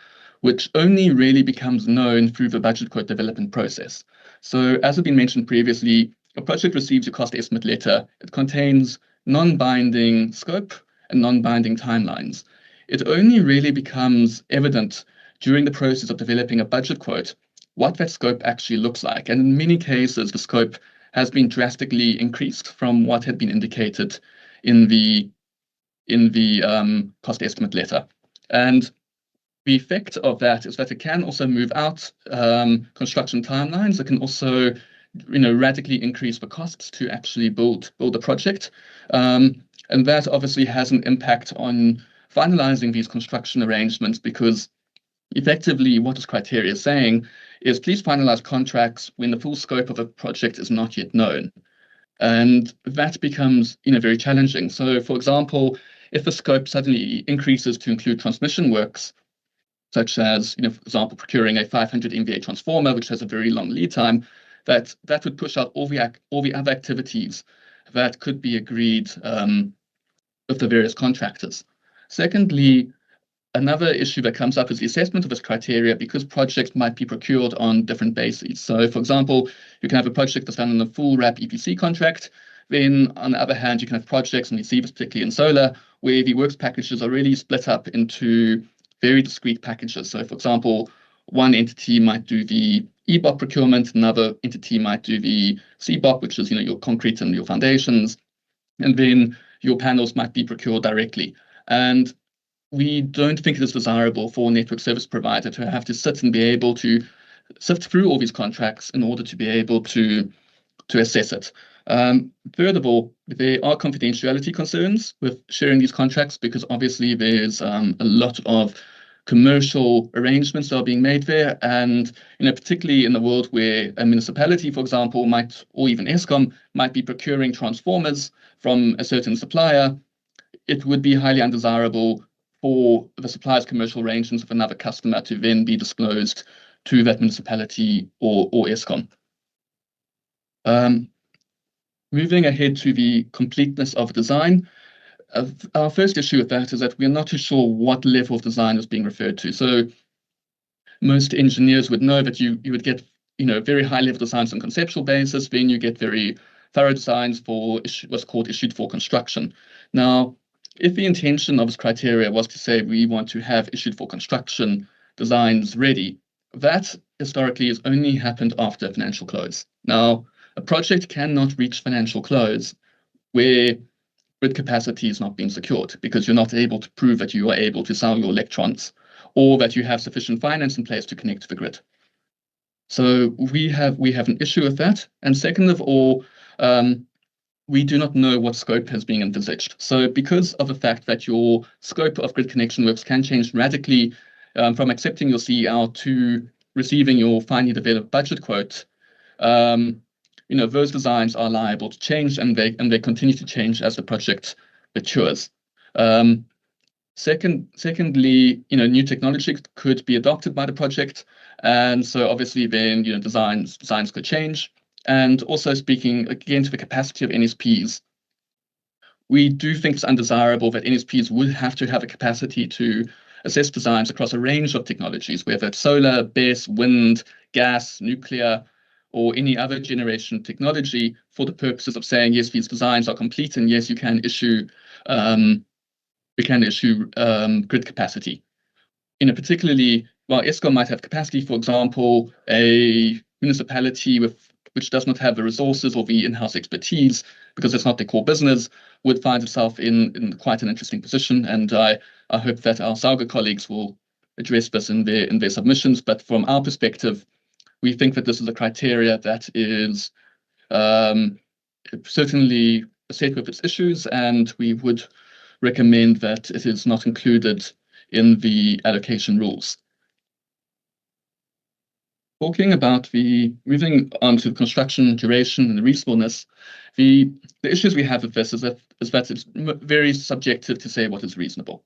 which only really becomes known through the budget quote development process. So as has been mentioned previously, a project receives a cost estimate letter. It contains non-binding scope and non-binding timelines. It only really becomes evident during the process of developing a budget quote what that scope actually looks like. And in many cases, the scope has been drastically increased from what had been indicated in the cost estimate letter. And the effect of that is that it can also move out construction timelines. It can also radically increase the costs to actually build a project. And that obviously has an impact on finalizing these construction arrangements, because effectively what this criteria is saying is please finalize contracts when the full scope of a project is not yet known. And that becomes very challenging. So for example, if the scope suddenly increases to include transmission works, such as, for example, procuring a 500 MVA transformer, which has a very long lead time, that would push out all the other activities that could be agreed with the various contractors. Secondly, another issue that comes up is the assessment of this criteria, because projects might be procured on different bases. So, for example, you can have a project that's done on a full wrap EPC contract. Then, on the other hand, you can have projects, and we see this particularly in solar, where the works packages are really split up into very discrete packages. So, for example, one entity might do the EBOP procurement, another entity might do the CBOP, which is your concrete and your foundations, and then your panels might be procured directly. And we don't think it is desirable for a network service provider to have to sit and be able to sift through all these contracts in order to be able to assess it. Furthermore, there are confidentiality concerns with sharing these contracts, because obviously there's a lot of commercial arrangements that are being made there. And particularly in the world where a municipality, for example, might, or even Eskom, might be procuring transformers from a certain supplier, it would be highly undesirable for the supplier's commercial arrangements with another customer to then be disclosed to that municipality or Eskom. Moving ahead to the completeness of design, our first issue with that is that we're not too sure what level of design is being referred to. So most engineers would know that you would get very high level designs on conceptual basis, then you get very thorough designs for what's called issued for construction. Now, if the intention of this criteria was to say we want to have issued for construction designs ready, that historically has only happened after financial close. Now, a project cannot reach financial close where grid capacity is not being secured, because you're not able to prove that you are able to sell your electrons, or that you have sufficient finance in place to connect to the grid. So we have an issue with that. And second of all, we do not know what scope has been envisaged. So because of the fact that your scope of grid connection works can change radically from accepting your CEL to receiving your finally developed budget quote, those designs are liable to change, and they continue to change as the project matures. Secondly, new technology could be adopted by the project, and so obviously then designs could change. And also speaking again to the capacity of NSPs, we do think it's undesirable that NSPs would have to have a capacity to assess designs across a range of technologies, whether it's solar, BESS, wind, gas, nuclear, or any other generation technology, for the purposes of saying, yes, these designs are complete, and yes, you can issue grid capacity. Particularly, while ESCOM might have capacity, for example, a municipality which does not have the resources or the in-house expertise, because it's not their core business, would find itself in quite an interesting position. And I hope that our SALGA colleagues will address this in their submissions. But from our perspective, we think that this is a criteria that is certainly set with its issues, and we would recommend that it is not included in the allocation rules. Talking about moving on to construction duration and reasonableness, the issues we have with this is that it's very subjective to say what is reasonable.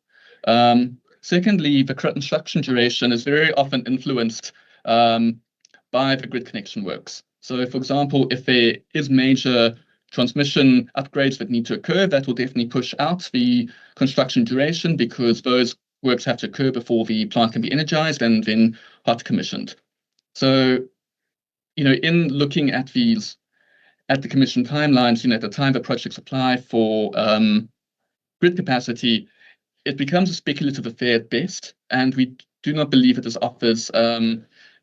Secondly, the construction duration is very often influenced by the grid connection works. So, for example, if there is major transmission upgrades that need to occur, that will definitely push out the construction duration, because those works have to occur before the plant can be energized and then hot commissioned. So, in looking at the commission timelines, at the time the projects apply for grid capacity, it becomes a speculative affair at best, and we do not believe that this offers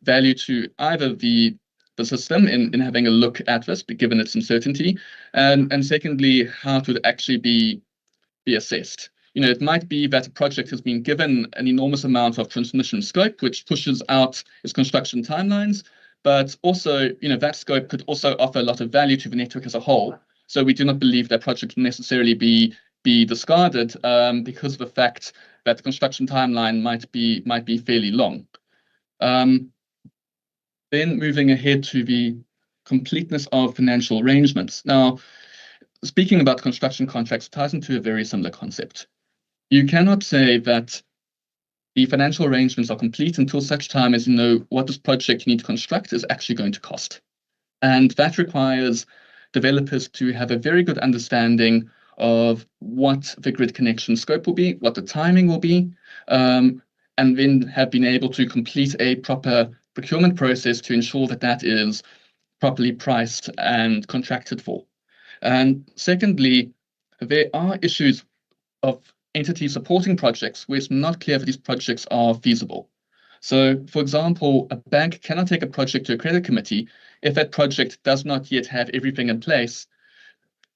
value to either the system in having a look at this, given its uncertainty, and secondly, how it would actually be assessed. It might be that a project has been given an enormous amount of transmission scope, which pushes out its construction timelines, but also, that scope could also offer a lot of value to the network as a whole. So we do not believe that project will necessarily be discarded because of the fact that the construction timeline might be fairly long. Then moving ahead to the completeness of financial arrangements. Now, speaking about construction contracts ties into a very similar concept. You cannot say that the financial arrangements are complete until such time as you know what this project you need to construct is actually going to cost. And that requires developers to have a very good understanding of what the grid connection scope will be, what the timing will be, and then have been able to complete a proper procurement process to ensure that that is properly priced and contracted for. And secondly, there are issues of entities supporting projects where it's not clear that these projects are feasible. So, for example, a bank cannot take a project to a credit committee if that project does not yet have everything in place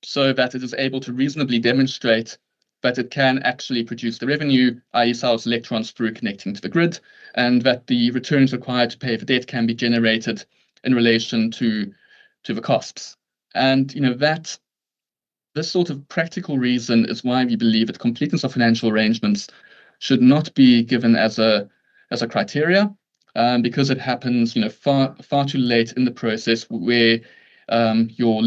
so that it is able to reasonably demonstrate that it can actually produce the revenue, i.e. sells electrons through connecting to the grid, and that the returns required to pay for debt can be generated in relation to the costs. And this sort of practical reason is why we believe that completeness of financial arrangements should not be given as a criteria, because it happens far too late in the process, where your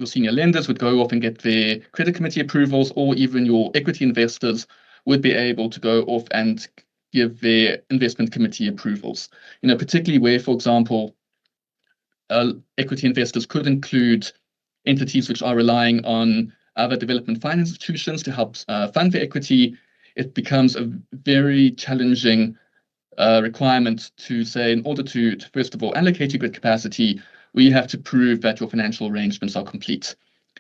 senior lenders would go off and get their credit committee approvals, or even your equity investors would be able to go off and give their investment committee approvals. Particularly where, for example, equity investors could include entities which are relying on other development finance institutions to help fund the equity. It becomes a very challenging requirement to say, in order to first of all allocate your grid capacity, we have to prove that your financial arrangements are complete.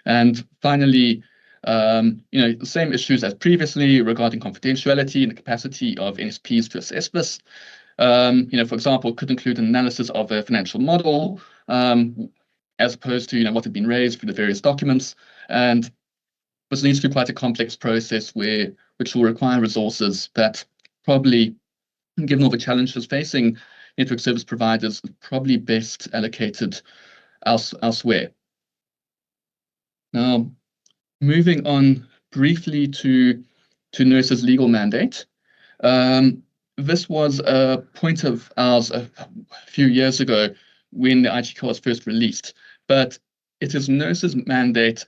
And finally, the same issues as previously regarding confidentiality and the capacity of NSPs to assess this. For example, it could include an analysis of a financial model, as opposed to what had been raised through the various documents. And this leads to quite a complex process which will require resources that probably, given all the challenges facing network service providers, probably best allocated elsewhere. Now, moving on briefly to NERSA's legal mandate. This was a point of ours a few years ago when the IGK was first released, but it is NERSA's mandate,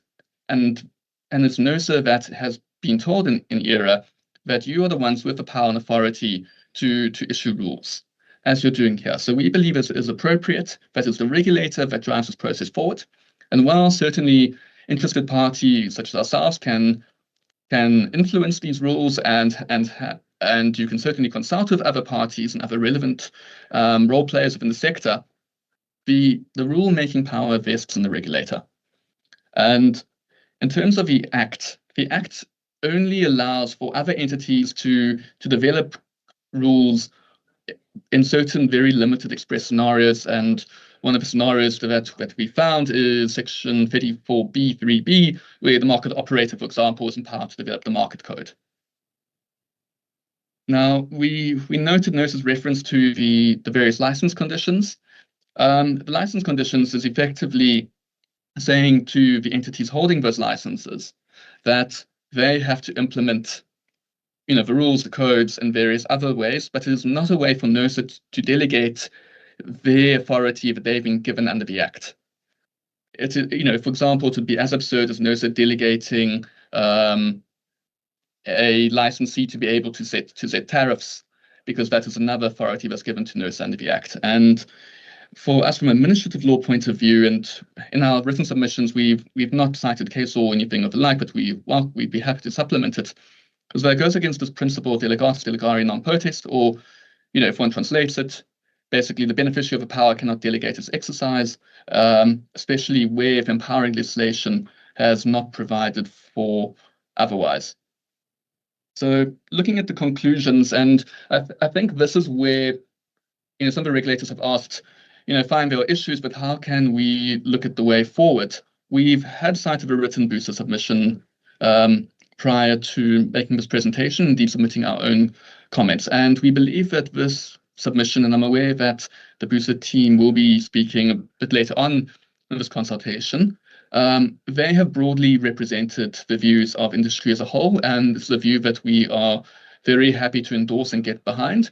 and it's NERSA that has been told in ERA that you are the ones with the power and authority to issue rules, as you're doing here. So we believe it is appropriate that it's the regulator that drives this process forward. And while certainly interested parties such as ourselves can influence these rules, and you can certainly consult with other parties and other relevant role players within the sector, the rule-making power vests in the regulator. And in terms of the Act only allows for other entities to develop rules in certain very limited express scenarios, and one of the scenarios that we found is section 34B3B, where the market operator, for example, is empowered to develop the market code. Now, we noted NERSA's reference to the various license conditions. The license conditions is effectively saying to the entities holding those licenses that they have to implement the rules, the codes, and various other ways, but it is not a way for NERSA to delegate their authority that they've been given under the Act. It is, for example, it would be as absurd as NERSA delegating a licensee to be able to set tariffs, because that is another authority that's given to NERSA under the Act. And for us, from an administrative law point of view, and in our written submissions, we've not cited case law or anything of the like, but we'd be happy to supplement it, because that goes against this principle of delegatus delegare non potest, or, if one translates it, basically the beneficiary of a power cannot delegate its exercise, especially where if empowering legislation has not provided for otherwise. So looking at the conclusions, and I think this is where some of the regulators have asked, fine, there are issues, but how can we look at the way forward? We've had sight of a written booster submission prior to making this presentation, indeed submitting our own comments. And we believe that this submission, and I'm aware that the booster team will be speaking a bit later on in this consultation, they have broadly represented the views of industry as a whole, and this is a view that we are very happy to endorse and get behind,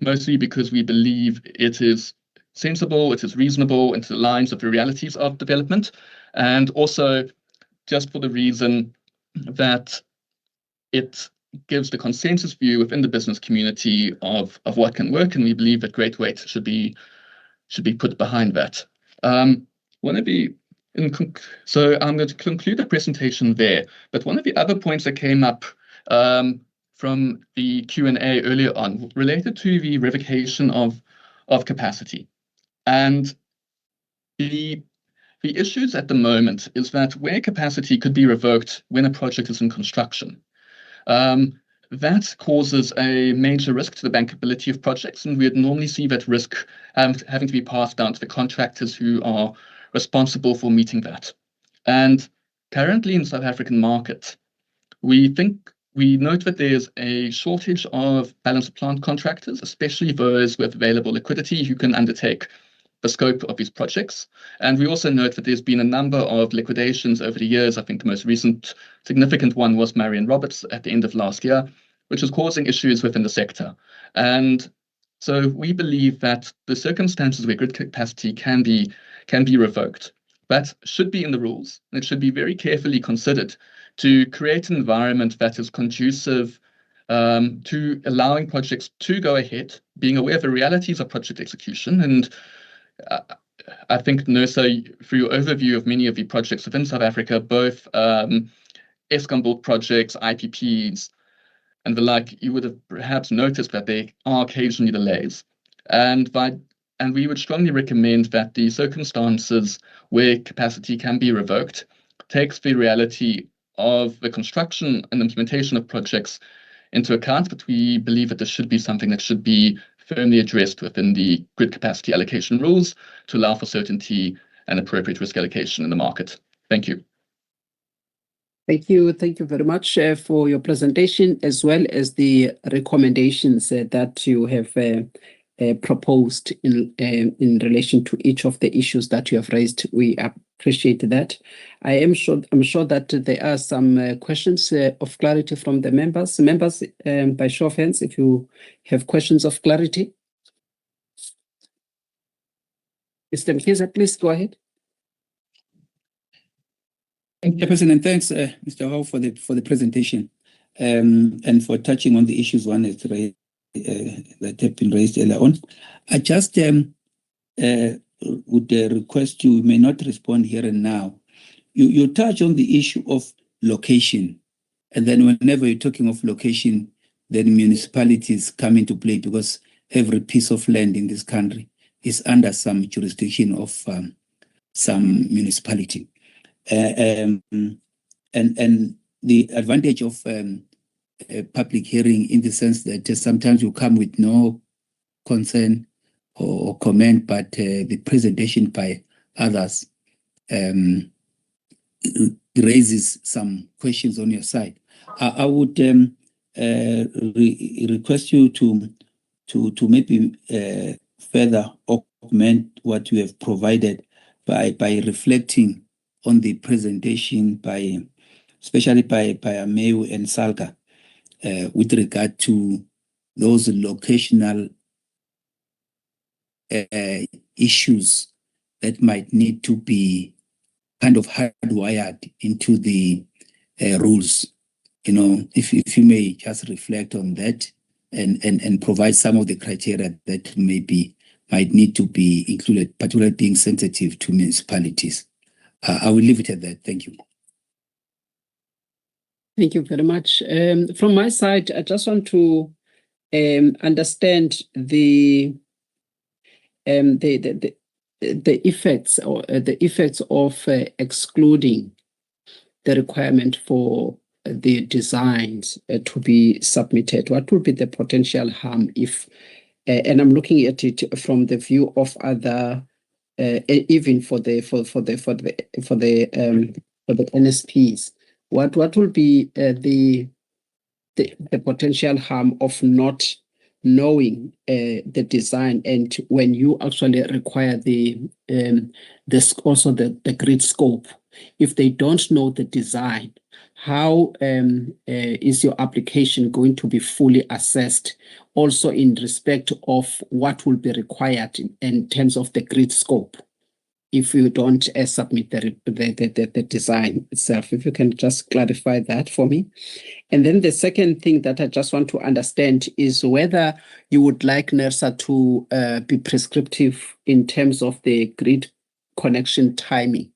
mostly because we believe it is sensible, it is reasonable, and it aligns with the realities of development, and also just for the reason that it gives the consensus view within the business community of what can work, and we believe that great weight should be put behind that. So I'm going to conclude the presentation there, but one of the other points that came up from the Q&A earlier on related to the revocation of capacity. And the issues at the moment is that where capacity could be revoked when a project is in construction, that causes a major risk to the bankability of projects, and we'd normally see that risk having to be passed down to the contractors who are responsible for meeting that. And currently in the South African market, we note that there's a shortage of balance of plant contractors, especially those with available liquidity who can undertake the scope of these projects. And we also note that there's been a number of liquidations over the years. I think the most recent significant one was Marion Roberts at the end of last year, which is causing issues within the sector. And so we believe that the circumstances where grid capacity can be revoked, that should be in the rules, and it should be very carefully considered to create an environment that is conducive to allowing projects to go ahead, being aware of the realities of project execution. And I think, NERSA, through your overview of many of the projects within South Africa, both Eskom-built projects, IPPs, and the like, you would have perhaps noticed that there are occasionally delays. And we would strongly recommend that the circumstances where capacity can be revoked takes the reality of the construction and implementation of projects into account, but we believe that this should be something that should be firmly addressed within the grid capacity allocation rules to allow for certainty and appropriate risk allocation in the market. Thank you. Thank you. Thank you very much for your presentation, as well as the recommendations that you have proposed in relation to each of the issues that you have raised. We appreciate that. I'm sure that there are some questions of clarity from the members. Members, by show of hands, if you have questions of clarity. Mr. Mkiza, please go ahead. Thank you, President. Thanks, Mr. Hall, for the presentation and for touching on the issues one is raised, that have been raised earlier on. I just would request you may not respond here and now. You touch on the issue of location, and then whenever you're talking of location, then municipalities come into play because every piece of land in this country is under some jurisdiction of some municipality. And the advantage of a public hearing in the sense that sometimes you come with no concern or comment, but the presentation by others raises some questions on your side. I would request you to maybe further augment what you have provided by reflecting on the presentation especially by Ameyu and Salga with regard to those locational issues that might need to be kind of hardwired into the rules. You know, if you may just reflect on that and provide some of the criteria that might need to be included, particularly being sensitive to municipalities. I will leave it at that. Thank you. Thank you very much. From my side, I just want to understand the effects of excluding the requirement for the designs to be submitted. What would be the potential harm if? And I'm looking at it from the view of other, even for the NSPs. What will be the potential harm of not knowing the design, and when you actually require the grid scope, if they don't know the design, how is your application going to be fully assessed? Also, in respect of what will be required in terms of the grid scope, if you don't submit the design itself. If you can just clarify that for me. And then the second thing that I just want to understand is whether you would like NERSA to be prescriptive in terms of the grid connection timing.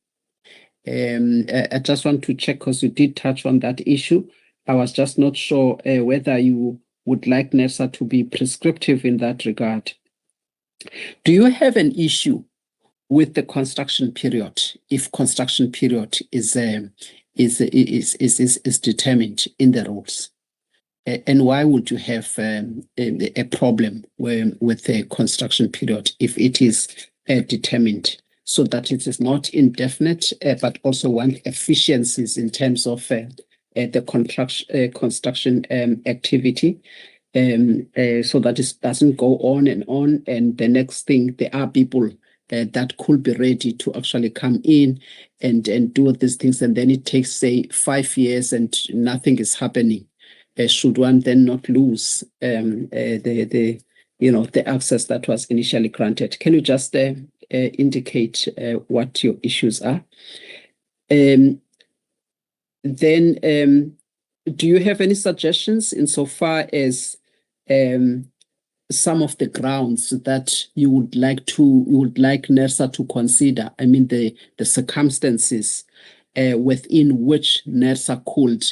I just want to check because you did touch on that issue. I was just not sure whether you would like NERSA to be prescriptive in that regard. Do you have an issue with the construction period, if construction period is determined in the rules? And why would you have a problem with the construction period if it is determined, so that it is not indefinite, but also want efficiencies in terms of the construction activity, so that it doesn't go on, and the next thing, there are people that could be ready to actually come in and do these things, and then it takes, say, 5 years and nothing is happening. Should one then not lose the access that was initially granted? Can you just indicate what your issues are? Then, do you have any suggestions insofar as some of the grounds that you would like NERSA to consider? I mean, the circumstances within which NERSA could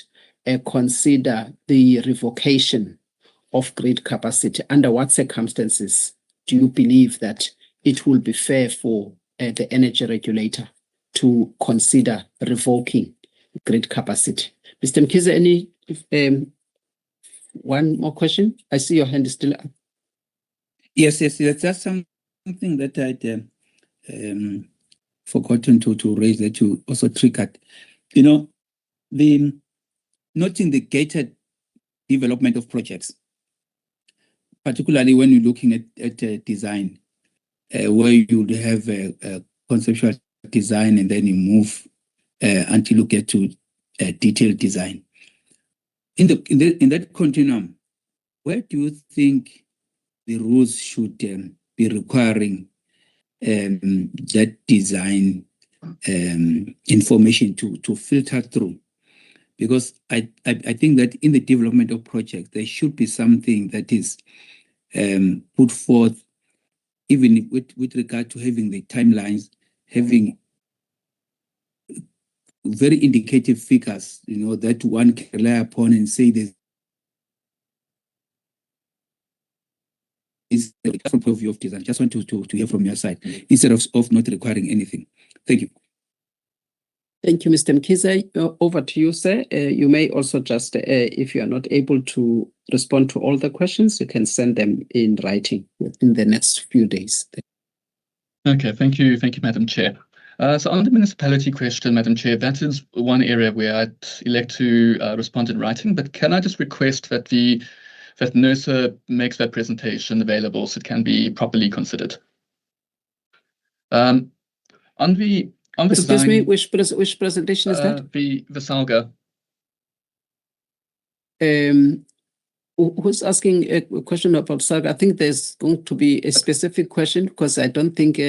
consider the revocation of grid capacity. Under what circumstances do you believe that it will be fair for the energy regulator to consider revoking grid capacity? Mr. Mkiza, any one more question? I see your hand is still up. Yes, that's something that I'd forgotten to raise, that you also triggered. You know, noting the gated development of projects. particularly when you're looking at design, where you have a conceptual design and then you move until you get to detailed design. In that continuum, where do you think the rules should be requiring that design information to filter through? Because I think that in the development of projects, there should be something that is put forth, even with regard to having the timelines, having very indicative figures, that one can rely upon and say there's is the point of view of design. Just want to hear from your side instead of not requiring anything. Thank you. Thank you, Mr. Mkhize. Over to you, sir. You may also just, if you are not able to respond to all the questions, you can send them in writing in the next few days. Okay, thank you, Madam Chair. So on the municipality question, Madam Chair, that is one area where I'd elect to respond in writing, but can I just request that that NERSA makes that presentation available so it can be properly considered? On the Excuse design, me, which presentation is that? The SALGA. Who's asking a question about SALGA? I think there's going to be a specific question because I don't think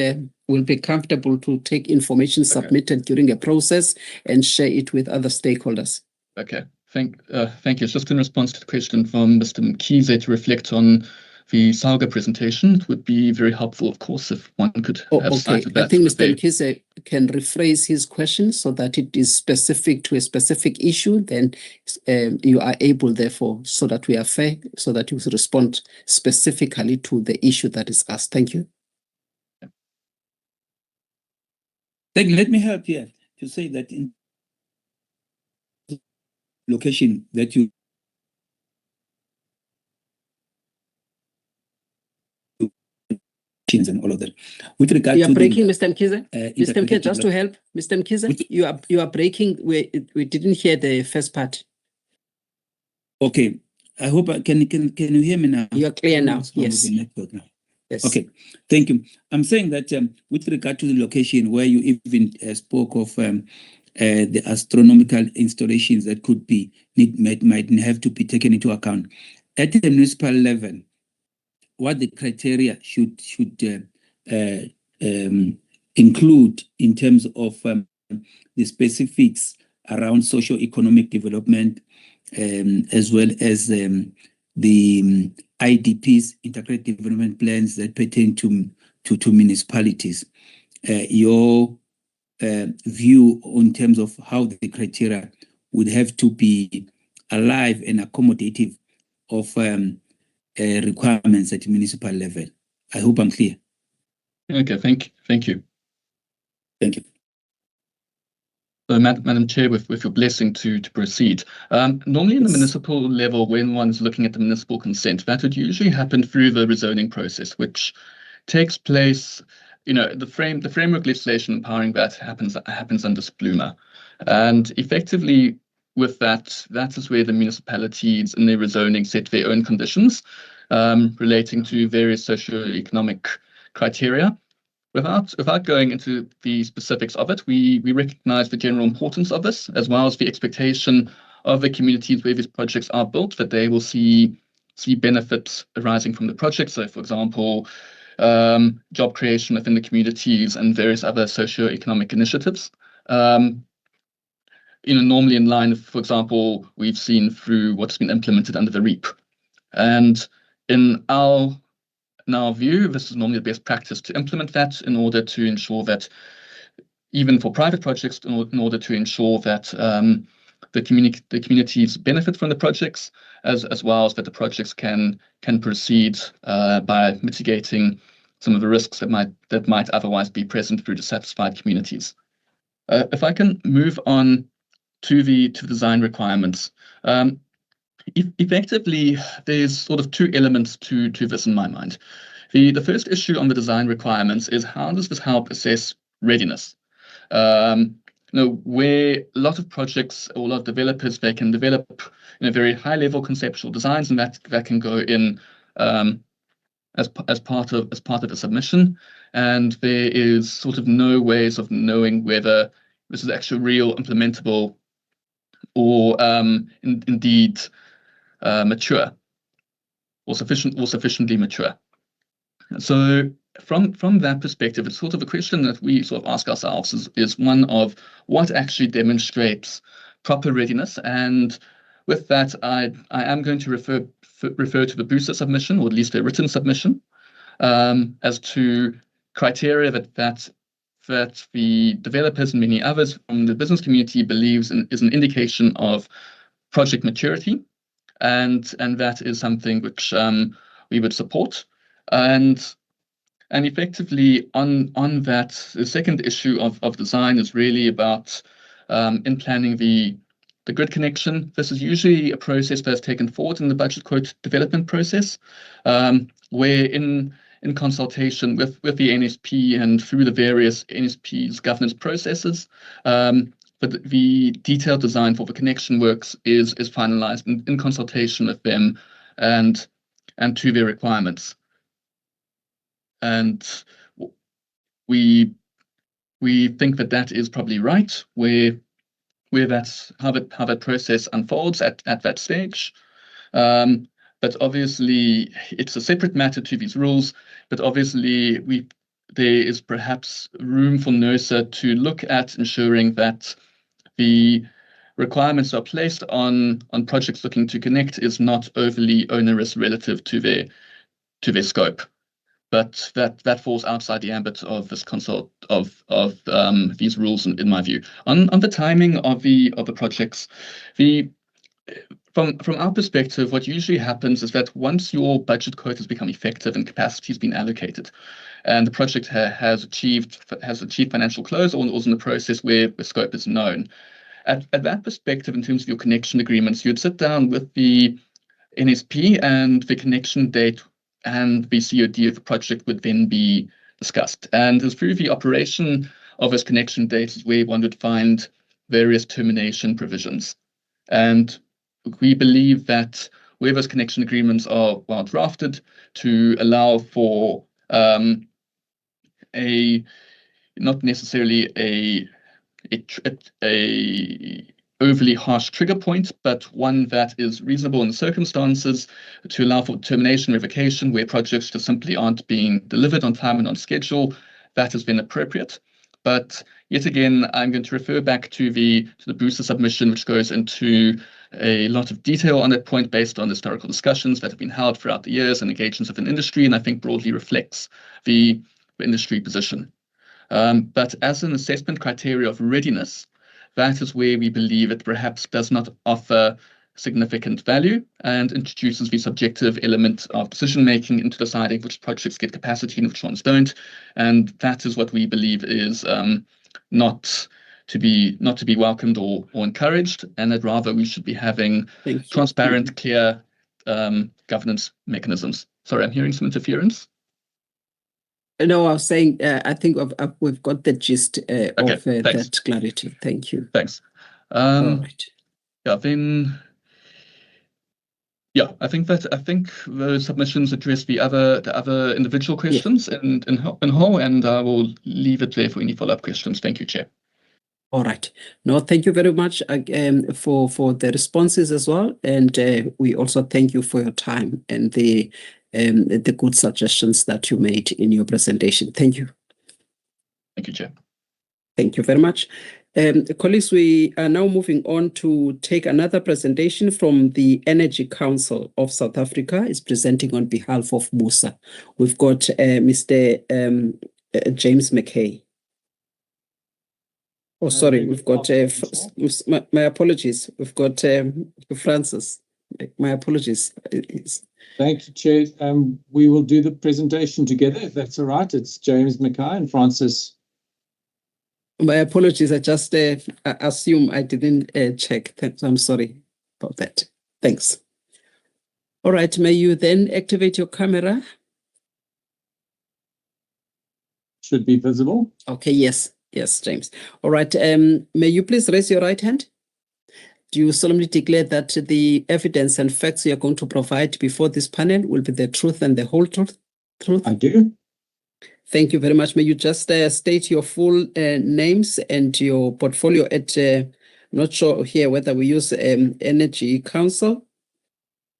we'll be comfortable to take information submitted during a process and share it with other stakeholders. Okay, thank you. It's just in response to the question from Mr. Mkhize to reflect on the SALGA presentation. It would be very helpful, of course, if one could have cited that. I think Mr. Mkhize can rephrase his question so that it is specific to a specific issue. Then you are able, therefore, so that we are fair, so that you respond specifically to the issue that is asked. Thank you. Thank you. Let me help here to say that in location that you and all of that. With regard you are to breaking, Mr. Mkhize. Mr. Mkhize, just to help, Mr. Mkhize, you are breaking. We didn't hear the first part. Okay, I hope can you hear me now? You are clear now. Yes. Yes. Okay, thank you. I'm saying that with regard to the location where you even spoke of the astronomical installations that could be might have to be taken into account at the municipal level, what the criteria should include in terms of the specifics around socio-economic development, as well as the IDPs, integrated development plans that pertain to municipalities. Your view in terms of how the criteria would have to be alive and accommodative of requirements at municipal level. I hope I'm clear. Okay, thank you. Thank you. So, Madam Chair, with your blessing to proceed. Normally in the municipal level, when one's looking at the municipal consent, that would usually happen through the rezoning process, which takes place, the framework legislation empowering that happens under SPLUMA. And effectively with that is where the municipalities in their rezoning set their own conditions relating to various socio-economic criteria. Without going into the specifics of it, we recognize the general importance of this, as well as the expectation of the communities where these projects are built, that they will see benefits arising from the project. So, for example, job creation within the communities and various other socio-economic initiatives. Normally in line, for example, we've seen through what's been implemented under the REAP. And in our view, this is normally the best practice to implement that in order to ensure that, even for private projects, in order to ensure that the communities benefit from the projects, as well as that the projects can proceed by mitigating some of the risks that might otherwise be present through dissatisfied communities. If I can move on to the design requirements. Effectively, there's sort of two elements to this in my mind. The first issue on the design requirements is how does this help assess readiness? Where a lot of projects or a lot of developers, they can develop very high-level conceptual designs, and that can go in as part of the submission, and there is sort of no ways of knowing whether this is actually real, implementable, or indeed mature, or sufficiently mature. So from that perspective, it's sort of a question that we sort of ask ourselves is one of what actually demonstrates proper readiness. And with that, I am going to refer to the booster submission, or at least a written submission, as to criteria that the developers and many others from the business community believes is an indication of project maturity, and that is something which we would support. And effectively on that, the second issue of design is really about in planning the grid connection. This is usually a process that's taken forward in the budget quote development process, where in consultation with the NSP and through the various NSP's governance processes, but the detailed design for the connection works is finalized in consultation with them and to their requirements. And we think that is probably right, where that's how that process unfolds at that stage. But obviously, it's a separate matter to these rules. But obviously, there is perhaps room for NERSA to look at ensuring that the requirements are placed on projects looking to connect is not overly onerous relative to their scope. But that falls outside the ambit of this consult of these rules, in my view. On the timing of the projects, from our perspective, what usually happens is that once your budget quote has become effective and capacity has been allocated, and the project has achieved financial close, or is in the process where the scope is known, at that perspective, in terms of your connection agreements, you'd sit down with the NSP, and the connection date and the COD of the project would then be discussed. And it's through the operation of this connection date is where one would find various termination provisions. And we believe that where those connection agreements are well drafted to allow for not necessarily a overly harsh trigger point, but one that is reasonable in the circumstances to allow for termination revocation where projects just simply aren't being delivered on time and on schedule, that has been appropriate. But yet again, I'm going to refer back to the booster submission, which goes into a lot of detail on that point based on historical discussions that have been held throughout the years and engagements with an industry, and I think broadly reflects the industry position. But as an assessment criteria of readiness, that is where we believe it perhaps does not offer significant value and introduces the subjective element of decision-making into deciding which projects get capacity and which ones don't. And that is what we believe is not to be welcomed or encouraged, and that rather we should be having transparent, clear governance mechanisms. Sorry, I'm hearing some interference. No, I was saying, I think we've got the gist of that clarity. Thank you. Thanks. All right. Yeah, then. Yeah, I think those submissions address the other individual questions in whole, and I will leave it there for any follow-up questions. Thank you, Chair. All right. No, thank you very much for the responses as well, and we also thank you for your time and the good suggestions that you made in your presentation. Thank you. Thank you, Chair. Thank you very much. Colleagues, we are now moving on to take another presentation from the Energy Council of South Africa. Is presenting on behalf of MUSA. We've got Mr. James McKay. Oh, sorry, we've got, my apologies. We've got Francis. My apologies. Thank you, Chair. We will do the presentation together, if that's all right. It's James McKay and Francis. My apologies. I just assume I didn't check. I'm sorry about that. Thanks. All right. May you then activate your camera? Should be visible. Okay. Yes. Yes, James. All right. May you please raise your right hand? Do you solemnly declare that the evidence and facts you are going to provide before this panel will be the truth and the whole truth? Truth? I do. Thank you very much. May you just state your full names and your portfolio at, I'm not sure here whether we use Energy Council.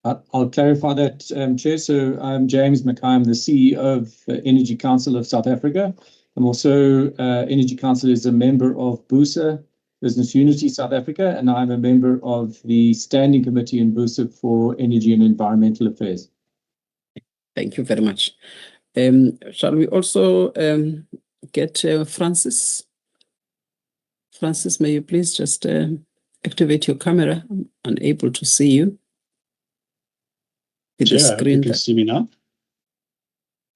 I'll clarify that, Chair. So I'm James Mackay. I'm the CEO of Energy Council of South Africa. I'm also, Energy Council is a member of BUSA, Business Unity South Africa, and I'm a member of the Standing Committee in BUSA for Energy and Environmental Affairs. Thank you very much. Shall we also get Francis? Francis, may you please just activate your camera? I'm unable to see you. With Chair, the I hope you screen can see me now.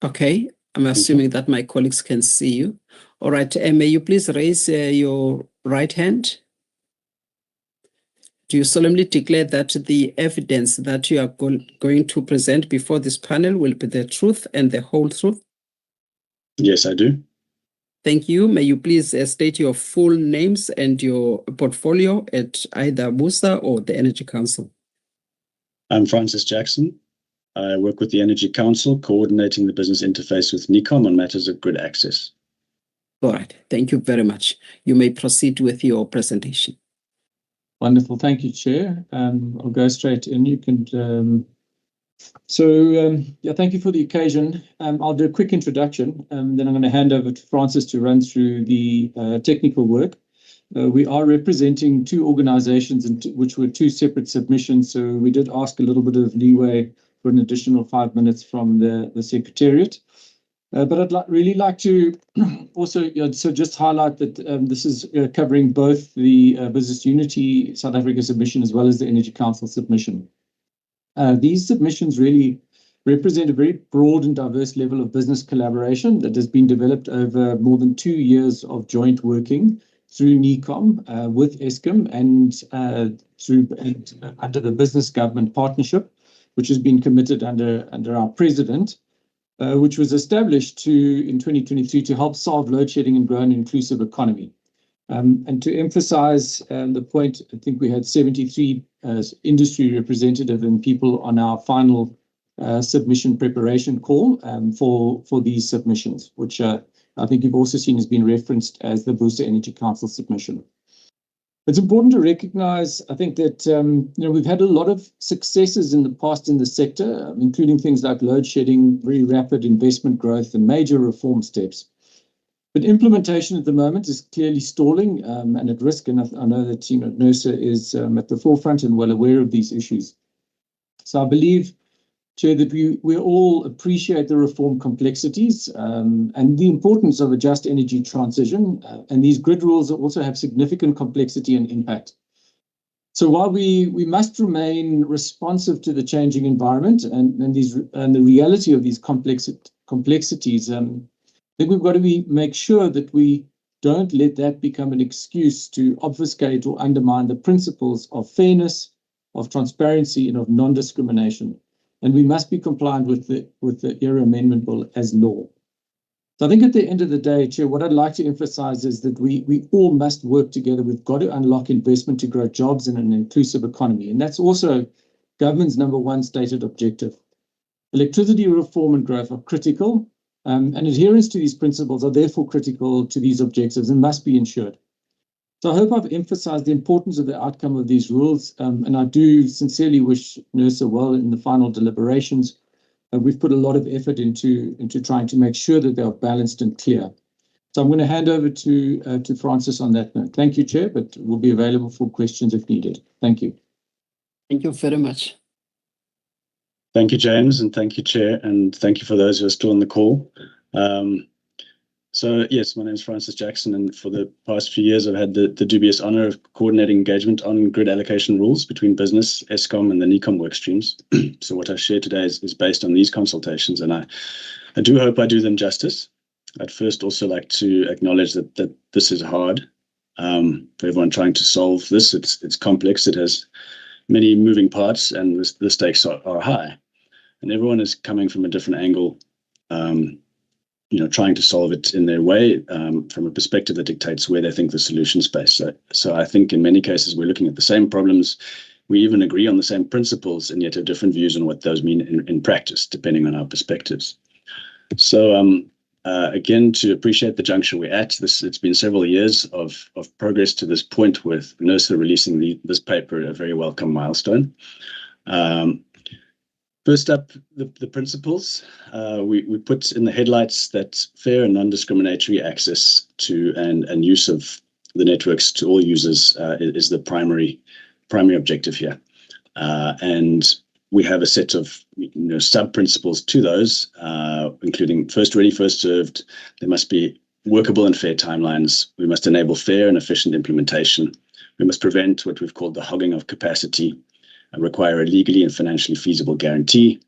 Okay, I'm assuming that my colleagues can see you. All right, may you please raise your right hand? Do you solemnly declare that the evidence that you are going to present before this panel will be the truth and the whole truth? Yes, I do. Thank you. May you please state your full names and your portfolio at either BUSA or the Energy Council. I'm Francis Jackson. I work with the Energy Council, coordinating the business interface with NECOM on matters of grid access. All right. Thank you very much. You may proceed with your presentation. Wonderful. Thank you, Chair. I'll go straight in. You can. Yeah, thank you for the occasion. I'll do a quick introduction, then I'm going to hand over to Francis to run through the technical work. We are representing two organizations, which were two separate submissions, so we did ask a little bit of leeway for an additional 5 minutes from the Secretariat. But I'd really like to also just highlight that this is covering both the Business Unity South Africa submission as well as the Energy Council submission. These submissions really represent a very broad and diverse level of business collaboration that has been developed over more than 2 years of joint working through NECOM with Eskom and under the Business Government Partnership, which has been committed under our president, which was established in 2023 to help solve load shedding and grow an inclusive economy. And to emphasize the point, I think we had 73 industry representative and people on our final submission preparation call for these submissions, which I think you've also seen has been referenced as the BUSA Energy Council submission. It's important to recognize, I think, that we've had a lot of successes in the past in the sector, including things like load shedding, very rapid investment growth, and major reform steps. But implementation at the moment is clearly stalling and at risk, and I know that NERSA is at the forefront and well aware of these issues. So I believe, Chair, that we all appreciate the reform complexities and the importance of a just energy transition, and these grid rules also have significant complexity and impact. So while we must remain responsive to the changing environment and the reality of these complexities, I think we've got to make sure that we don't let that become an excuse to obfuscate or undermine the principles of fairness, of transparency, and of non-discrimination. And we must be compliant with the ERA Amendment Bill as law. So I think at the end of the day, Chair, what I'd like to emphasize is that we all must work together. We've got to unlock investment to grow jobs in an inclusive economy. And that's also government's #1 stated objective. Electricity reform and growth are critical, and adherence to these principles are therefore critical to these objectives and must be ensured. So I hope I've emphasized the importance of the outcome of these rules, and I do sincerely wish NERSA well in the final deliberations. We've put a lot of effort into trying to make sure that they are balanced and clear. So I'm going to hand over to Francis on that note. Thank you, Chair, but we'll be available for questions if needed. Thank you. Thank you very much. Thank you, James, and thank you, Chair, and thank you for those who are still on the call. So yes, my name is Francis Jackson, and for the past few years I've had the dubious honour of coordinating engagement on grid allocation rules between business, Eskom and the NECOM work streams. So what I share today is based on these consultations, and I do hope I do them justice. I'd first also like to acknowledge that this is hard for everyone trying to solve this. It's complex, it has many moving parts, and the stakes are high. And everyone is coming from a different angle, trying to solve it in their way from a perspective that dictates where they think the solution space. So I think in many cases we're looking at the same problems. We even agree on the same principles and yet have different views on what those mean in practice, depending on our perspectives. So again, to appreciate the juncture we're at, it's been several years of progress to this point, with NERSA releasing this paper, a very welcome milestone. First up, the principles. We put in the headlights that fair and non-discriminatory access to and use of the networks to all users is the primary objective here. And we have a set of sub-principles to those, including first ready, first served. There must be workable and fair timelines. We must enable fair and efficient implementation. We must prevent what we've called the hogging of capacity, and require a legally and financially feasible guarantee,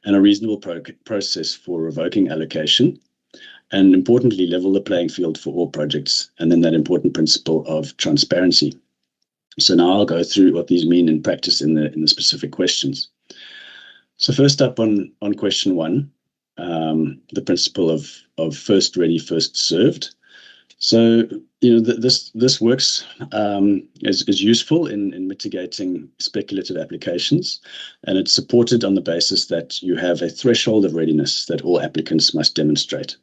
and a reasonable process for revoking allocation, and importantly, level the playing field for all projects, and then that important principle of transparency. So now I'll go through what these mean in practice in the specific questions. So first up on question 1, the principle of first ready, first served. So this works is useful in mitigating speculative applications, and it's supported on the basis that you have a threshold of readiness that all applicants must demonstrate.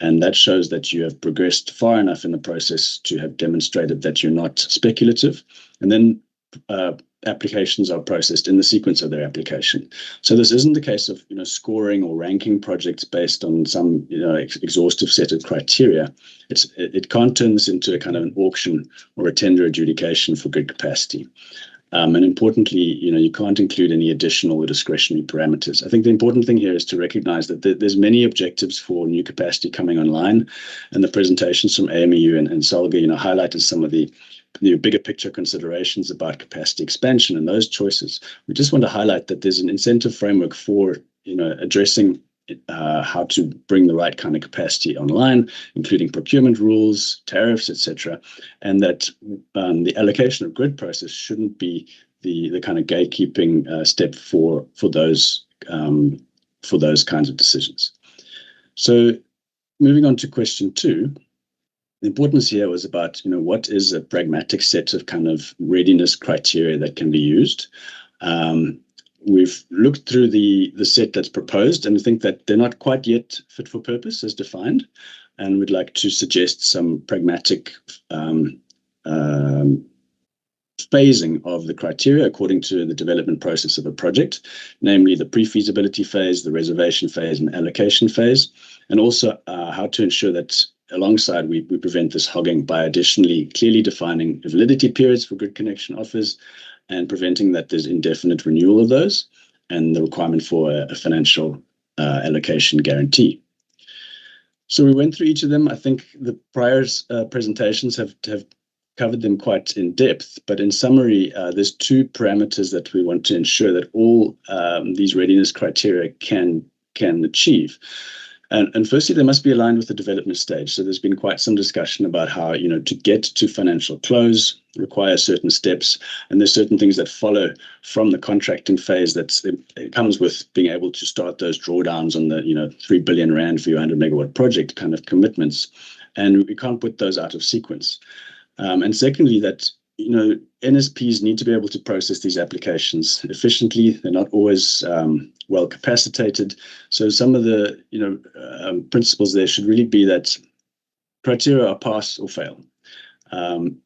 And that shows that you have progressed far enough in the process to have demonstrated that you're not speculative. And then applications are processed in the sequence of their application. So this isn't the case of scoring or ranking projects based on some exhaustive set of criteria. It can't turn this into a kind of an auction or a tender adjudication for grid capacity. And importantly, you can't include any additional or discretionary parameters. I think the important thing here is to recognize that there's many objectives for new capacity coming online, and the presentations from AMEU and Salga, highlighted some of the bigger picture considerations about capacity expansion and those choices. We just want to highlight that there's an incentive framework for addressing how to bring the right kind of capacity online, including procurement rules, tariffs, etc., and that the allocation of grid process shouldn't be the kind of gatekeeping step for those kinds of decisions. So moving on to question 2. The importance here was about, what is a pragmatic set of kind of readiness criteria that can be used. We've looked through the set that's proposed, and we think that they're not quite yet fit for purpose as defined, and we'd like to suggest some pragmatic phasing of the criteria according to the development process of a project, namely the pre-feasibility phase, the reservation phase, and allocation phase, and also how to ensure that alongside we prevent this hogging by additionally clearly defining validity periods for grid connection offers, and preventing that there's indefinite renewal of those, and the requirement for a financial allocation guarantee. So we went through each of them. I think the prior presentations have covered them quite in depth, but in summary, there's 2 parameters that we want to ensure that all these readiness criteria can achieve. And firstly, they must be aligned with the development stage. So there's been quite some discussion about how, to get to financial close requires certain steps, and there's certain things that follow from the contracting phase it comes with being able to start those drawdowns on the, 3 billion rand for your 100 megawatt project kind of commitments. And we can't put those out of sequence. And secondly, that, NSPs need to be able to process these applications efficiently. They're not always well capacitated. So some of the principles there should really be that criteria are pass or fail.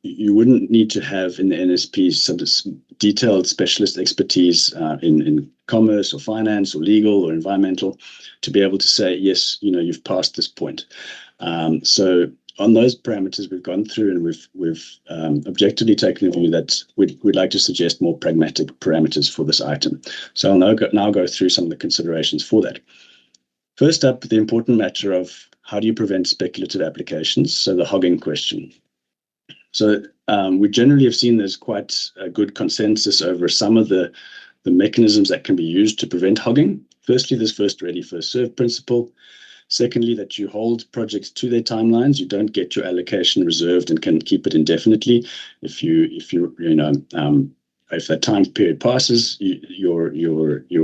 You wouldn't need to have in the NSPs some detailed specialist expertise in commerce or finance or legal or environmental to be able to say, yes, you've passed this point. So on those parameters we've gone through, and we've objectively taken the view that we'd like to suggest more pragmatic parameters for this item. So I'll now go through some of the considerations for that. First up, the important matter of how do you prevent speculative applications? So the hogging question. So we generally have seen there's quite a good consensus over some of the mechanisms that can be used to prevent hogging. Firstly, this first ready, first served principle. Secondly, that you hold projects to their timelines. You don't get your allocation reserved and can keep it indefinitely. If that time period passes, your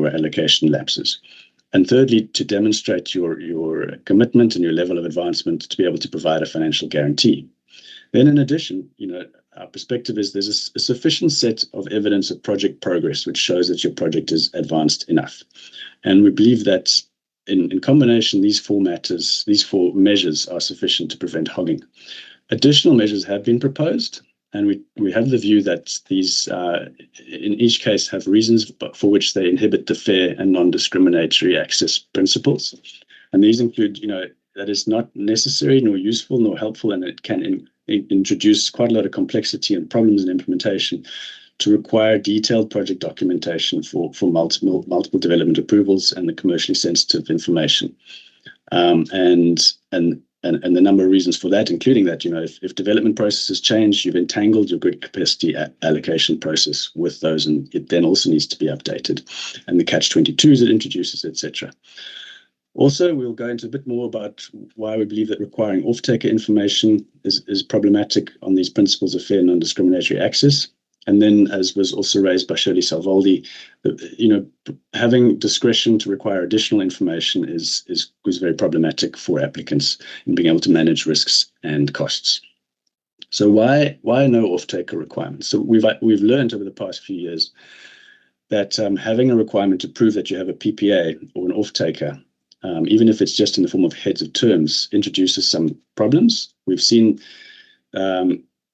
allocation lapses. And thirdly, to demonstrate your commitment and your level of advancement to be able to provide a financial guarantee. Then in addition, our perspective is there's a sufficient set of evidence of project progress which shows that your project is advanced enough. And we believe that in combination, these four measures are sufficient to prevent hogging. Additional measures have been proposed, and we have the view that these, in each case, have reasons for which they inhibit the fair and non-discriminatory access principles. And these include, that it's not necessary, nor useful, nor helpful, and it can introduce quite a lot of complexity and problems in implementation to require detailed project documentation for multiple development approvals and the commercially sensitive information. And the number of reasons for that, including that, if development processes change, you've entangled your grid capacity allocation process with those, and it then also needs to be updated. And the catch-22s it introduces, etc. Also, we'll go into a bit more about why we believe that requiring off-taker information is problematic on these principles of fair and non-discriminatory access. And then, as was also raised by Shirley Salvaldi, having discretion to require additional information is very problematic for applicants in being able to manage risks and costs. So why no off-taker requirements? So we've learned over the past few years that having a requirement to prove that you have a PPA or an off-taker, even if it's just in the form of heads of terms, introduces some problems. We've seen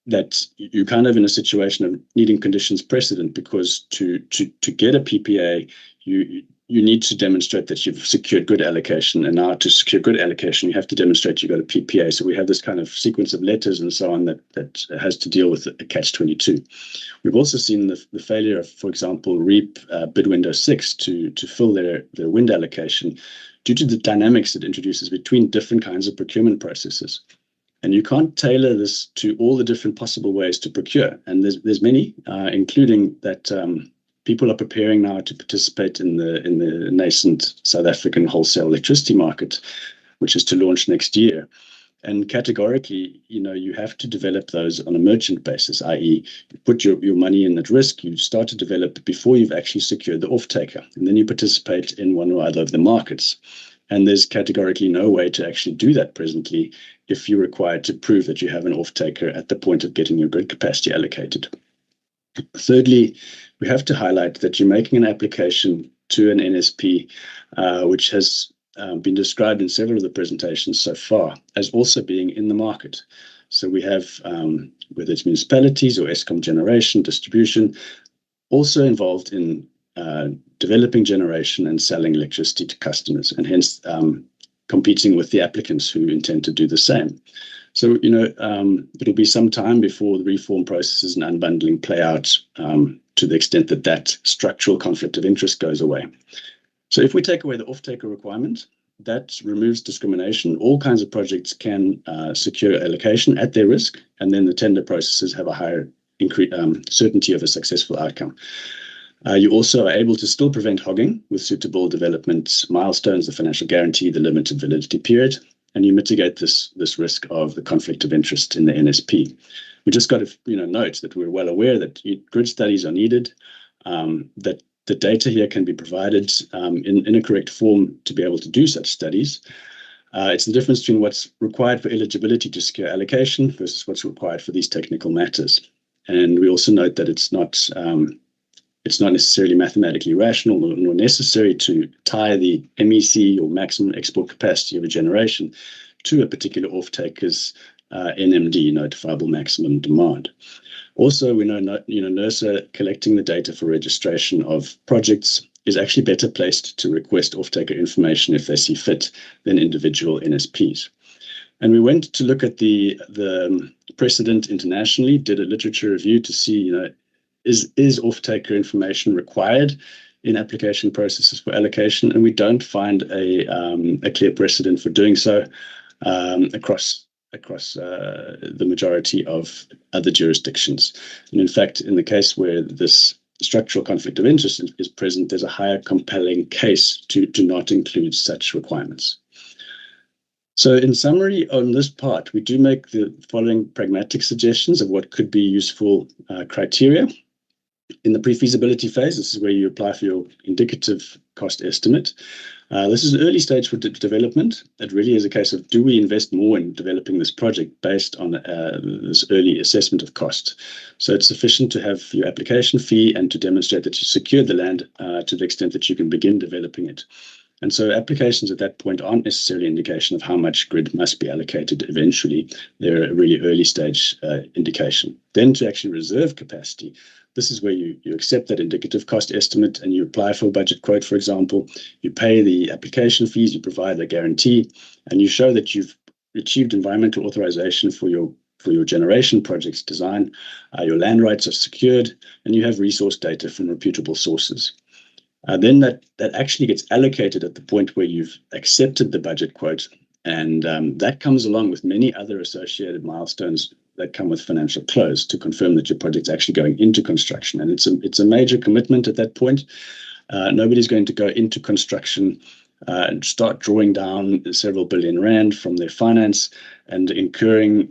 that you're kind of in a situation of needing conditions precedent, because to get a PPA, you need to demonstrate that you've secured good allocation, and now to secure good allocation, you have to demonstrate you got a PPA. So we have this kind of sequence of letters and so on that has to deal with a catch-22. We've also seen the failure of, for example, REAP bid window 6 to fill their wind allocation due to the dynamics it introduces between different kinds of procurement processes. And you can't tailor this to all the different possible ways to procure. And there's many, including that people are preparing now to participate in the nascent South African wholesale electricity market, which is to launch next year. And categorically, you have to develop those on a merchant basis, i.e. you put your money in at risk, you start to develop before you've actually secured the off-taker, and then you participate in one or other of the markets. And there's categorically no way to actually do that presently if you're required to prove that you have an off-taker at the point of getting your grid capacity allocated. Thirdly, we have to highlight that you're making an application to an NSP, which has been described in several of the presentations so far as also being in the market. So we have, whether it's municipalities or Eskom generation, distribution, also involved in developing generation and selling electricity to customers, and hence competing with the applicants who intend to do the same. So, it'll be some time before the reform processes and unbundling play out to the extent that structural conflict of interest goes away. So if we take away the off-taker requirement, that removes discrimination. All kinds of projects can secure allocation at their risk, and then the tender processes have a higher certainty of a successful outcome. You also are able to still prevent hogging with suitable development milestones, the financial guarantee, the limited validity period, and you mitigate this risk of the conflict of interest in the NSP. We just got to note that we're well aware that grid studies are needed, that the data here can be provided in a correct form to be able to do such studies. It's the difference between what's required for eligibility to secure allocation versus what's required for these technical matters. And we also note that it's not necessarily mathematically rational nor necessary to tie the MEC or maximum export capacity of a generation to a particular off-taker's NMD, notifiable maximum demand. Also, we know NERSA collecting the data for registration of projects is actually better placed to request off-taker information if they see fit than individual NSPs. And we went to look at the precedent internationally, did a literature review to see, is off-taker information required in application processes for allocation? And we don't find a clear precedent for doing so across the majority of other jurisdictions. And in fact, in the case where this structural conflict of interest is present, there's a higher compelling case to not include such requirements. So in summary, on this part, we do make the following pragmatic suggestions of what could be useful criteria. In the pre-feasibility phase, this is where you apply for your indicative cost estimate. This is an early stage for development. It really is a case of, do we invest more in developing this project based on this early assessment of cost? So it's sufficient to have your application fee and to demonstrate that you secured the land to the extent that you can begin developing it. And so applications at that point aren't necessarily an indication of how much grid must be allocated eventually. They're a really early stage indication. Then to actually reserve capacity, this is where you accept that indicative cost estimate and you apply for a budget quote, for example. You pay the application fees, you provide a guarantee, and you show that you've achieved environmental authorization for your generation project's design, your land rights are secured, and you have resource data from reputable sources. Then that actually gets allocated at the point where you've accepted the budget quote, and that comes along with many other associated milestones that come with financial close to confirm that your project's actually going into construction. And it's a major commitment at that point. Nobody's going to go into construction and start drawing down several billion rand from their finance and incurring,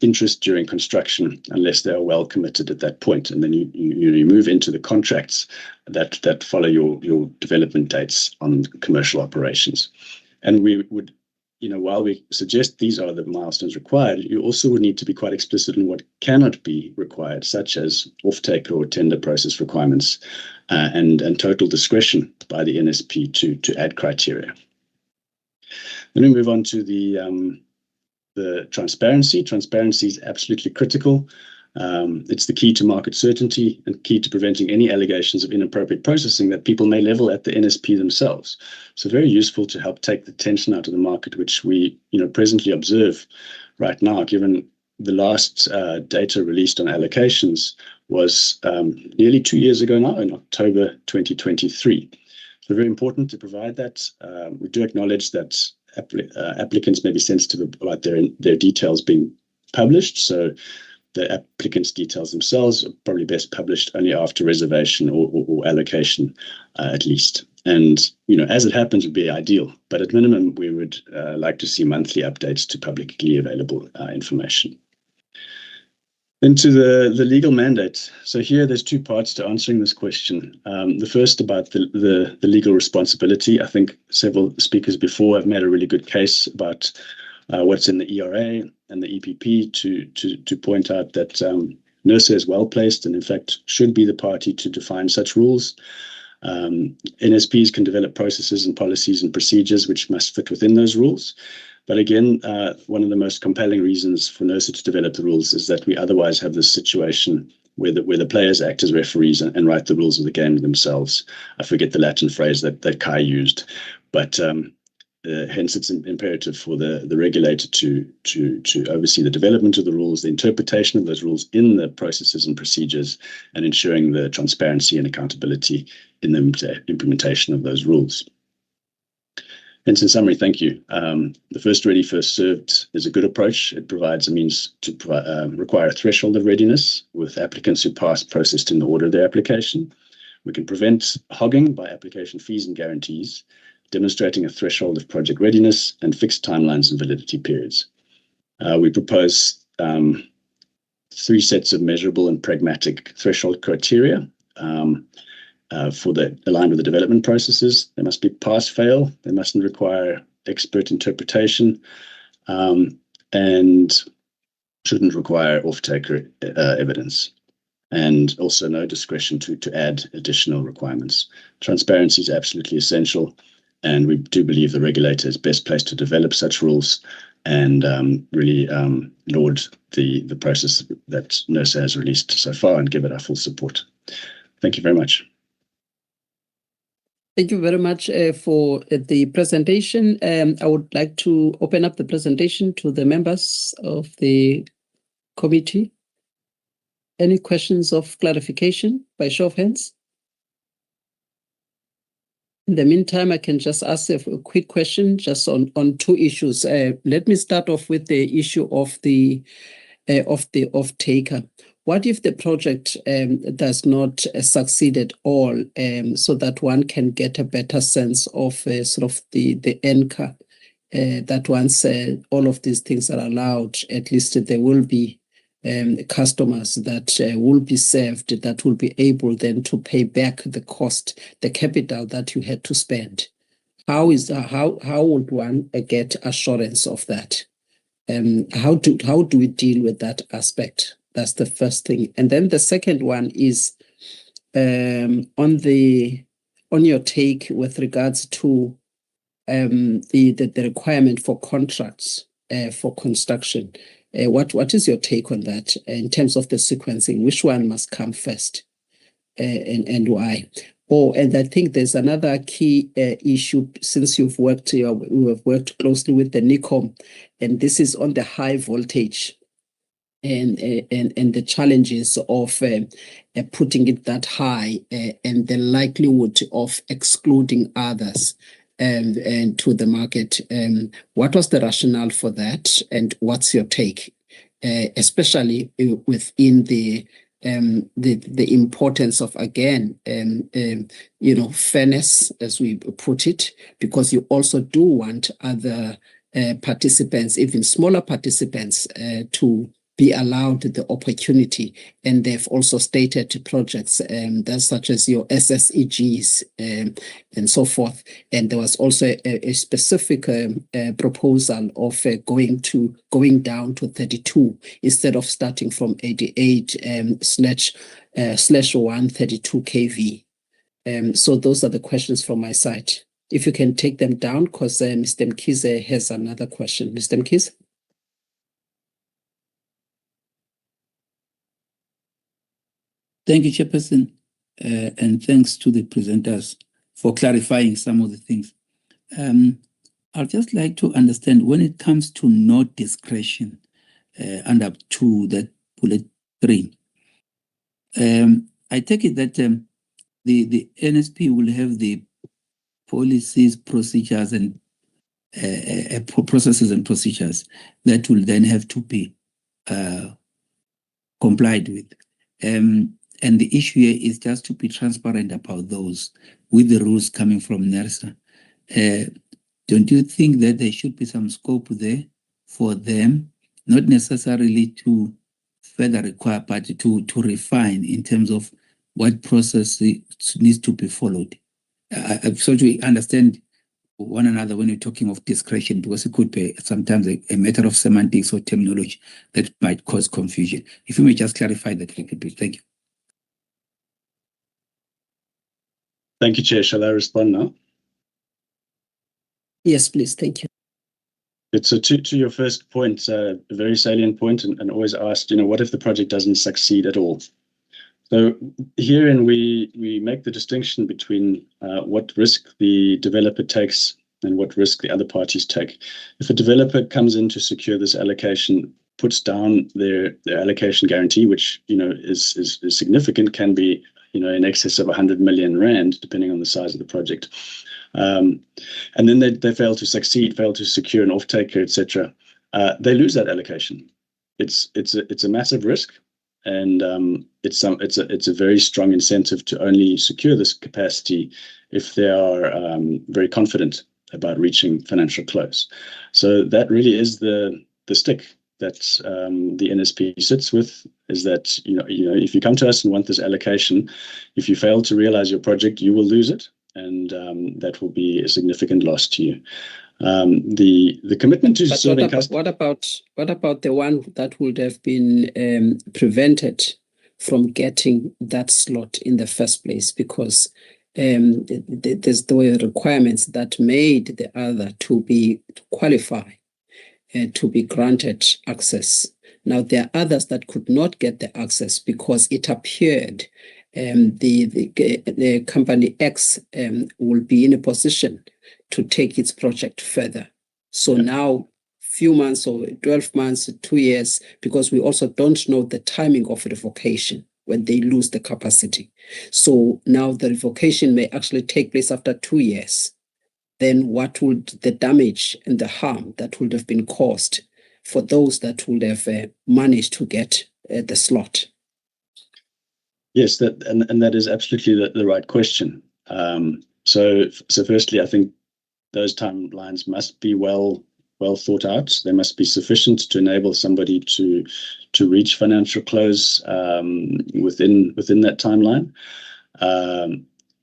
interest during construction unless they are well committed at that point. And then you move into the contracts that follow your development dates on commercial operations. And we would, while we suggest these are the milestones required, you also would need to be quite explicit in what cannot be required, such as offtake or tender process requirements and total discretion by the NSP to add criteria. Then we move on to the transparency. Transparency is absolutely critical. It's the key to market certainty and key to preventing any allegations of inappropriate processing that people may level at the NSP themselves. So very useful to help take the tension out of the market, which we presently observe right now, given the last data released on allocations was nearly 2 years ago now, in October 2023. So very important to provide that. We do acknowledge that applicants may be sensitive about their details being published. So the applicants' details themselves are probably best published only after reservation or allocation, at least. And, as it happens, would be ideal. But at minimum, we would like to see monthly updates to publicly available information. Then to the legal mandate. So here there's two parts to answering this question. The first about the legal responsibility. I think several speakers before have made a really good case about what's in the ERA and the EPP to point out that NERSA is well placed and in fact should be the party to define such rules. NSPs can develop processes and policies and procedures which must fit within those rules. But again, one of the most compelling reasons for NERSA to develop the rules is that we otherwise have this situation where the players act as referees and write the rules of the game themselves. I forget the Latin phrase that Kai used, but hence it's imperative for the regulator to oversee the development of the rules, the interpretation of those rules in the processes and procedures, and ensuring the transparency and accountability in the implementation of those rules. Hence, in summary, thank you. The first ready, first served is a good approach. It provides a means to require a threshold of readiness with applicants who pass processed in the order of their application. We can prevent hogging by application fees and guarantees, demonstrating a threshold of project readiness and fixed timelines and validity periods. We propose 3 sets of measurable and pragmatic threshold criteria aligned with the development processes. They must be pass-fail. They mustn't require expert interpretation and shouldn't require off-taker evidence. And also no discretion to add additional requirements. Transparency is absolutely essential. And we do believe the regulator is best placed to develop such rules and really laud the process that NERSA has released so far and give it our full support. Thank you very much. Thank you very much for the presentation. I would like to open up the presentation to the members of the committee. Any questions of clarification by show of hands? In the meantime, I can just ask a quick question just on 2 issues. Let me start off with the issue of the off-taker. What if the project does not succeed at all, so that one can get a better sense of sort of the anchor that once all of these things are allowed, at least there will be customers that will be served, that will be able then to pay back the cost, the capital that you had to spend. How would one get assurance of that? How do we deal with that aspect? That's the first thing. And then the second one is on your take with regards to the requirement for contracts for construction. What is your take on that in terms of the sequencing? Which one must come first, and why? Oh, and I think there's another key issue since we have worked closely with the NICOM, and this is on the high voltage and the challenges of putting it that high and the likelihood of excluding others and to the market. What was the rationale for that, and what's your take, especially within the importance of, again, fairness, as we put it, because you also do want other participants, even smaller participants, to be allowed the opportunity. And they've also stated projects such as your SSEGs and so forth. And there was also a specific proposal of going down to 32 instead of starting from 88 slash 132 kV. So those are the questions from my side. If you can take them down, because Mr. Mkhize has another question. Mr. Mkhize? Thank you, Chairperson, and thanks to the presenters for clarifying some of the things. I'd just like to understand, when it comes to no discretion under to that bullet 3, I take it that the NSP will have the policies, procedures, and processes and procedures that will then have to be complied with. And the issue here is just to be transparent about those with the rules coming from NERSA. Don't you think that there should be some scope there for them, not necessarily to further require, but to refine in terms of what process needs to be followed? So we understand one another when we're talking of discretion, because it could be sometimes a matter of semantics or terminology that might cause confusion. If you may just clarify that a little bit. Thank you. Thank you, Chair. Shall I respond now? Yes, please. Thank you. It's to your first point, a very salient point, and always asked, what if the project doesn't succeed at all? So herein we make the distinction between what risk the developer takes and what risk the other parties take. If a developer comes in to secure this allocation, puts down their allocation guarantee, which is significant, can be in excess of 100 million rand, depending on the size of the project. And then they fail to succeed, fail to secure an off-taker, etc. They lose that allocation. It's a massive risk, and it's a very strong incentive to only secure this capacity if they are very confident about reaching financial close. So that really is the stick that the NSP sits with, is that if you come to us and want this allocation, if you fail to realize your project, you will lose it, and that will be a significant loss to you. The commitment to serving customers. What about the one that would have been prevented from getting that slot in the first place, because there were requirements that made the other to qualify to be granted access. Now, there are others that could not get the access because it appeared the company X will be in a position to take its project further. So now, few months or 12 months, 2 years, because we also don't know the timing of revocation when they lose the capacity. So now the revocation may actually take place after 2 years. Then what would the damage and the harm that would have been caused for those that would have managed to get the slot? Yes, and that is absolutely the right question. So firstly, I think those timelines must be well thought out. They must be sufficient to enable somebody to reach financial close within that timeline.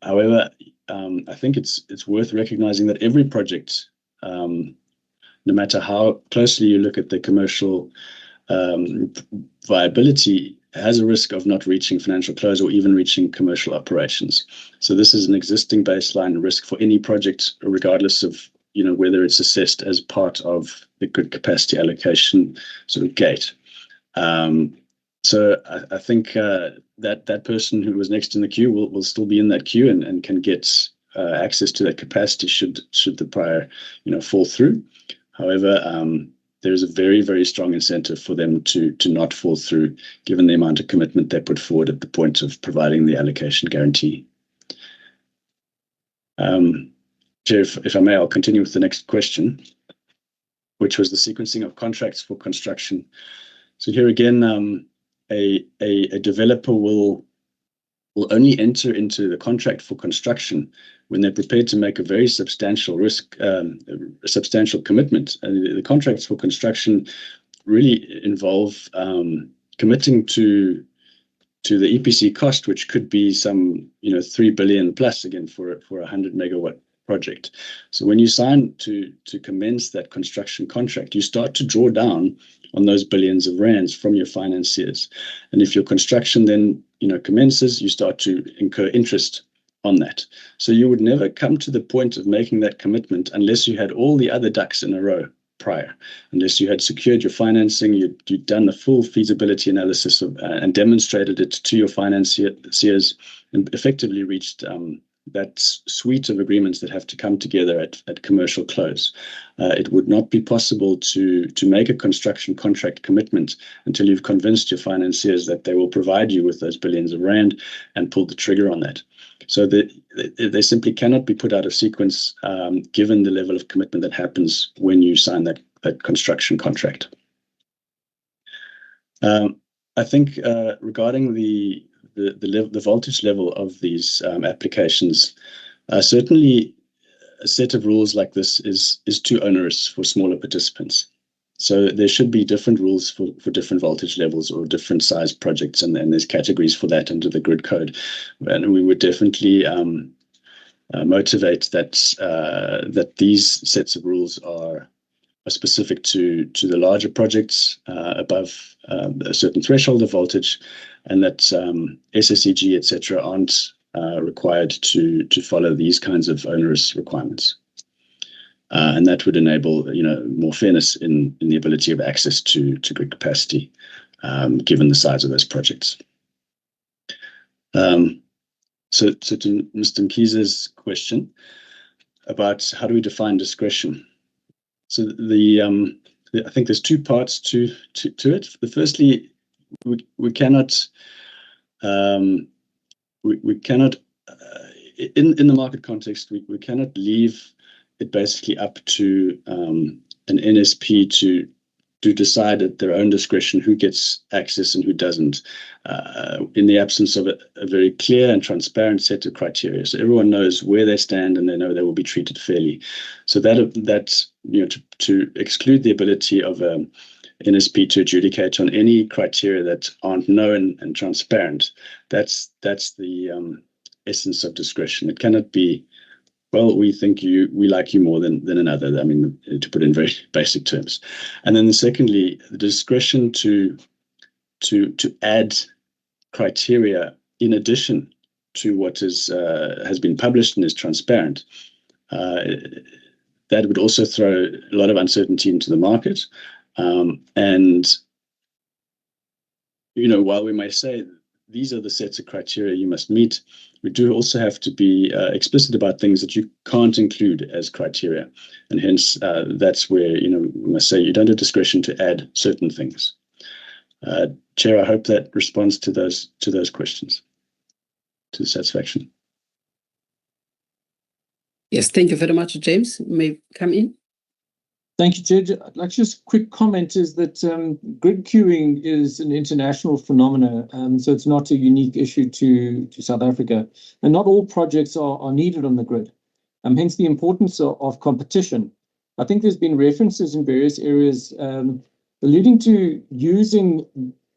However, I think it's worth recognizing that every project, no matter how closely you look at the commercial viability, has a risk of not reaching financial close or even reaching commercial operations. So this is an existing baseline risk for any project, regardless of whether it's assessed as part of the grid capacity allocation sort of gate. So I think that person who was next in the queue will still be in that queue and can get access to that capacity should the prior fall through. However, there is a very, very strong incentive for them to not fall through, given the amount of commitment they put forward at the point of providing the allocation guarantee. Chair, if I may, I'll continue with the next question, which was the sequencing of contracts for construction. So here again, a developer will only enter into the contract for construction when they're prepared to make a very substantial risk, a substantial commitment. And the contracts for construction really involve committing to the EPC cost, which could be some 3 billion plus again for a 100 megawatt project. So when you sign to commence that construction contract, you start to draw down on those billions of rands from your financiers. And if your construction then commences, you start to incur interest on that. So you would never come to the point of making that commitment unless you had all the other ducks in a row prior, unless you had secured your financing, you'd done the full feasibility analysis and demonstrated it to your financiers and effectively reached that suite of agreements that have to come together at commercial close. It would not be possible to make a construction contract commitment until you've convinced your financiers that they will provide you with those billions of rand and pull the trigger on that. So they simply cannot be put out of sequence given the level of commitment that happens when you sign that construction contract. I think regarding the voltage level of these applications, certainly a set of rules like this is too onerous for smaller participants. So there should be different rules for different voltage levels or different size projects, and there's categories for that under the grid code. And we would definitely motivate that these sets of rules are specific to the larger projects above a certain threshold of voltage, and that SSEG, etc., aren't required to follow these kinds of onerous requirements. And that would enable more fairness in the ability of access to grid capacity, given the size of those projects. So to Mr. Mkhize's question about how do we define discretion. So I think there's two parts to it. Firstly, we cannot in the market context, we cannot leave it basically up to an NSP to decide at their own discretion who gets access and who doesn't, in the absence of a very clear and transparent set of criteria. So everyone knows where they stand and they know they will be treated fairly. So that to exclude the ability of NSP to adjudicate on any criteria that aren't known and transparent, that's the essence of discretion. It cannot be, well, we like you more than another. I mean, to put it in very basic terms. And then secondly, the discretion to add criteria in addition to what has been published and is transparent. That would also throw a lot of uncertainty into the market. And while we may say these are the sets of criteria you must meet, we do also have to be explicit about things that you can't include as criteria. And hence, that's where, we must say you don't have discretion to add certain things. Chair, I hope that responds to those questions to the satisfaction. Yes, thank you very much, James. You may come in. Thank you, Judge. I'd like just a quick comment is that grid queuing is an international phenomenon, so it's not a unique issue to South Africa. And not all projects are needed on the grid, hence the importance of competition. I think there's been references in various areas alluding to using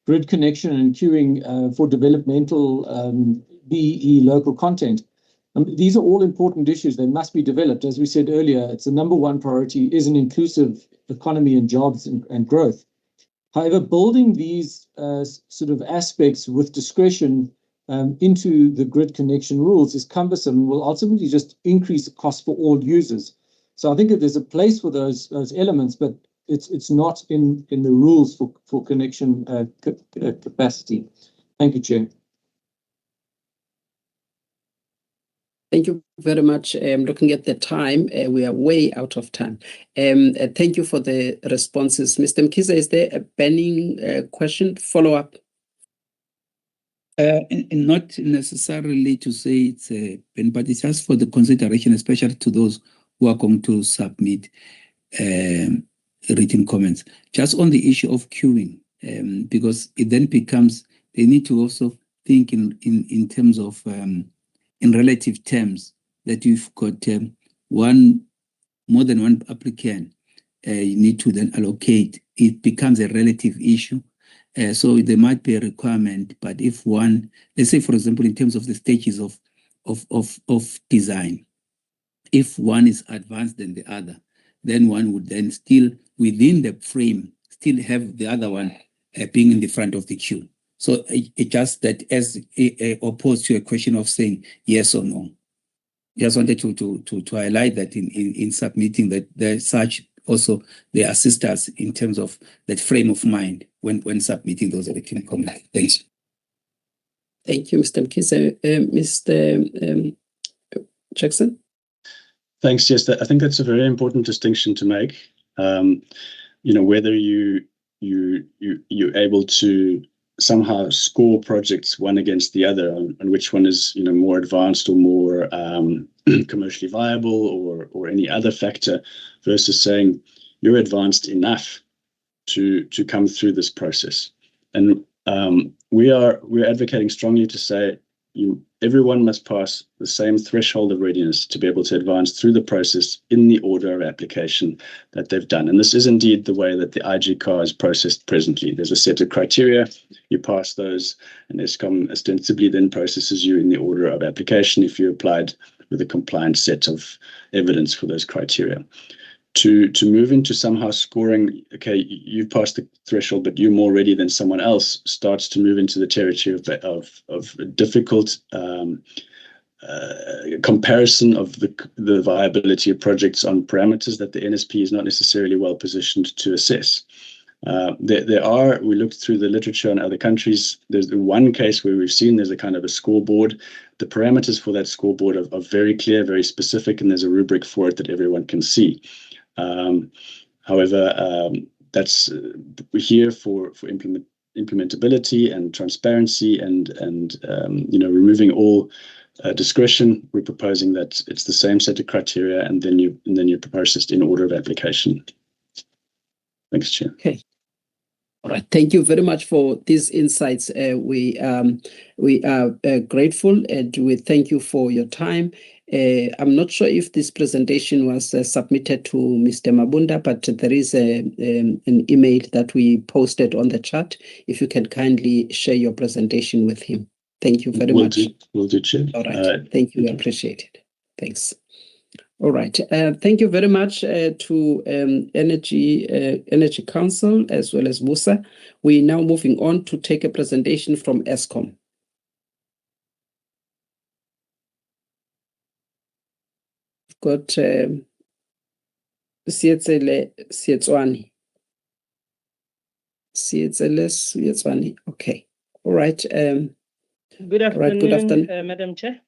grid connection and queuing for developmental BE local content. These are all important issues. They must be developed. As we said earlier, it's the number one priority is an inclusive economy and jobs and growth. However, building these sort of aspects with discretion into the grid connection rules is cumbersome and will ultimately just increase the cost for all users. So I think that there's a place for those elements, but it's not in the rules for connection capacity. Thank you, Chair. Thank you very much. Looking at the time, we are way out of time. Thank you for the responses. Mr. Mkhize, is there a burning question, follow-up? Not necessarily to say it's a pen, but it's just for the consideration, especially to those who are going to submit written comments. Just on the issue of queuing, because it then becomes, they need to also think in terms of in relative terms, that you've got more than one applicant, you need to then allocate. It becomes a relative issue. So there might be a requirement, but if one, let's say, for example, in terms of the stages of design, if one is advanced than the other, then one would then still, within the frame, still have the other one being in the front of the queue. So it just that as opposed to a question of saying yes or no. Just wanted to highlight that in submitting that there's such also they assist us in terms of that frame of mind when submitting those written comments. Thanks. Thank you, Mr. Mkhize. Mr. Jackson? Thanks. Yes, I think that's a very important distinction to make. Whether you're able to somehow score projects one against the other and which one is more advanced or more commercially viable or any other factor versus saying you're advanced enough to come through this process. And we're advocating strongly to say everyone must pass the same threshold of readiness to be able to advance through the process in the order of application that they've done. And this is indeed the way that the IG car is processed presently. There's a set of criteria, you pass those, and Eskom ostensibly then processes you in the order of application if you applied with a compliant set of evidence for those criteria. To move into somehow scoring, okay, you've passed the threshold, but you're more ready than someone else, starts to move into the territory of difficult comparison of the viability of projects on parameters that the NSP is not necessarily well positioned to assess. We looked through the literature in other countries. There's the one case where we've seen there's a kind of a scoreboard. The parameters for that scoreboard are very clear, very specific, and there's a rubric for it that everyone can see. However, that's we're here for implementability and transparency and removing all discretion. We're proposing that it's the same set of criteria, and then you're processed in order of application. Thanks, Chair. Okay. All right. Thank you very much for these insights. We are grateful, and we thank you for your time. I'm not sure if this presentation was submitted to Mr. Mabunda, but there is an email that we posted on the chat. If you can kindly share your presentation with him. Thank you very much. Will do, Chair. All right. Thank you. Appreciate it. Thanks. All right. Thank you very much to Energy Council as well as Musa. We're now moving on to take a presentation from Eskom. We've got Sietswani. Okay. All right. Good afternoon, good afternoon. Madam Chair.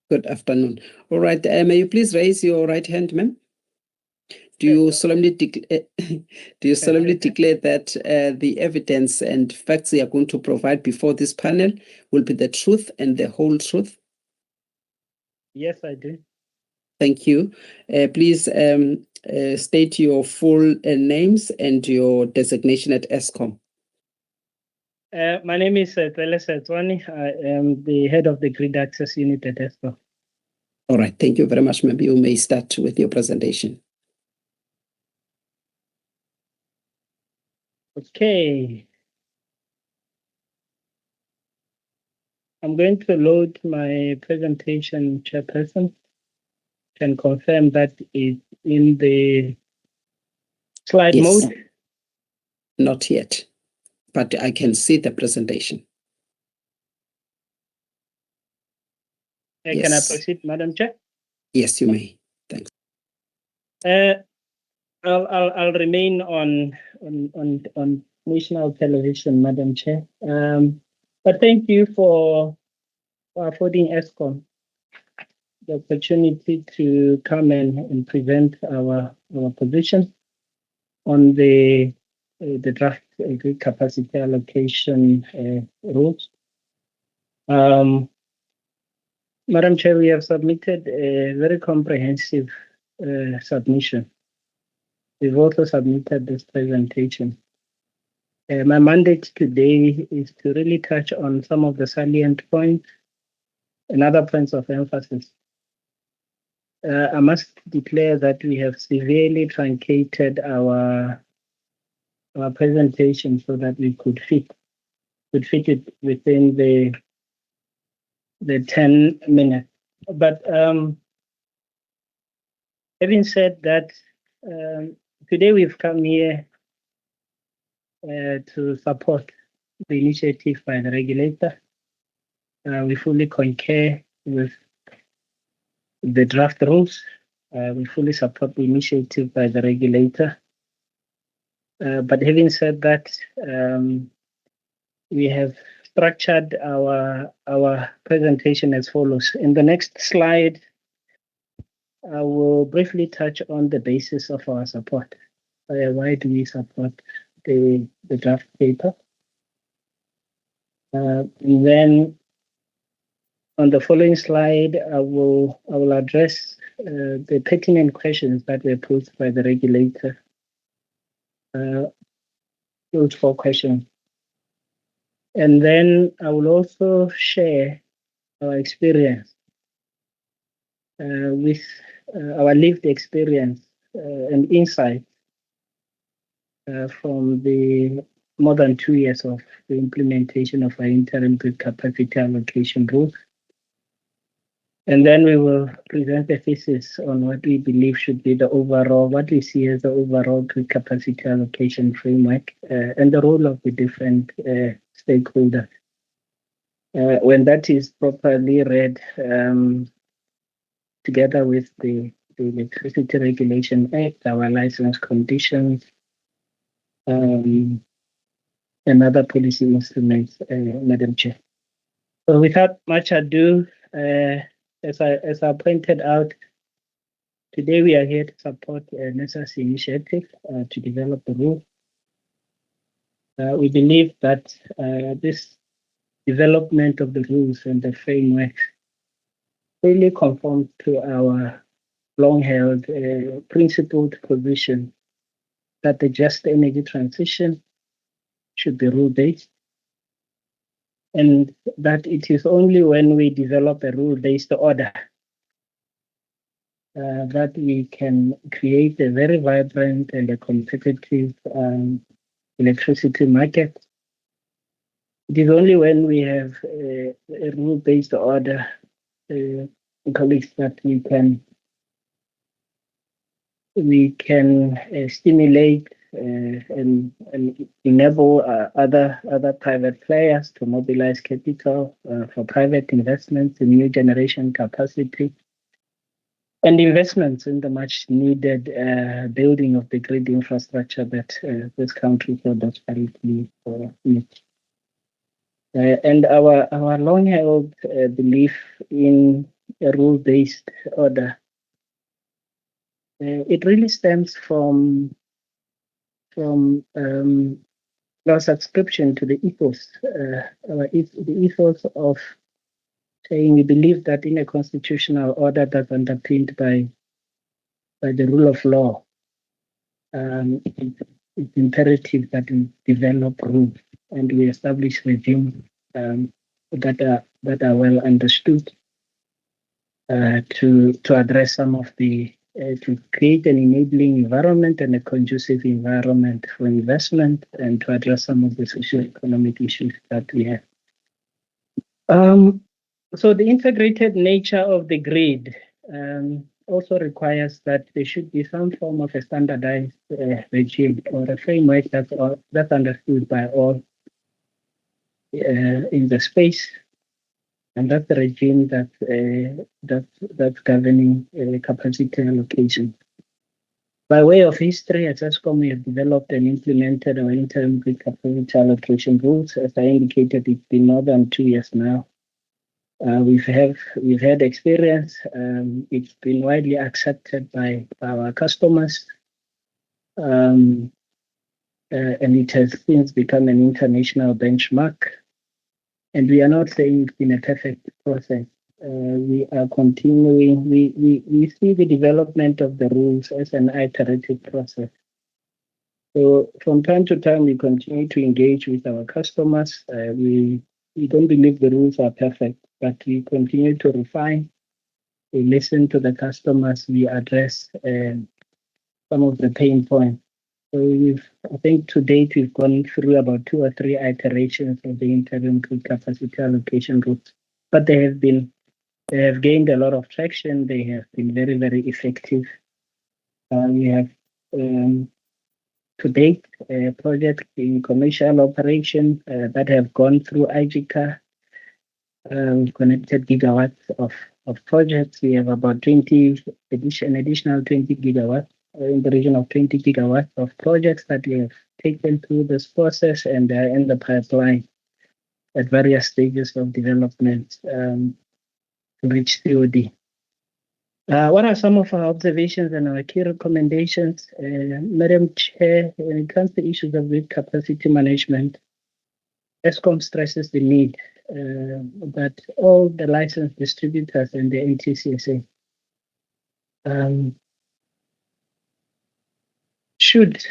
Good afternoon. All right. May you please raise your right hand, ma'am? Do you solemnly declare that the evidence and facts you are going to provide before this panel will be the truth and the whole truth? Yes, I do. Thank you. Please state your full names and your designation at Eskom. My name is ELS. I am the head of the Grid Access Unit at Eskom. All right. Thank you very much, ma'am. You may start with your presentation. Okay. I'm going to load my presentation, Chairperson. Can confirm that it's in the slide mode? Not yet, but I can see the presentation. Can I proceed, Madam Chair? Yes, you may. Thanks. I'll remain on national television, Madam Chair. But thank you for affording ESCOM the opportunity to come and present our position on the draft grid capacity allocation rules. Madam Chair, we have submitted a very comprehensive submission. We've also submitted this presentation. My mandate today is to really touch on some of the salient points and other points of emphasis. I must declare that we have severely truncated our presentation so that we could fit it within the 10 minutes. But having said that, today we've come here to support the initiative by the regulator. We fully concur with the draft rules. We fully support the initiative by the regulator. But having said that, we have structured our presentation as follows. In the next slide, I will briefly touch on the basis of our support. Why do we support the draft paper? And then on the following slide, I will address the pertinent questions that were posed by the regulator. Those 4 questions. And then I will also share our experience with our lived experience and insight from the more than 2 years of the implementation of our interim grid capacity allocation rules. And then we will present a thesis on what we believe should be what we see as the overall grid capacity allocation framework and the role of the different stakeholders. When that is properly read together with the Electricity Regulation Act, our license conditions, and other policy instruments, Madam Chair. So without much ado, as I pointed out, today we are here to support NERSA's initiative to develop the rule. We believe that this development of the rules and the framework really conforms to our long-held principled position that the just energy transition should be rule-based, and that it is only when we develop a rule-based order that we can create a very vibrant and a competitive electricity market. It is only when we have a rule-based order, colleagues, that we can stimulate and enable other private players to mobilize capital for private investments in new generation capacity and investments in the much needed building of the grid infrastructure that this country so desperately needs. And our long-held belief in a rule-based order, it really stems from our subscription to the ethos, the ethos of saying we believe that in a constitutional order that's underpinned by the rule of law, it's imperative that we develop rules and we establish regimes that are well understood to address some of the to create an enabling environment and a conducive environment for investment and to address some of the socio-economic issues that we have. So the integrated nature of the grid also requires that there should be some form of a standardized regime or a framework that's understood by all in the space, and that's the regime that's governing capacity allocation. By way of history, at Eskom, we have developed and implemented our interim grid capacity allocation rules. As I indicated, it's been more than 2 years now. We've had experience. It's been widely accepted by our customers, and it has since become an international benchmark. And we are not saying it's been a perfect process. We are continuing. We see the development of the rules as an iterative process. So from time to time, we continue to engage with our customers. We don't believe the rules are perfect, but we continue to refine. We listen to the customers. We address some of the pain points. So I think to date, we've gone through about 2 or 3 iterations of the interim grid capacity allocation rules, but they have gained a lot of traction. They have been very, very effective. We have to date projects in commercial operation that have gone through IGCA. Connected gigawatts of projects. We have about an additional 20 gigawatts, in the region of 20 gigawatts of projects that we have taken through this process, and they're in the pipeline at various stages of development to reach COD. What are some of our observations and our key recommendations? Madam Chair, when it comes to issues of grid capacity management, Eskom stresses the need that all the licensed distributors and the NTCSA should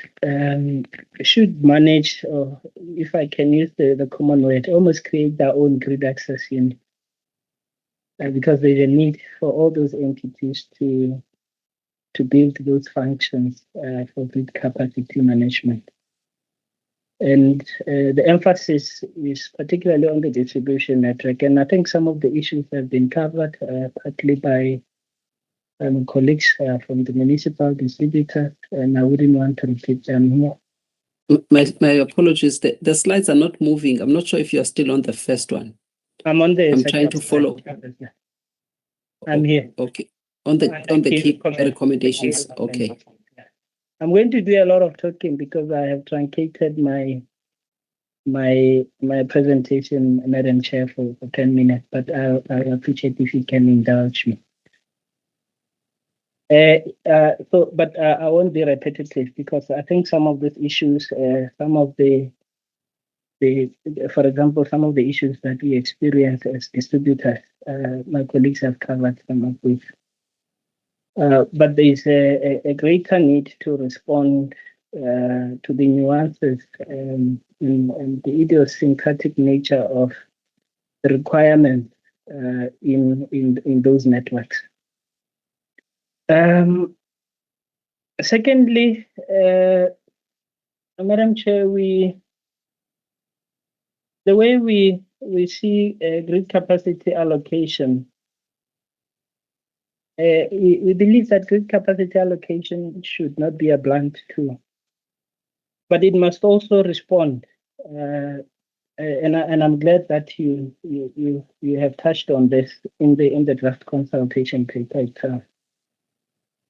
manage, or if I can use the common word, almost create their own grid access unit, because there's a need for all those entities to build those functions for grid capacity management. And the emphasis is particularly on the distribution network. And I think some of the issues have been covered partly by colleagues from the municipal distributors, and I wouldn't want to repeat them here. My apologies. The slides are not moving. I'm not sure if you are still on the first one. I'm on the I'm trying to follow. I'm here. Okay. On the key recommendations. Okay. I'm going to do a lot of talking because I have truncated my presentation, Madam Chair, for 10 minutes, but I appreciate if you can indulge me. But I won't be repetitive because I think some of these issues, some of the for example, some of the issues that we experience as distributors, my colleagues have covered some of these. But there's a greater need to respond to the nuances and the idiosyncratic nature of the requirements in those networks. Secondly, Madam Chair, the way we see grid capacity allocation, we believe that grid capacity allocation should not be a blunt tool, but it must also respond. And I'm glad that you have touched on this in the draft consultation paper itself.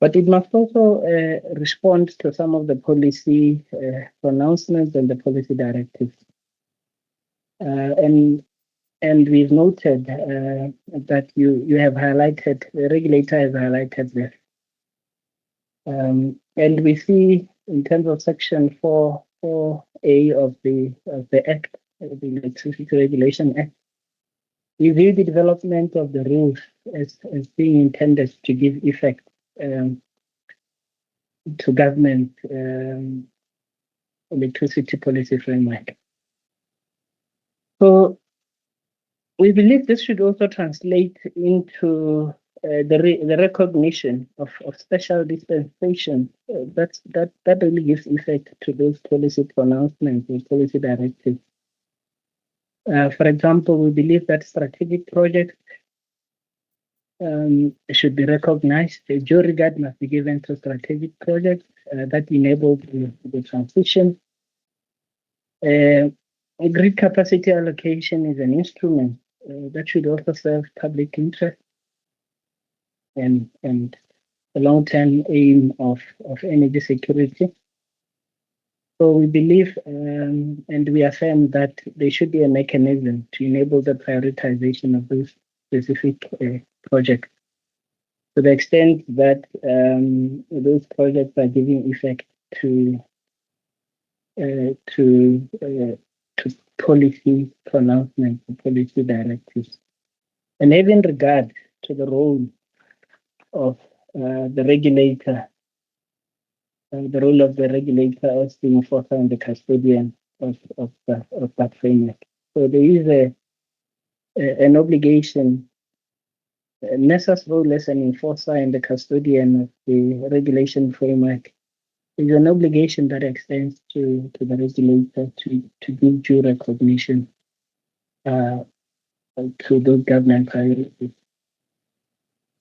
But it must also respond to some of the policy pronouncements and the policy directives. And we've noted that you have highlighted, the regulator has highlighted this. And we see in terms of Section 4A of the Act, the Electricity Regulation Act, we view the development of the rules as being intended to give effect to government electricity policy framework. So we believe this should also translate into the recognition of special dispensation that really gives effect to those policy pronouncements and policy directives. For example, we believe that strategic projects should be recognized. Due regard must be given to strategic projects that enable the transition. Grid capacity allocation is an instrument that should also serve public interest and long-term aim of energy security. So we believe and we affirm that there should be a mechanism to enable the prioritization of those specific projects. To the extent that those projects are giving effect to policy pronouncements, policy directives, and having regard to the role of the regulator, the role of the regulator as the enforcer and the custodian of that framework. So there is an obligation. NERSA's role as an enforcer and the custodian of the regulation framework is an obligation that extends to the regulator to give due recognition to those government priorities.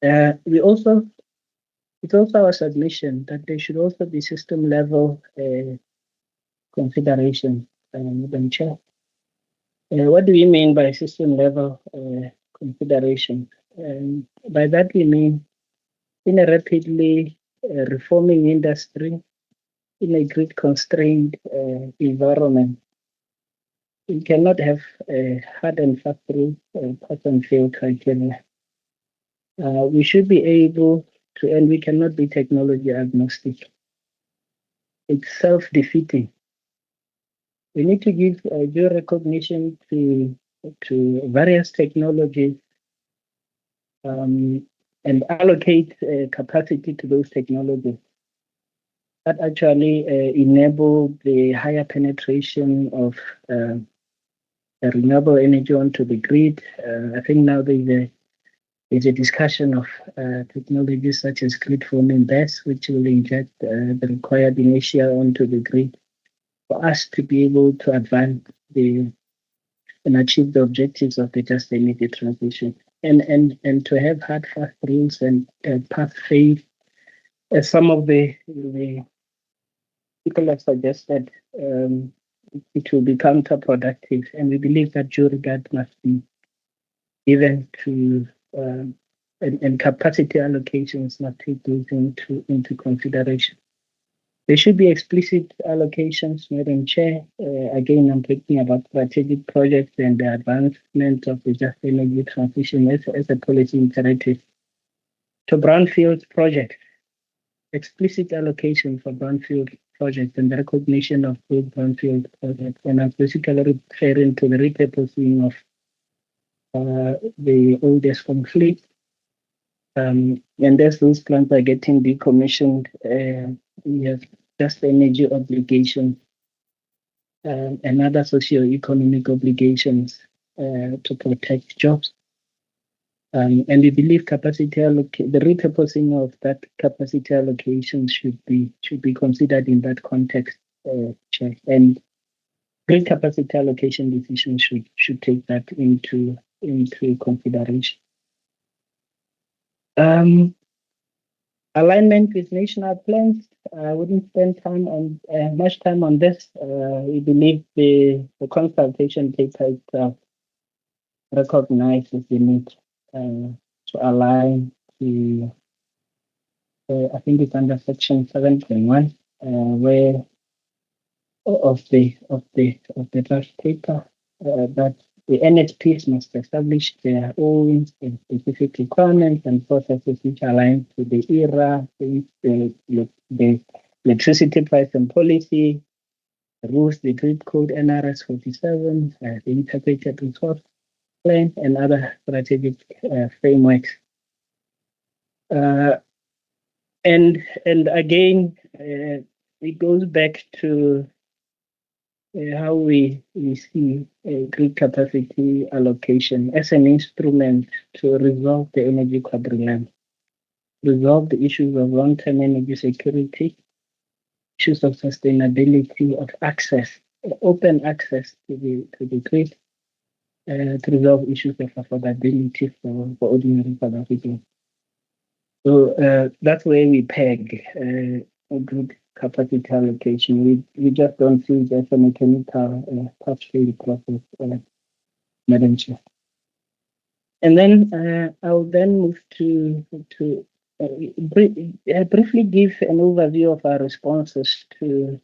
It's also our submission that there should also be system level consideration, Madam Chair. What do we mean by system level consideration? By that we mean in a rapidly reforming industry, in a grid constrained environment, we cannot have hard and fast rule pass and fail criteria. We should be able to, and we cannot be technology agnostic. It's self-defeating. We need to give due recognition to various technologies and allocate capacity to those technologies that actually enable the higher penetration of renewable energy onto the grid. I think now there's a discussion of technologies such as grid forming BESS, which will inject the required inertia onto the grid for us to be able to advance and achieve the objectives of the just energy transition, and to have hard fast rules and path faith, as some of the people have suggested, it will be counterproductive, and we believe that due regard must be given to and capacity allocations must take those into consideration. There should be explicit allocations, Madam Chair. Again, I'm talking about strategic projects and the advancement of the just energy transition as a policy imperative. To brownfield projects, explicit allocation for brownfield projects and the recognition of those brownfield projects. And I'm basically referring to the repurposing of the oldest conflict. And as those plants are getting decommissioned, we have just energy obligations and other socio-economic obligations to protect jobs. And we believe capacity the repurposing of that capacity allocation should be considered in that context, Chair. And grid capacity allocation decisions should take that into consideration. Alignment with national plans. I wouldn't spend much time on this. We believe the consultation paper itself recognizes the need to align to, I think it's under section 7.1, where of the draft paper that the NSPs must establish their own specific requirements and processes which align to the ERA, the electricity price and policy, the rules, the grid code NRS 47, the integrated resource plan, and other strategic frameworks. And again, it goes back to how we see grid capacity allocation as an instrument to resolve the energy quadrilemma, resolve the issues of long-term energy security, issues of sustainability, of access, open access to the grid, to resolve issues of affordability for ordinary South Africans. So that's where we peg grid capacity allocation. We just don't see it as a mechanical pathway process, Madam Chair. And then I'll then move to briefly give an overview of our responses to,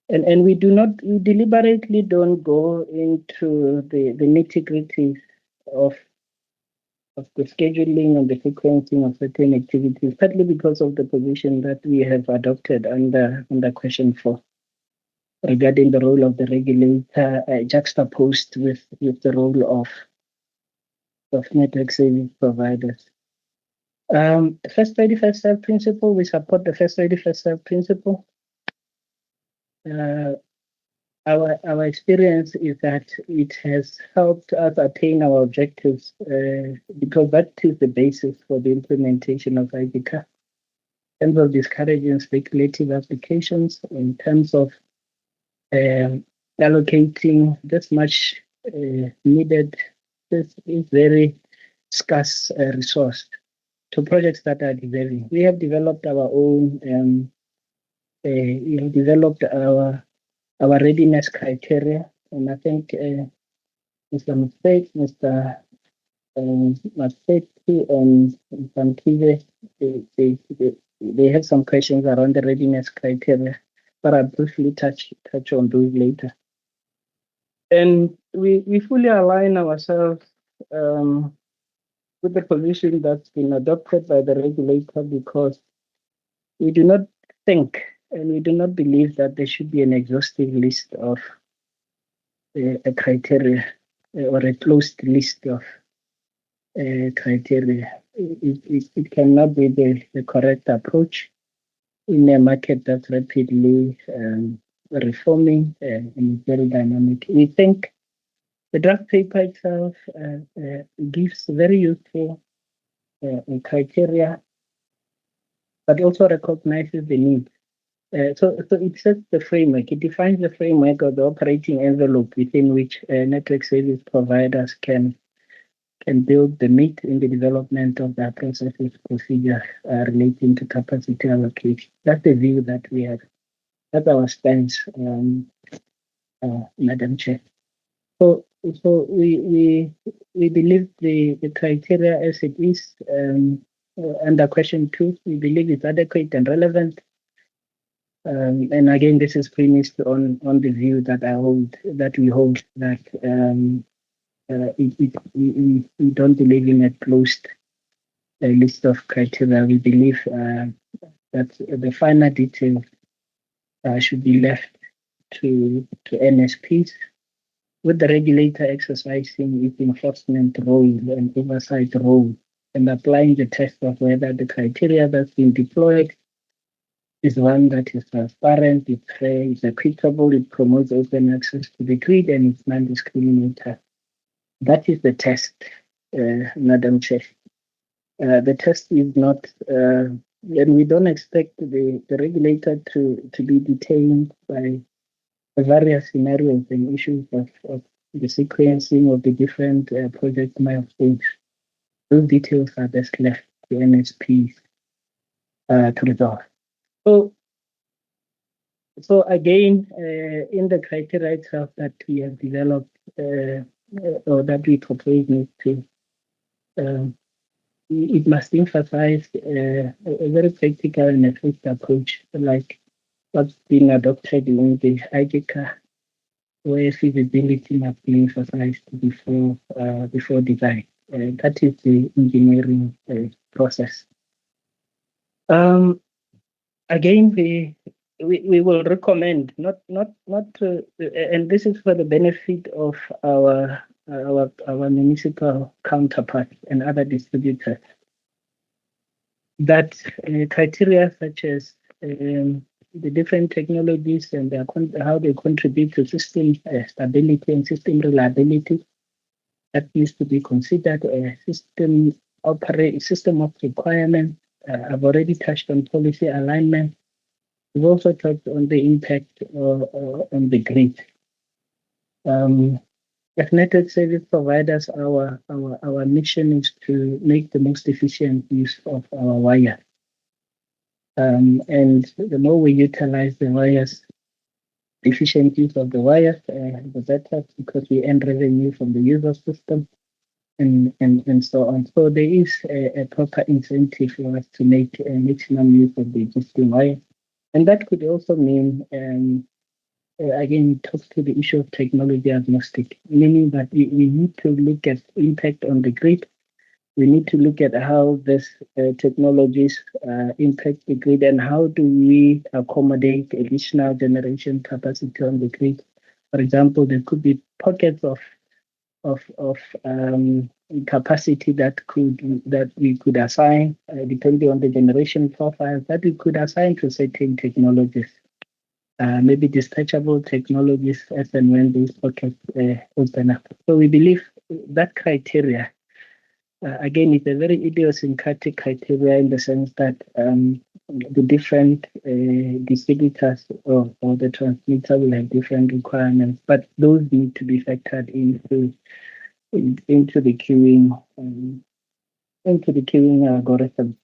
and we deliberately don't go into the nitty-gritty of the scheduling and the sequencing of certain activities, partly because of the position that we have adopted under question 4 regarding the role of the regulator juxtaposed with the role of network service providers. First 31st serve principle, we support the first 31st serve principle. Our experience is that it has helped us attain our objectives because that is the basis for the implementation of IDCA. In terms of discouraging speculative applications, in terms of allocating this much needed, this is very scarce resource to projects that are deserving. We have developed our own, we have developed our readiness criteria, and I think Mr. Mistake, Mr. Masteki, and Mr. they have some questions around the readiness criteria, but I'll briefly touch on those later. And we fully align ourselves with the position that's been adopted by the regulator because we do not think and we do not believe that there should be an exhaustive list of a criteria or a closed list of criteria. It cannot be the correct approach in a market that's rapidly reforming and very dynamic. We think the draft paper itself gives very useful criteria, but also recognizes the need. So it sets the framework. It defines the framework of the operating envelope within which network service providers can build the meat in the development of their processes, procedures relating to capacity allocation. That's the view that we have. That's our stance, Madam Chair. So we believe the criteria as it is under question 2, we believe it's adequate and relevant. And again, this is premised on the view that we hold that we don't believe in a closed list of criteria. We believe that the finer details should be left to NSPs, with the regulator exercising its enforcement role and oversight role and applying the test of whether the criteria that's been deployed is one that is transparent, it's fair, it's equitable, it promotes open access to the grid, and it's non-discriminatory. That is the test, Madam Chair. The test is not, and we don't expect the regulator to be detained by the various scenarios and issues of the sequencing of the different project milestones. Those details are best left to NSPs to resolve. So again, in the criteria itself that we have developed or that we propose to, it must emphasize a very practical and effective approach, like what's been adopted in the IDCA, where feasibility must be emphasized before design. That is the engineering process. Again, we will recommend not and this is for the benefit of our municipal counterparts and other distributors, that criteria such as the different technologies and how they contribute to system stability and system reliability, that needs to be considered a system of requirement. I've already touched on policy alignment. We've also touched on the impact on the grid. As network service providers, our mission is to make the most efficient use of our wire. And the more we utilize the wires, efficient use of the wires, the better, because we earn revenue from the user system. and so on. So there is a proper incentive for us to make maximum use of the existing wire. And that could also mean, again, it talks to the issue of technology agnostic, meaning that we need to look at impact on the grid. We need to look at how these technologies impact the grid and how do we accommodate additional generation capacity on the grid. For example, there could be pockets of capacity that we could assign, depending on the generation profile, that we could assign to certain technologies. Maybe dispatchable technologies as and when these pockets open up. So we believe that criteria, again, it's a very idiosyncratic criteria in the sense that the different distributors or the transmitter will have different requirements, but those need to be factored into the queuing algorithm.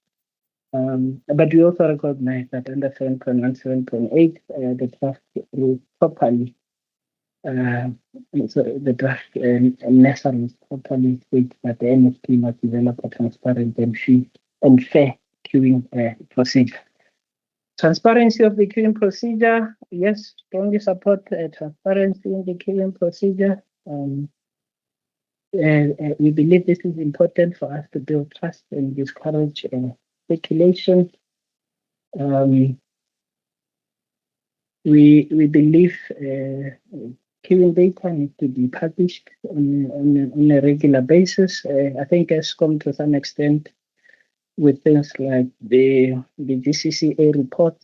But we also recognize that under 7.1, 7.8, the draft rules properly, so the draft NESA rules properly state that the NSP must develop a transparent and fair queuing procedure. Transparency of the queuing procedure, yes, strongly support transparency in the queuing procedure. We believe this is important for us to build trust and discourage speculation. We believe queuing data needs to be published on a regular basis. I think ESCOM to some extent with things like the GCCA report,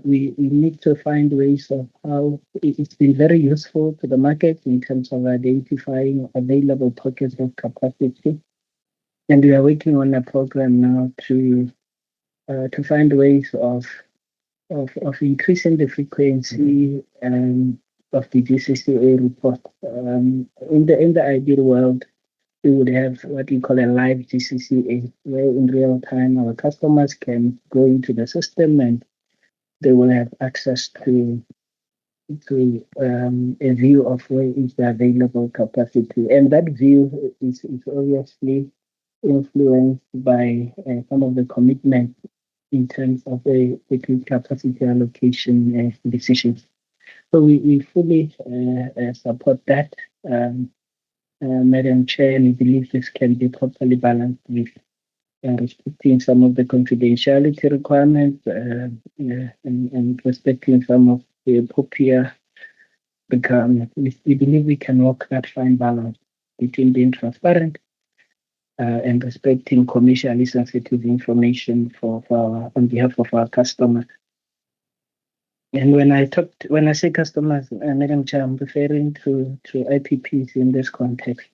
we need to find ways of how it's been very useful to the market in terms of identifying available pockets of capacity. And we are working on a program now to find ways of increasing the frequency of the GCCA report. In the ideal world, we would have what we call a live GCCA, where in real time our customers can go into the system and they will have access to a view of where is the available capacity. And that view is obviously influenced by some of the commitments in terms of the grid capacity allocation decisions. So we fully support that, Madam Chair, and we believe this can be properly balanced with respecting some of the confidentiality requirements and respecting some of the appropriate requirements. We believe we can walk that fine balance between being transparent and respecting commercially sensitive information on behalf of our customers. And when I say customers, Madam Chair, I'm referring to IPPs in this context.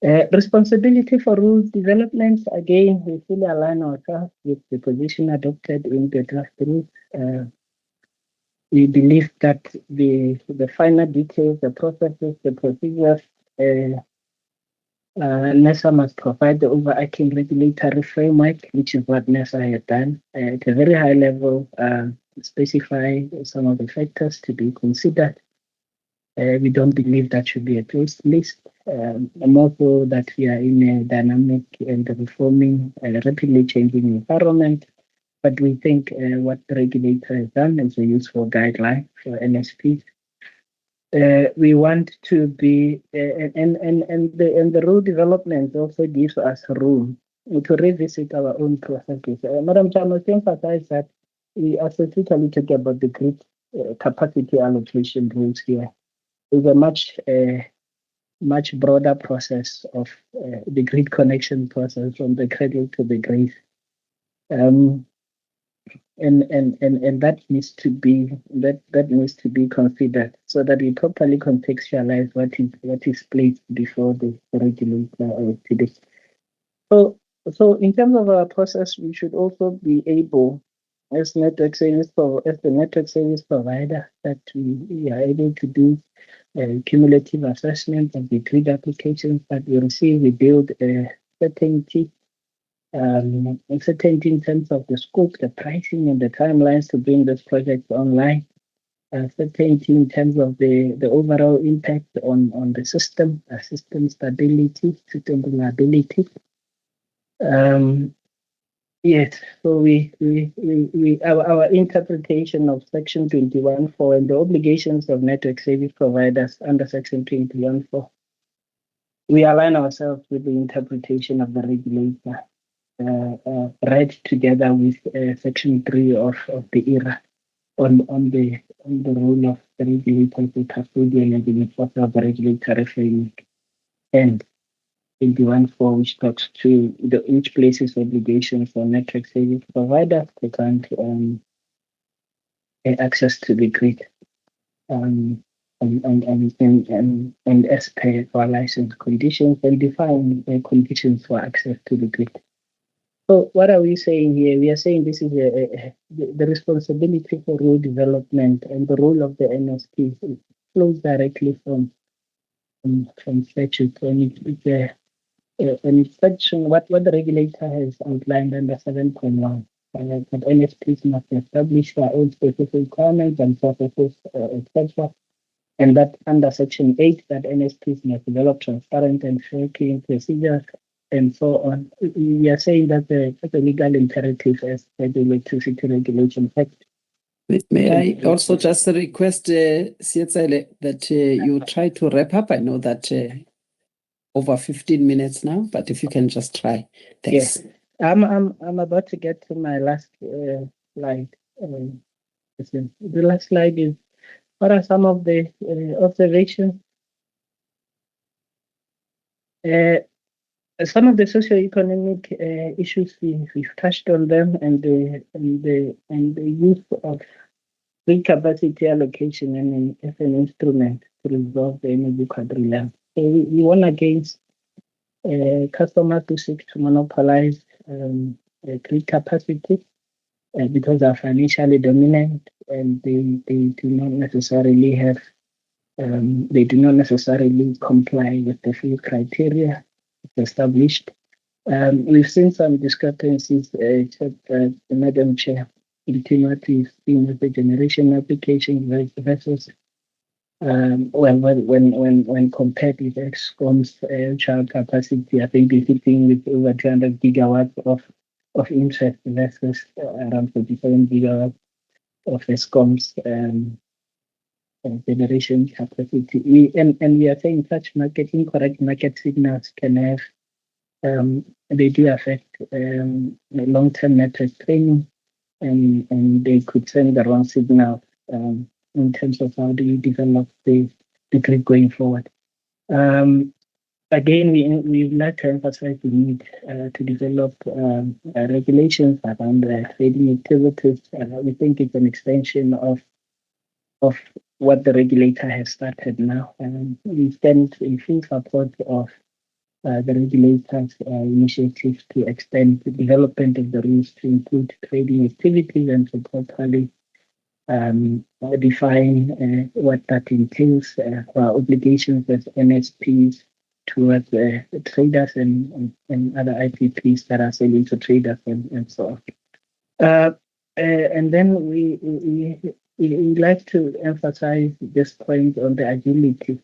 Responsibility for rules development, again, we fully align ourselves with the position adopted in the draft rules. We believe that the final details, the processes, the procedures, NESA must provide the overarching regulatory framework, which is what NESA has done. At a very high level, specify some of the factors to be considered. We don't believe that should be a closed list. And also that we are in a dynamic and reforming, rapidly changing environment. But we think what the regulator has done is a useful guideline for NSPs. We want to be, and the rule development also gives us room to revisit our own processes. Madam Chair, I must emphasize that we are specifically talking about the grid capacity allocation rules here. It's a much broader process of the grid connection process from the cradle to the grave. And that needs to be considered so that we properly contextualize what is placed before the regulator today. So in terms of our process, we should also be able, as the network service provider, that we are able to do cumulative assessment of the grid applications that we receive. We build certainty in terms of the scope, the pricing, and the timelines to bring this project online. certainty in terms of the overall impact on the system, system stability, system reliability. Yes, so our interpretation of Section 21.4 and the obligations of network service providers under Section 21.4, we align ourselves with the interpretation of the regulator, read together with Section 3 of the ERA on the role of the regulator, the custodian, and the enforcer of the regulatory framework, and 21.4, which talks to which places obligations for network service providers to grant access to the grid, and as per our license conditions, and define conditions for access to the grid. So what are we saying here? We are saying this is the responsibility for road development and the role of the NSP flows directly from statute, and it's section what the regulator has outlined under 7.1. That NSPs must establish their own specific requirements and processes, etc. And that under Section 8, that NSPs must develop transparent and fair clean procedures, and so on. We are saying that the legal imperative as per the Electricity Regulation Act. May I also just request, Sietsele, that you try to wrap up? I know that over 15 minutes now, but if you can just try. Thanks. Yes, I'm about to get to my last slide. The last slide is, what are some of the observations? Some of the socioeconomic issues we've touched on them, and the use of grid capacity allocation as an instrument to resolve the energy quadrilateral. So we warn against customers who seek to monopolize grid capacity because they're financially dominant, and they do not necessarily have they do not necessarily comply with the few criteria established. We've seen some discrepancies, Madam Chair, in what we've seen with the generation application versus when compared with ESCOM's child capacity. I think we're sitting with over 200 gigawatts of interest versus around 47 gigawatts of ESCOM's generation capacity. We are saying such incorrect market signals can have they do affect long-term network training, and they could send the wrong signal in terms of how do you develop the grid going forward. Again, we would like to emphasize the need to develop regulations around trading activities. We think it's an extension of what the regulator has started now. We stand in full support of the regulator's initiative to extend the development of the rules to include trading activities and to properly define what that entails, our obligations as NSPs towards traders and other IPPs that are selling to traders and so on. And then we like to emphasize this point on the agility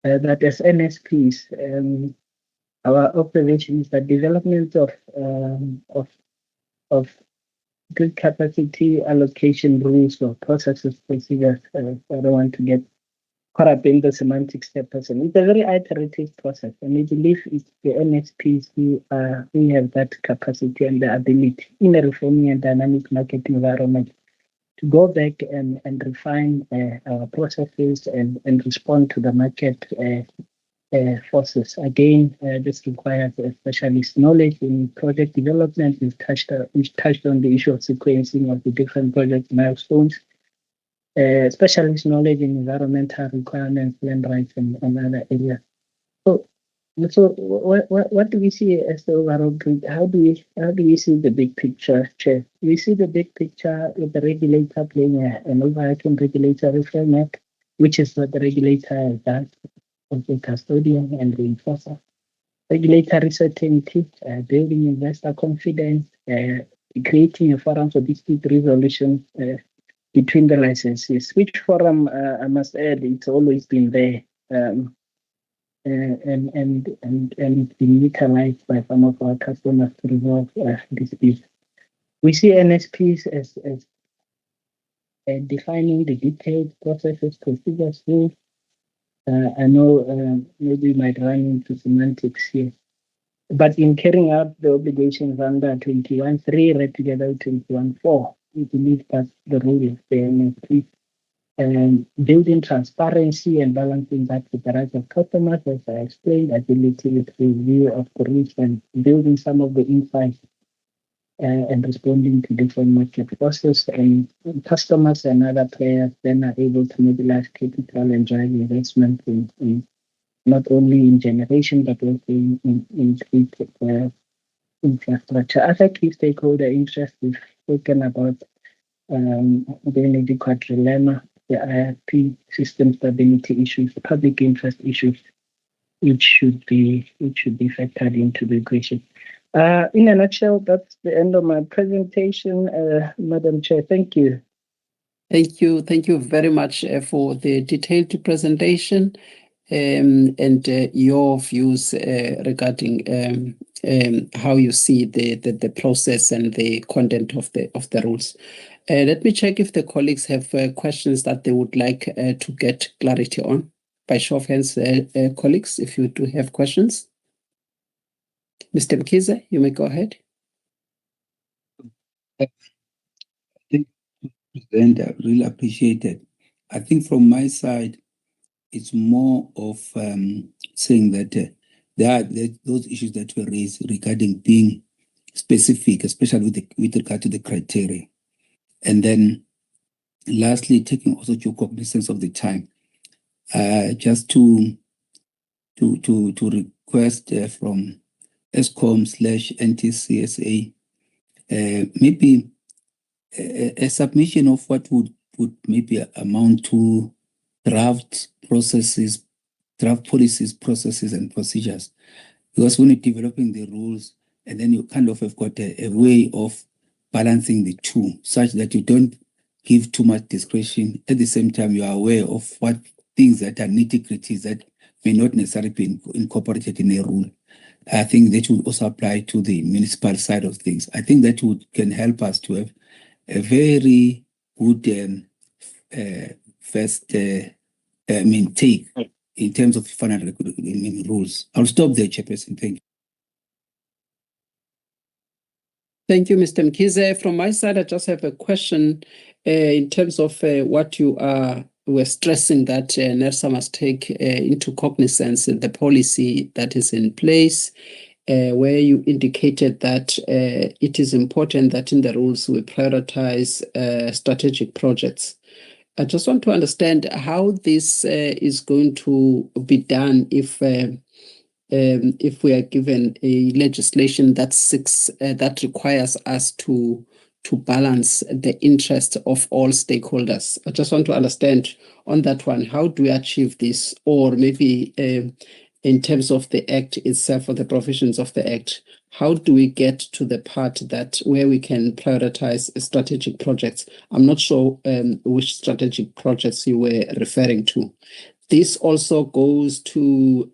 that as NSPs, our observation is that development of grid capacity allocation rules or processes, procedures. I don't want to get caught up in the semantics step person. It's a very iterative process, and we believe it's the NSPs who have that capacity and the ability in a reforming and dynamic market environment to go back and refine our processes and respond to the market forces. Again, this requires a specialist knowledge in project development. We've touched on the issue of sequencing of the different project milestones, specialist knowledge in environmental requirements, land rights, and other areas. So what do we see as the overall grid? How do we see the big picture, Chair? We see the big picture with the regulator playing an overarching regulatory framework, which is what the regulator has done, of the custodian and the enforcer. Regulatory certainty, building investor confidence, creating a forum for dispute resolution between the licenses. Switch forum, I must add, it's always been there. And been utilized by some of our customers to resolve disputes. We see NSPs as defining the detailed processes, procedures, rules. I know maybe we might run into semantics here, but in carrying out the obligations under 21.3 read together with 21.4, we believe that's the role of the NSP. Building transparency and balancing that with the rights of customers, as I explained, agility with review of the risk and building some of the insights and responding to different market forces, and customers and other players then are able to mobilize capital and drive investment in not only in generation but also in infrastructure. Other key stakeholder interests we've spoken about the energy quadrilemma, the IRP system stability issues, public interest issues, which should be factored into the equation. In a nutshell, that's the end of my presentation, Madam Chair. Thank you. Thank you very much for the detailed presentation and your views regarding how you see the process and the content of the rules. Let me check if the colleagues have questions that they would like to get clarity on. By show of hands, colleagues, if you do have questions. Mr. Mkize, you may go ahead. I think, President, I really appreciate it. I think from my side, it's more of saying that there are those issues that were raised regarding being specific, especially with regard to the criteria. And then lastly, taking also due cognizance of the time, just to request from ESCOM/NTCSA, maybe a submission of what would maybe amount to draft policies, processes, and procedures. Because when you're developing the rules, and then you kind of have got a way of balancing the two, such that you don't give too much discretion. At the same time, you are aware of what things that are nitty-gritties that may not necessarily be incorporated in a rule. I think that would also apply to the municipal side of things. I think that can help us to have a very good first take in terms of final rules. I'll stop there, Chairperson. Thank you. Thank you, Mr. Mkize. From my side, I just have a question in terms of what you were stressing that NERSA must take into cognizance the policy that is in place, where you indicated that it is important that in the rules we prioritize strategic projects. I just want to understand how this is going to be done if we are given a legislation that requires us to balance the interest of all stakeholders. I just want to understand on that one, how do we achieve this? Or maybe in terms of the Act itself or the provisions of the Act, how do we get to the part that where we can prioritize strategic projects? I'm not sure which strategic projects you were referring to. This also goes to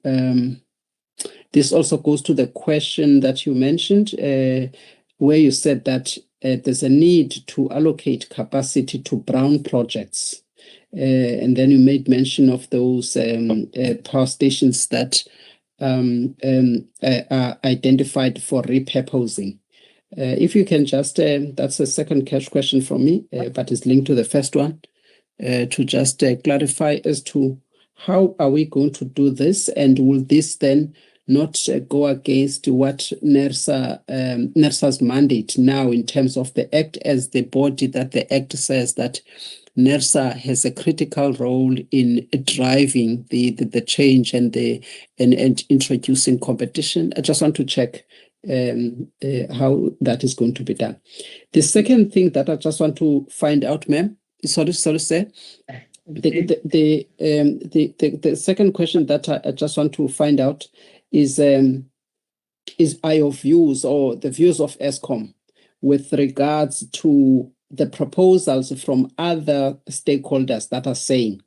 the question that you mentioned, where you said that there's a need to allocate capacity to brown projects. And then you made mention of those power stations that are identified for repurposing. If you can just, that's a second cash question from me, but it's linked to the first one, to just clarify as to how are we going to do this, and will this then not go against what NERSA's mandate now in terms of the Act, as the body that the Act says that NERSA has a critical role in driving the change and introducing competition. I just want to check how that is going to be done. The second thing that I just want to find out, ma'am, sorry, sir. The second question that I just want to find out is are your views or the views of ESCOM with regards to the proposals from other stakeholders that are saying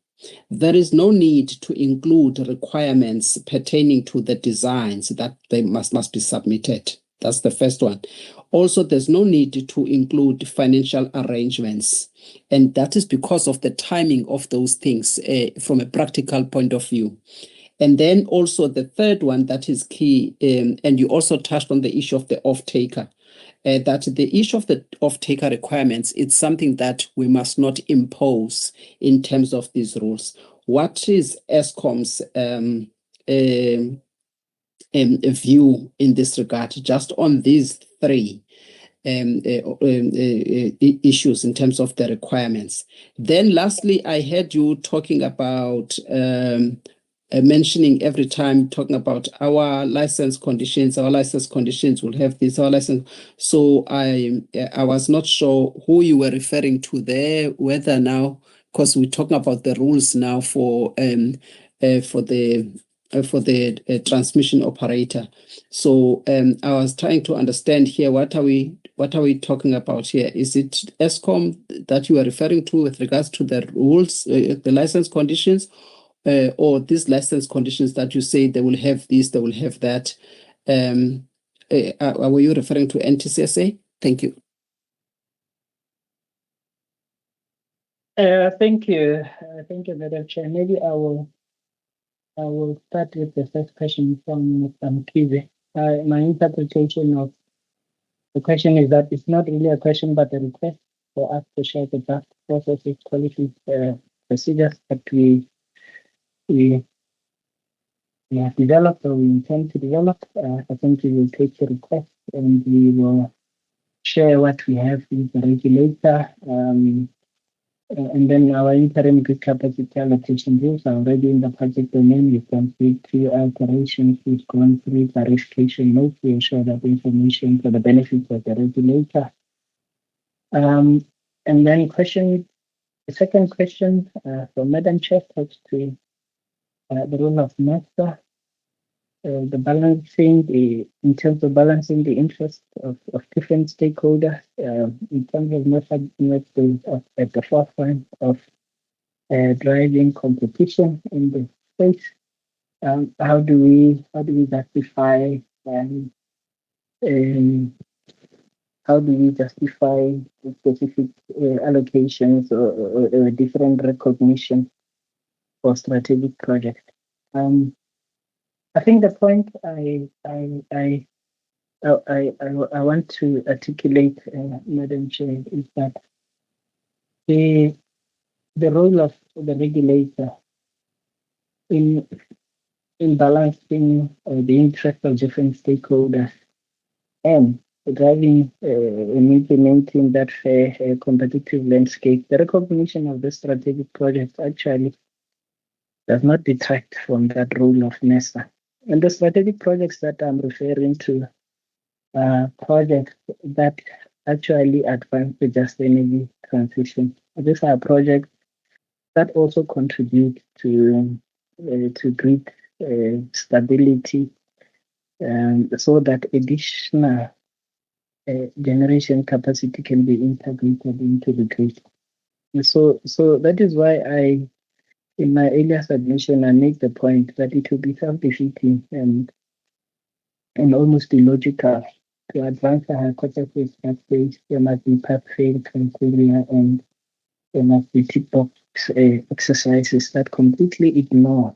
there is no need to include requirements pertaining to the designs that they must be submitted. That's the first one. Also, there's no need to include financial arrangements. And that is because of the timing of those things from a practical point of view. And then also the third one that is key, and you also touched on the issue of the off-taker. That the issue of the off-taker requirements, it's something that we must not impose in terms of these rules. What is ESCOM's view in this regard, just on these three issues in terms of the requirements? Then lastly, I heard you talking about mentioning every time, talking about our license conditions will have this, our license. So I was not sure who you were referring to there, whether now, because we're talking about the rules now for the transmission operator. So I was trying to understand here, what are we talking about here? Is it ESCOM that you are referring to with regards to the rules, the license conditions, or these license conditions that you say they will have this, they will have that? Were you referring to NTCSA? Thank you. Thank you, Madam Chair. Maybe I will start with the first question from Kiwe. My interpretation of the question is that it's not really a question, but a request for us to share the draft processes, policies, procedures that we have developed or we intend to develop. I think we will take the request and we will share what we have with the regulator. And then our interim grid capacity allocation rules are already in the public domain. We've gone through alterations, we've gone through clarification notes. We'll share that information for the benefit of the regulator. And then the second question from Madam Chair talks to the role of NERSA, in terms of balancing the interests of different stakeholders, in terms of NERSA at the forefront of driving competition in the space. How do we justify how do we justify specific allocations or different recognition for strategic projects? I think the point I want to articulate, Madam Chair, is that the role of the regulator in balancing the interests of different stakeholders and driving and implementing that fair competitive landscape, the recognition of the strategic projects actually does not detract from that role of NERSA. And the strategic projects that I'm referring to are projects that actually advance the just energy transition. These are projects that also contribute to grid stability, so that additional generation capacity can be integrated into the grid. So that is why in my earlier submission, I make the point that it will be self-defeating and almost illogical to advance a hypothesis that says there must be path-fail criteria and there must be tick-box exercises that completely ignore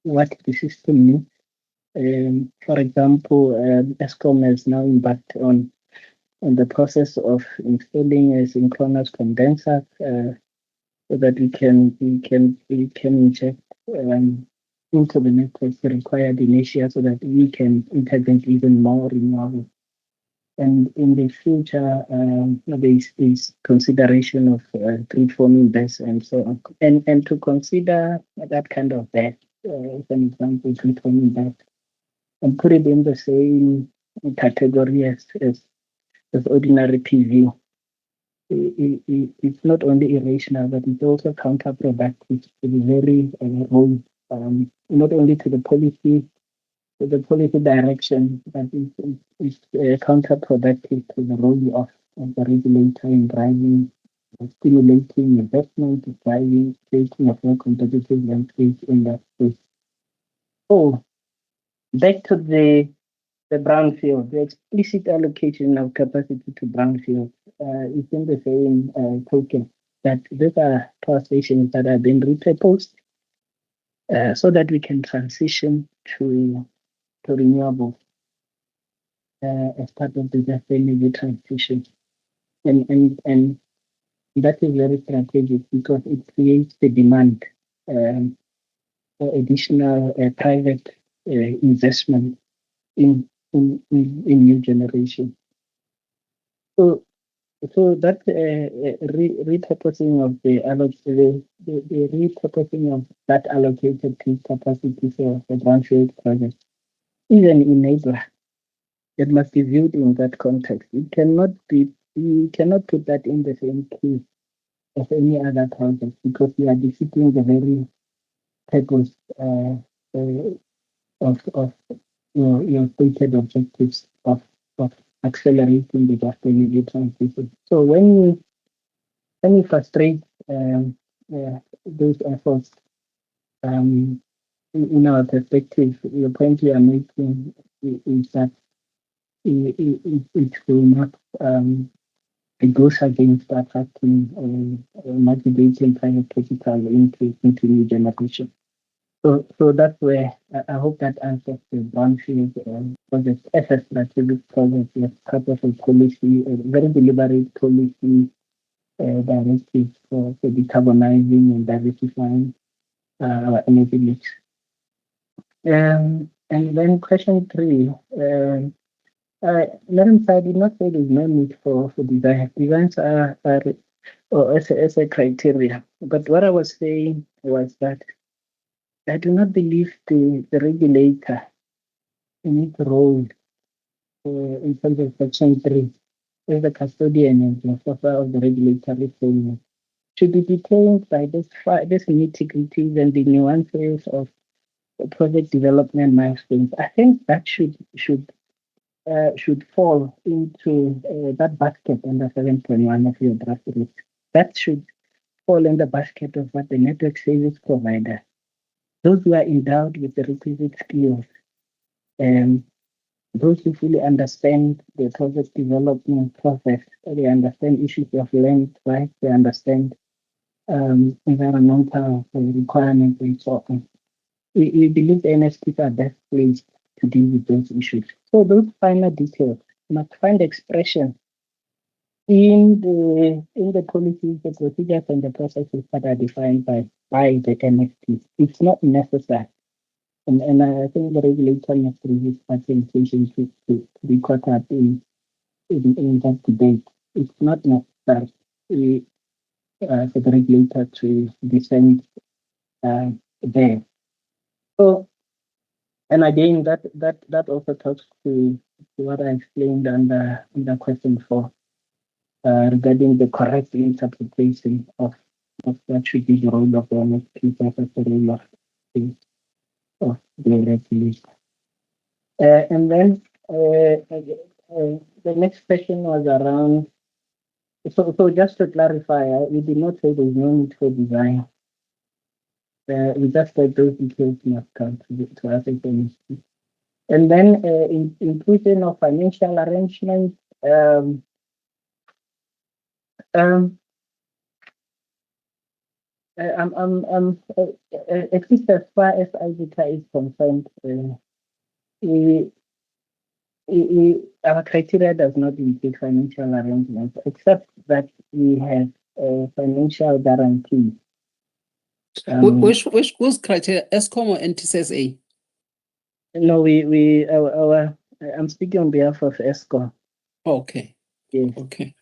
what the system needs. For example, ESCOM has now embarked on the process of installing a synchronous condenser so that we can inject into the network the required inertia so that we can integrate even more renewable. And in the future, there's consideration of grid forming BESS and so on. And to consider that kind of BESS, as an example, grid forming BESS, and put it in the same category as ordinary PV. It's not only irrational, but it's also counterproductive to the very role, not only to the policy direction, but it's counterproductive to the role of of the regulator in driving, stimulating investment, driving, creating a more competitive landscape in that space. So back to the brownfield, the explicit allocation of capacity to brownfield is in the same token that these are power stations that have been repurposed so that we can transition to renewables as part of the energy transition. And that is very strategic because it creates the demand for additional private investment in new generation. So that repurposing of the repurposing of that allocated capacity for brownfield projects is an enabler. It must be viewed in that context. You cannot put that in the same queue as any other project because you are defeating the very purpose of your stated objectives of accelerating the just energy transition. So when you frustrate those efforts, in our perspective, the point we are making is that it will not. It goes against attracting motivating private capital into new generation. So that's where I hope that answers the brownfield project as a strategic project as part of a policy, a very deliberate policy directive for decarbonizing and diversifying our energy mix. And then question 3. Madam Chair, I did not say there's no need for design. Designs are as a criteria. But what I was saying was that I do not believe the regulator in its role in terms of Section 3 as the custodian and philosopher of the regulatory framework should be detained by this nitty-gritties and the nuances of project development milestones. I think that should fall into that basket under 7.1 of your draft rules. That should fall in the basket of what the network service provider, those who are endowed with the requisite skills, and those who fully understand the project development process, they understand issues of land, right? They understand environmental requirements and so on. We believe the NSPs are best placed to deal with those issues. So those finer details must find expression in the policies, the procedures, and the processes that are defined by the NSPs. It's not necessary. And I think the regulator must review participation to be caught up in that debate. It's not necessary for the regulator to descend there. So, and again, that also talks to what I explained under question 4 regarding the correct interpretation of what should be the role of the MSP versus the role of the regulator. And then the next question was around. So just to clarify, we did not say there's no need for design. We just said those details must come to us as MSP. And then inclusion of financial arrangements. At least as far as IGTA is concerned, our criteria does not include financial arrangements, except that we have financial guarantee. Which criteria, ESCOM or NTSA? No, I'm speaking on behalf of ESCOM. Okay. Yes. Okay.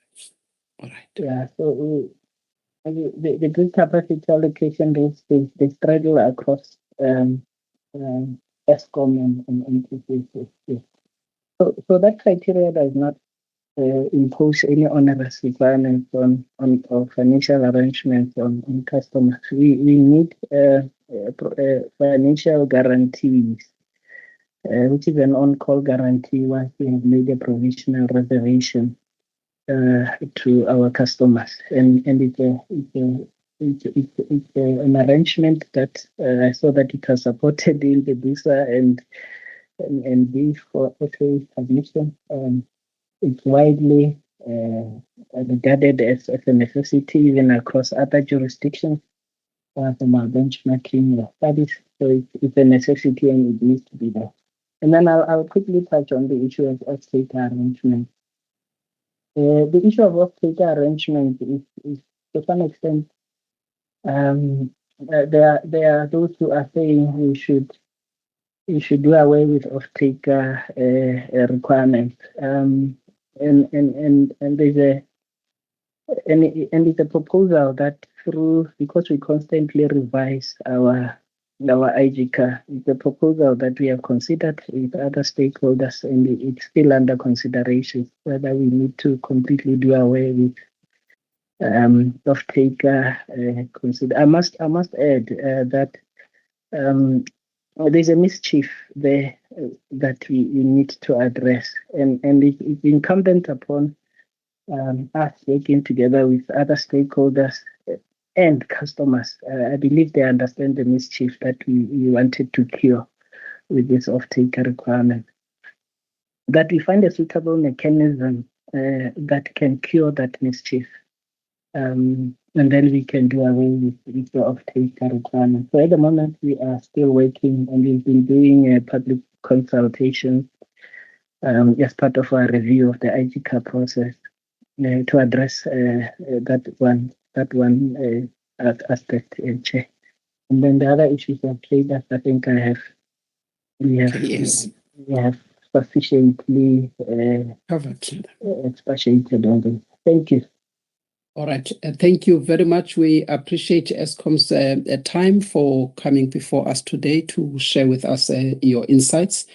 All right. Yeah. So the grid capacity allocation rules they straddle across ESCOM and NTSA. Yes. So that criteria does not impose any onerous requirements on financial arrangements on customers. We need financial guarantees, which is an on-call guarantee once we have made a provisional reservation to our customers, and it's an arrangement that I saw that it was supported in the BISA and B for auto submission. It's widely regarded as a necessity even across other jurisdictions from our benchmarking studies. So it's a necessity and it needs to be there. And then I'll quickly touch on the issue of off-take arrangement. The issue of off-take arrangement is to some extent, there are those who are saying we should do away with off-take requirements. And there's it's a proposal that because we constantly revise our IGCA, it's a proposal that we have considered with other stakeholders, and it's still under consideration whether we need to completely do away with off-take consider. I must add that there's a mischief there that we need to address, and it's incumbent upon us working together with other stakeholders and customers. I believe they understand the mischief that we wanted to cure with this off-take requirement. That we find a suitable mechanism that can cure that mischief. And then we can do away with the off-take requirement. So at the moment, we are still working, and we've been doing a public consultation as part of our review of the IGCA process to address that one aspect. And then the other issues of traders, I think we have sufficiently covered, expatiated on them. Thank you. All right. Thank you very much. We appreciate ESCOM's time for coming before us today to share with us your insights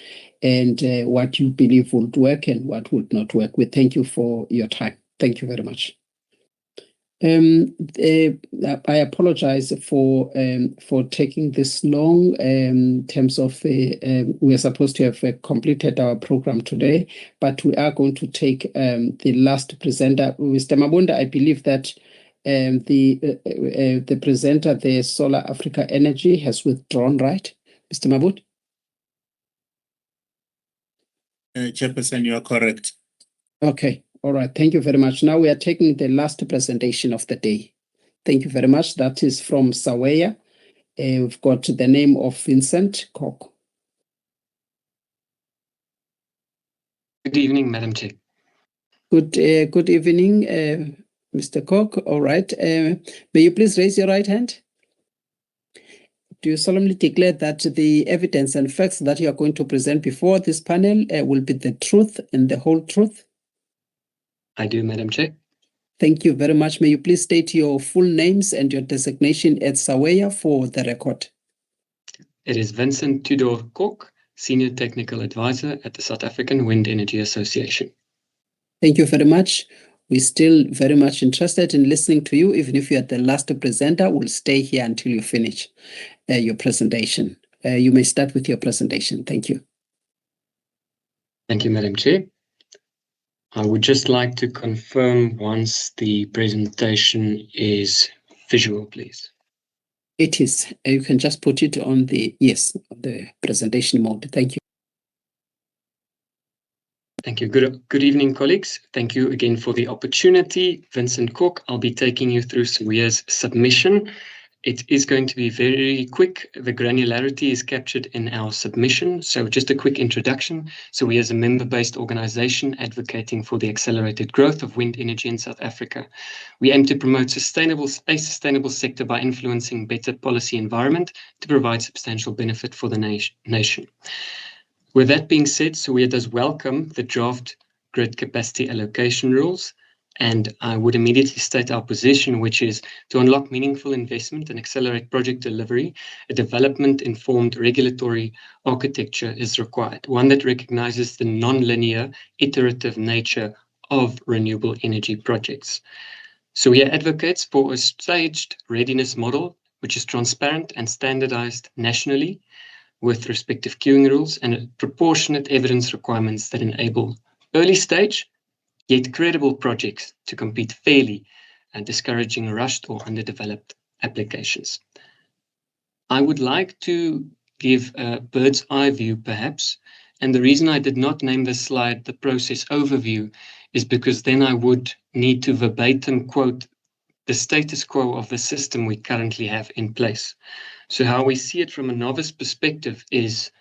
and what you believe would work and what would not work. We thank you for your time. Thank you very much. I apologize for taking this long in terms of we are supposed to have completed our program today, but we are going to take the last presenter, Mr. Mabunda. I believe that the presenter, the Solar Africa Energy, has withdrawn, right, Mr. Mabunda? Chairperson, you are correct. Okay. All right. Thank you very much. Now we are taking the last presentation of the day. Thank you very much. That is from Saweya. We've got the name of Vincent Cook. Good evening, Madam Chair. Good evening, Mr. Cook. All right. May you please raise your right hand? Do you solemnly declare that the evidence and facts that you are going to present before this panel will be the truth and the whole truth? I do, Madam Chair. Thank you very much. May you please state your full names and your designation at Saweya for the record. It is Vincent Tudor Cook, Senior Technical Advisor at the South African Wind Energy Association. Thank you very much. We're still very much interested in listening to you. Even if you're the last presenter, we'll stay here until you finish your presentation. You may start with your presentation. Thank you. Thank you, Madam Chair. I would just like to confirm once the presentation is visual, please. It is. You can just put it on the presentation mode. Thank you. Thank you. Good evening, colleagues. Thank you again for the opportunity. Vincent Cook, I'll be taking you through Saweya's submission. It is going to be very quick. The granularity is captured in our submission. So just a quick introduction. Saweya is a member-based organization advocating for the accelerated growth of wind energy in South Africa. We aim to promote a sustainable sector by influencing better policy environment to provide substantial benefit for the nation. With that being said, Saweya does welcome the draft grid capacity allocation rules. And I would immediately state our position, which is to unlock meaningful investment and accelerate project delivery, a development-informed regulatory architecture is required, one that recognizes the non-linear, iterative nature of renewable energy projects. Saweya advocates for a staged readiness model, which is transparent and standardized nationally, with respective queuing rules and proportionate evidence requirements that enable early stage yet credible projects to compete fairly and discouraging rushed or underdeveloped applications. I would like to give a bird's eye view perhaps, and the reason I did not name this slide the process overview is because then I would need to verbatim quote the status quo of the system we currently have in place. So how we see it from a novice perspective is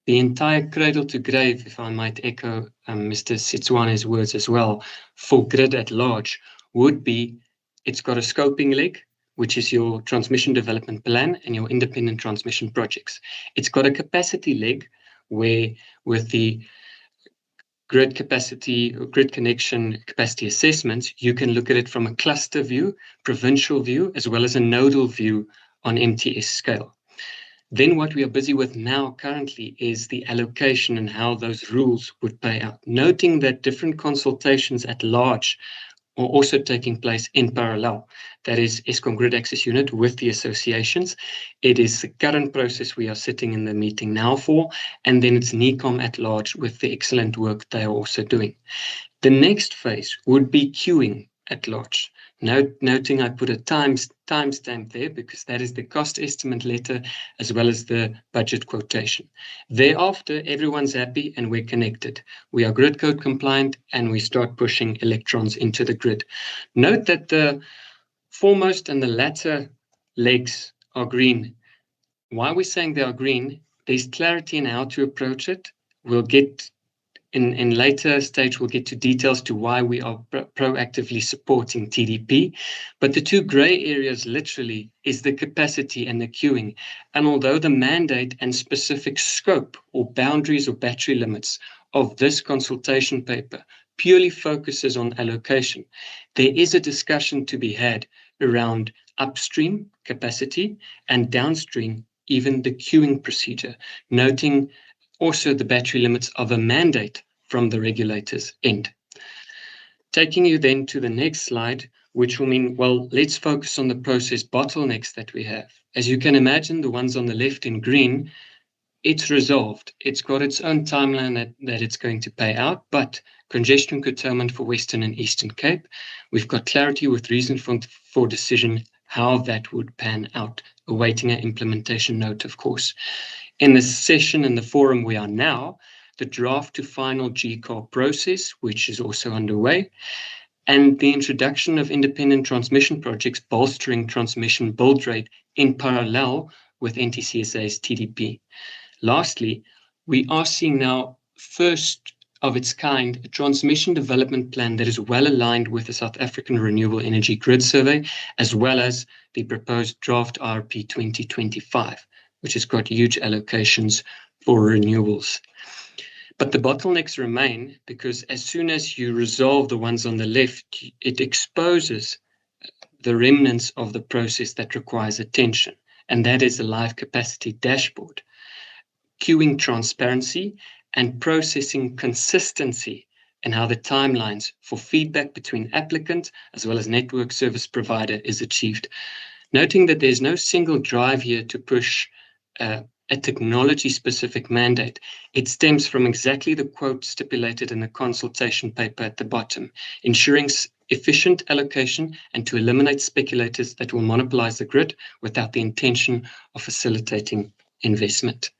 the entire cradle to grave, if I might echo Mr. Setswane's words as well, for grid at large would be it's got a scoping leg, which is your transmission development plan and your independent transmission projects. It's got a capacity leg where with the grid capacity, or grid connection capacity assessments, you can look at it from a cluster view, provincial view, as well as a nodal view on MTS scale. Then what we are busy with now currently is the allocation and how those rules would pay out, noting that different consultations at large are also taking place in parallel. That is Eskom Grid Access Unit with the associations. It is the current process we are sitting in the meeting now for, and then it's NECOM at large with the excellent work they are also doing. The next phase would be queuing at large. Noting I put a timestamp there because that is the cost estimate letter as well as the budget quotation. Thereafter, everyone's happy and we're connected. We are grid code compliant and we start pushing electrons into the grid. Note that the foremost and the latter legs are green. Why are we saying they are green? There's clarity in how to approach it. We'll get in later stage, we'll get to details to why we are proactively supporting TDP. But the two gray areas literally is the capacity and the queuing. And although the mandate and specific scope or boundaries or battery limits of this consultation paper purely focuses on allocation, there is a discussion to be had around upstream capacity and downstream, even the queuing procedure, noting also the battery limits of a mandate from the regulator's end. Taking you then to the next slide, which will mean, well, let's focus on the process bottlenecks that we have. As you can imagine, the ones on the left in green, it's resolved. It's got its own timeline that it's going to pay out, but congestion curtailment for Western and Eastern Cape, we've got clarity with reason for decision how that would pan out, awaiting an implementation note, of course. In the session and the forum we are now, the draft to final GCAR process, which is also underway, and the introduction of independent transmission projects bolstering transmission build rate in parallel with NTCSA's TDP. Lastly, we are seeing now first of its kind a transmission development plan that is well aligned with the South African Renewable Energy Grid Survey, as well as the proposed draft RP 2025. Which has got huge allocations for renewables. But the bottlenecks remain because as soon as you resolve the ones on the left, it exposes the remnants of the process that requires attention, and that is the live capacity dashboard, queuing transparency, and processing consistency, and how the timelines for feedback between applicant as well as network service provider is achieved. Noting that there's no single drive here to push a technology-specific mandate. It stems from exactly the quote stipulated in the consultation paper at the bottom, ensuring efficient allocation and to eliminate speculators that will monopolize the grid without the intention of facilitating investment.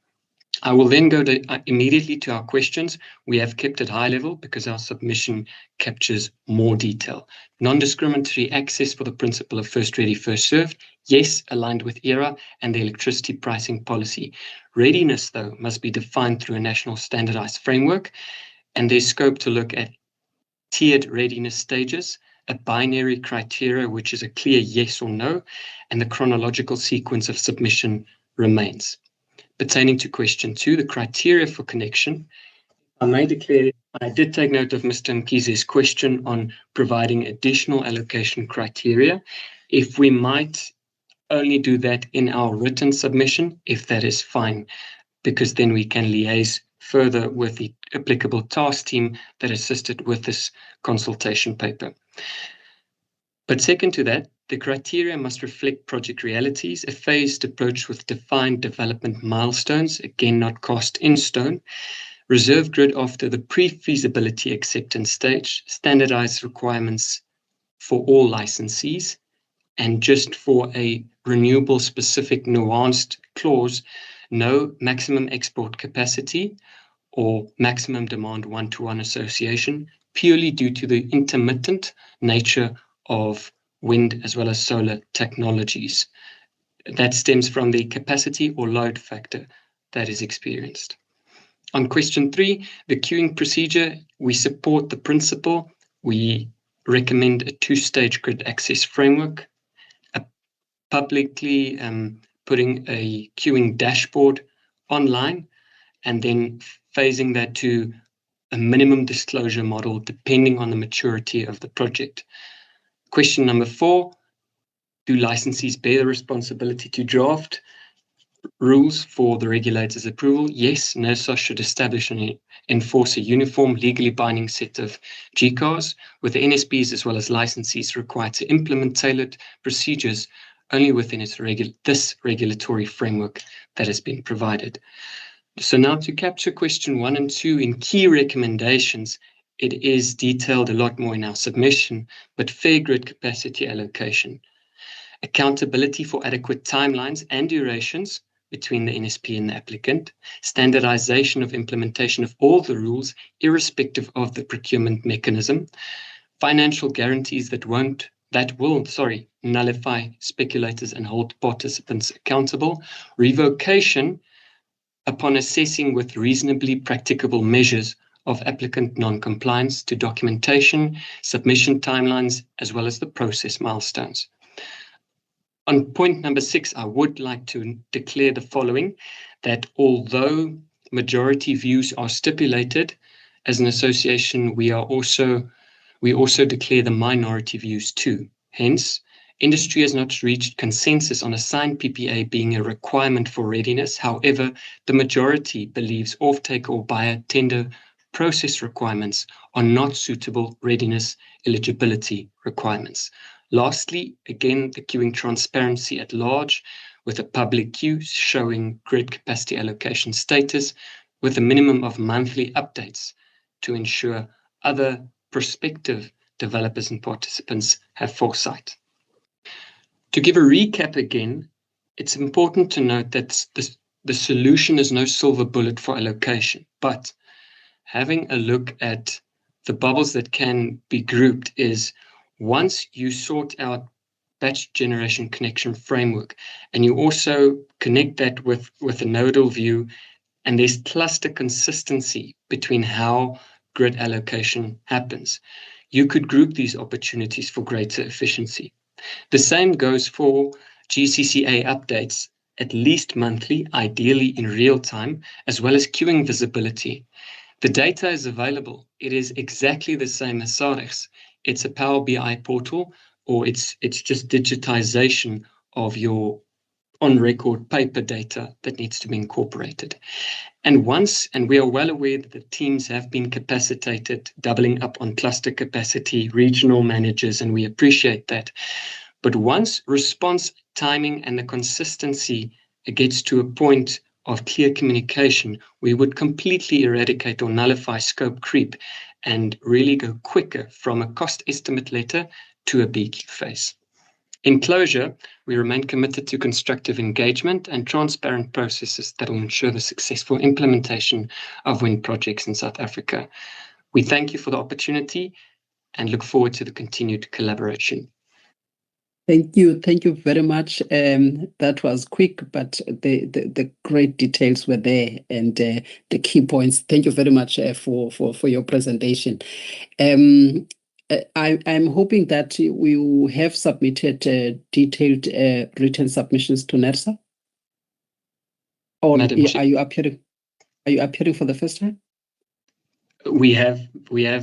I will then go immediately to our questions. We have kept it high level because our submission captures more detail. Non-discriminatory access for the principle of first ready, first served. Yes, aligned with ERA and the electricity pricing policy. Readiness, though, must be defined through a national standardized framework, and there's scope to look at tiered readiness stages, a binary criteria, which is a clear yes or no, and the chronological sequence of submission remains. Pertaining to question 2, the criteria for connection, I may declare, I did take note of Mr. Mkize's question on providing additional allocation criteria. If we might only do that in our written submission, if that is fine, because then we can liaise further with the applicable task team that assisted with this consultation paper. But second to that, the criteria must reflect project realities, a phased approach with defined development milestones, again not cast in stone, reserve grid after the pre-feasibility acceptance stage, standardized requirements for all licensees, and just for a renewable specific nuanced clause, no maximum export capacity or maximum demand one-to-one association, purely due to the intermittent nature of wind as well as solar technologies. That stems from the capacity or load factor that is experienced. On question 3, the queuing procedure, we support the principle. We recommend a 2-stage grid access framework, publicly putting a queuing dashboard online, and then phasing that to a minimum disclosure model depending on the maturity of the project. Question number 4, do licensees bear the responsibility to draft rules for the regulator's approval? Yes, NERSA should establish and enforce a uniform, legally binding set of GCARs, with the NSPs as well as licensees required to implement tailored procedures only within this regulatory framework that has been provided. So now to capture question 1 and 2 in key recommendations, it is detailed a lot more in our submission, but fair grid capacity allocation, accountability for adequate timelines and durations between the NSP and the applicant, standardization of implementation of all the rules, irrespective of the procurement mechanism, financial guarantees that will nullify speculators and hold participants accountable, revocation upon assessing with reasonably practicable measures of applicant non-compliance to documentation, submission timelines, as well as the process milestones. On point number 6, I would like to declare the following, that although majority views are stipulated, as an association, we also declare the minority views too. Hence, industry has not reached consensus on a signed PPA being a requirement for readiness. However, the majority believes offtake or buyer tender process requirements are not suitable readiness eligibility requirements. Lastly, again, the queuing transparency at large, with a public queue showing grid capacity allocation status with a minimum of monthly updates to ensure other prospective developers and participants have foresight. To give a recap again, it's important to note that the solution is no silver bullet for allocation, but having a look at the bubbles that can be grouped is, once you sort out batch generation connection framework and you also connect that with a nodal view, and there's cluster consistency between how grid allocation happens, you could group these opportunities for greater efficiency. The same goes for GCCA updates, at least monthly, ideally in real time, as well as queuing visibility. The data is available. It is exactly the same as SAREX. It's a Power BI portal, or it's just digitization of your on-record paper data that needs to be incorporated. And we are well aware that the teams have been capacitated, doubling up on cluster capacity, regional managers, and we appreciate that. But once response timing and the consistency gets to a point of clear communication, we would completely eradicate or nullify scope creep and really go quicker from a cost estimate letter to a BQ phase. In closure, we remain committed to constructive engagement and transparent processes that will ensure the successful implementation of wind projects in South Africa. We thank you for the opportunity and look forward to the continued collaboration. Thank you very much. That was quick, but the great details were there, and the key points. Thank you very much for your presentation. I'm hoping that we will have submitted detailed written submissions to NERSA. Or are you appearing for the first time? We have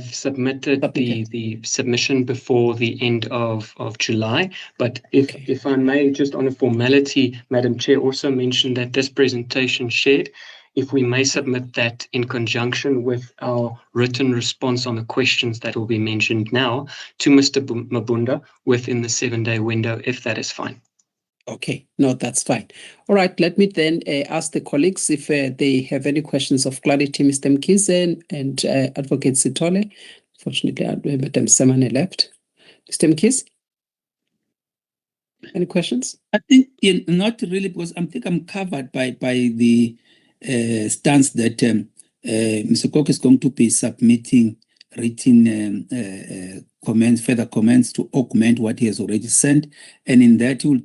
submitted the submission before the end of July, but if I may, just on a formality, Madam Chair also mentioned that this presentation shared, if we may submit that in conjunction with our written response on the questions that will be mentioned now to Mr. Mabunda within the 7-day window, if that is fine. Okay, no, that's fine. All right, let me then ask the colleagues if they have any questions of clarity, Mr. Mkize and Advocate Sithole. Fortunately, Madam Semane left. Mr. Mkize? Any questions? I think not really, because I think I'm covered by the stance that Mr. Kok is going to be submitting written comments, further comments to augment what he has already sent, and in that he will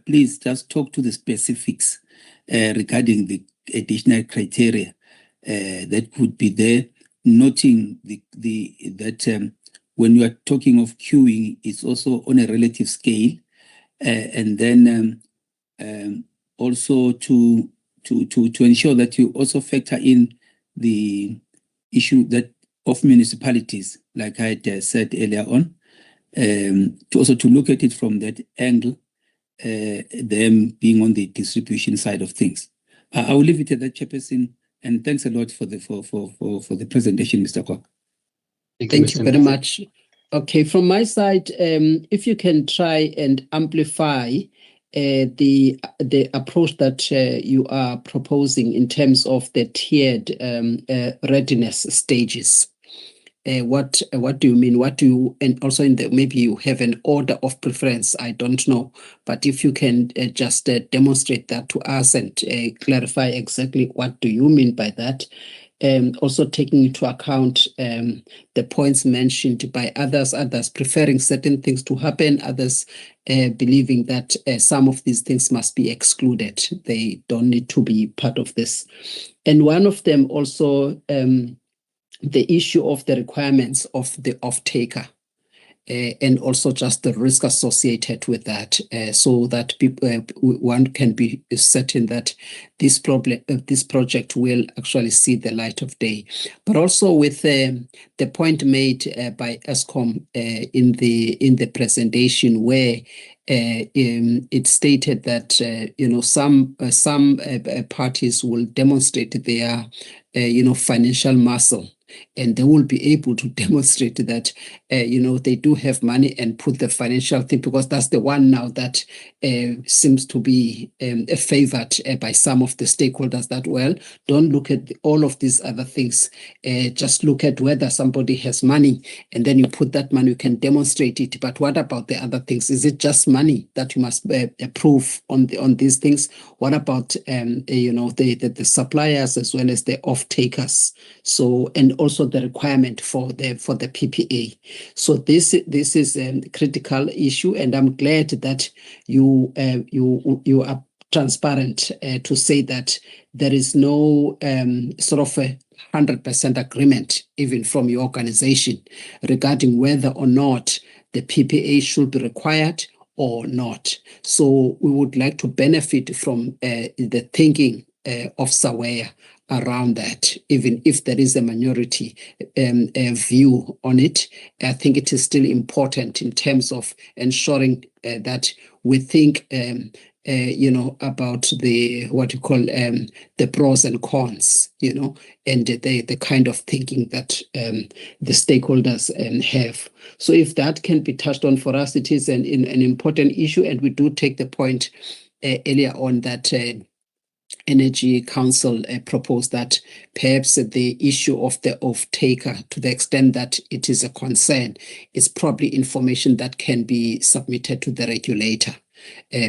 please just talk to the specifics regarding the additional criteria that could be there, noting that when you are talking of queuing, it's also on a relative scale. And then also to ensure that you also factor in the issue that of municipalities, like I had said earlier on, to also to look at it from that angle, them being on the distribution side of things. I will leave it at that, Chairperson, and thanks a lot for the presentation, Mr. Kok. Thank you very much. Okay, from my side, if you can try and amplify the approach that you are proposing in terms of the tiered readiness stages. What do you mean? What do you, and also in the, maybe you have an order of preference, I don't know, but if you can just demonstrate that to us and clarify exactly what do you mean by that. Also taking into account the points mentioned by others preferring certain things to happen, others believing that some of these things must be excluded. They don't need to be part of this. And one of them also, the issue of the requirements of the off-taker. And also just the risk associated with that, so that people, one can be certain that this project will actually see the light of day. But also with the point made by Eskom in the presentation, where it stated that some parties will demonstrate their financial muscle, and they will be able to demonstrate that they do have money and put the financial thing, because that's the one now that seems to be favored by some of the stakeholders, that, well, don't look at all of these other things, just look at whether somebody has money, and then you put that money, you can demonstrate it. But what about the other things? Is it just money that you must prove on these things? What about the suppliers as well as the off-takers? So, and also the requirement for the PPA. So this is a critical issue, and I'm glad that you are transparent to say that there is no sort of a 100% agreement, even from your organization, regarding whether or not the PPA should be required or not. So we would like to benefit from the thinking of SAWEA around that, even if there is a minority view on it. I think it is still important in terms of ensuring that we think about the what you call the pros and cons, and the kind of thinking that the stakeholders have. So if that can be touched on for us, it is an important issue, and we do take the point earlier on that Energy Council proposed that perhaps the issue of the off-taker, to the extent that it is a concern, is probably information that can be submitted to the regulator.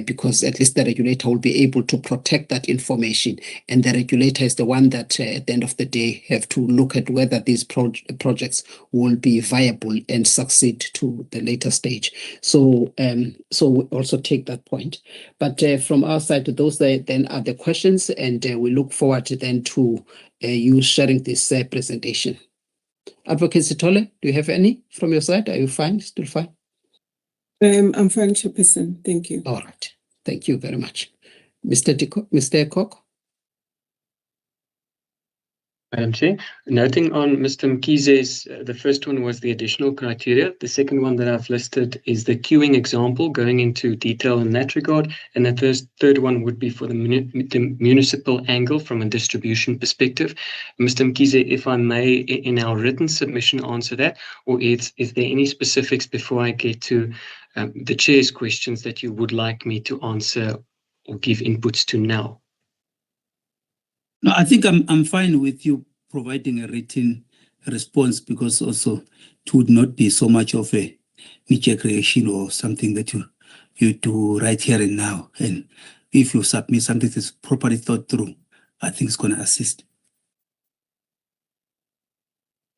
Because at least the regulator will be able to protect that information, and the regulator is the one that at the end of the day have to look at whether these projects will be viable and succeed to the later stage. So we also take that point. But from our side, those then are the questions, and we look forward then to you sharing this presentation. Advocate Sithole, do you have any from your side? Are you fine? Still fine? I'm fine, Chairperson. Thank you. All right. Thank you very much. Mr. Kok? Madam Chair, noting on Mr. Mkize's, the first one was the additional criteria. The second one that I've listed is the queuing example, going into detail in that regard. And the third one would be for the municipal angle from a distribution perspective. Mr. Mkize, if I may, in our written submission, answer that, or is there any specifics before I get to the chair's questions that you would like me to answer or give inputs to now. No, I think I'm fine with you providing a written response, because also it would not be so much of a knee-jerk reaction or something that you do right here and now. And if you submit something that's properly thought through, I think it's going to assist.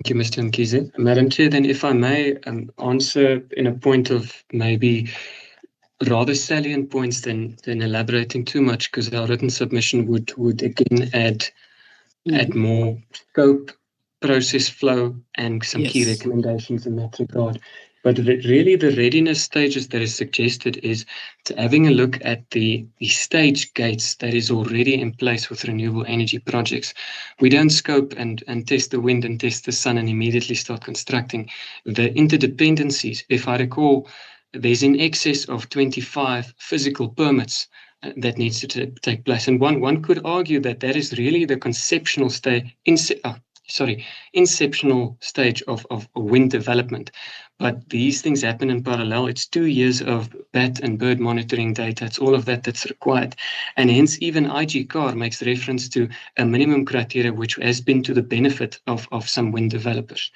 Thank you, Mr. Mkhize. Madam Chair, then if I may answer in a point of maybe rather salient points than elaborating too much, because our written submission would again add more scope, process flow, and some key recommendations in that regard. But really the readiness stages that is suggested is to having a look at the stage gates that is already in place with renewable energy projects. We don't scope and test the wind and test the sun and immediately start constructing. The interdependencies, if I recall, there's in excess of 25 physical permits that needs to take place. And one could argue that is really the conceptual inceptional stage of wind development. But these things happen in parallel. It's 2 years of bat and bird monitoring data. It's all of that that's required. And hence even IG CAR makes reference to a minimum criteria which has been to the benefit of some wind developers.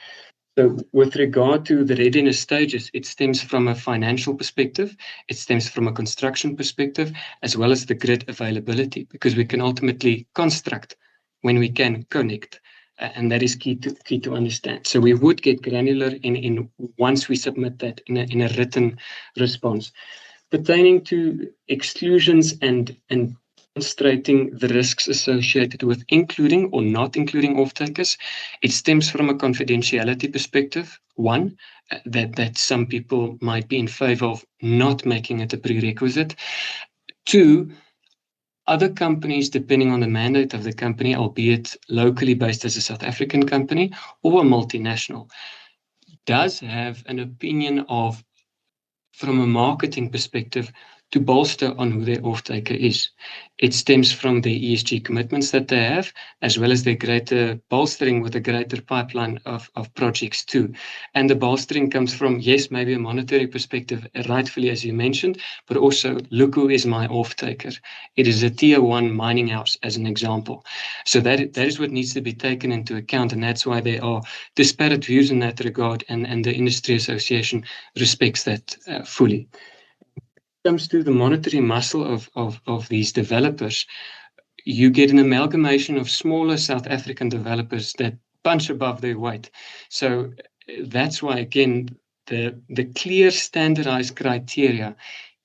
So with regard to the readiness stages, it stems from a financial perspective, it stems from a construction perspective, as well as the grid availability, because we can ultimately construct when we can connect. And that is key to understand. So we would get granular in once we submit that in a written response. Pertaining to exclusions and demonstrating the risks associated with including or not including off-takers, it stems from a confidentiality perspective. One, that some people might be in favor of not making it a prerequisite. Two, other companies, depending on the mandate of the company, albeit locally based as a South African company or a multinational, does have an opinion of, from a marketing perspective, to bolster on who their off-taker is. It stems from the ESG commitments that they have, as well as their greater bolstering with a greater pipeline of projects too. And the bolstering comes from, yes, maybe a monetary perspective, rightfully as you mentioned, but also look who is my off-taker. It is a tier 1 mining house as an example. So that is what needs to be taken into account, and that's why there are disparate views in that regard, and the industry association respects that fully. Comes to the monetary muscle of these developers, you get an amalgamation of smaller South African developers that punch above their weight. So that's why, again, the clear standardized criteria,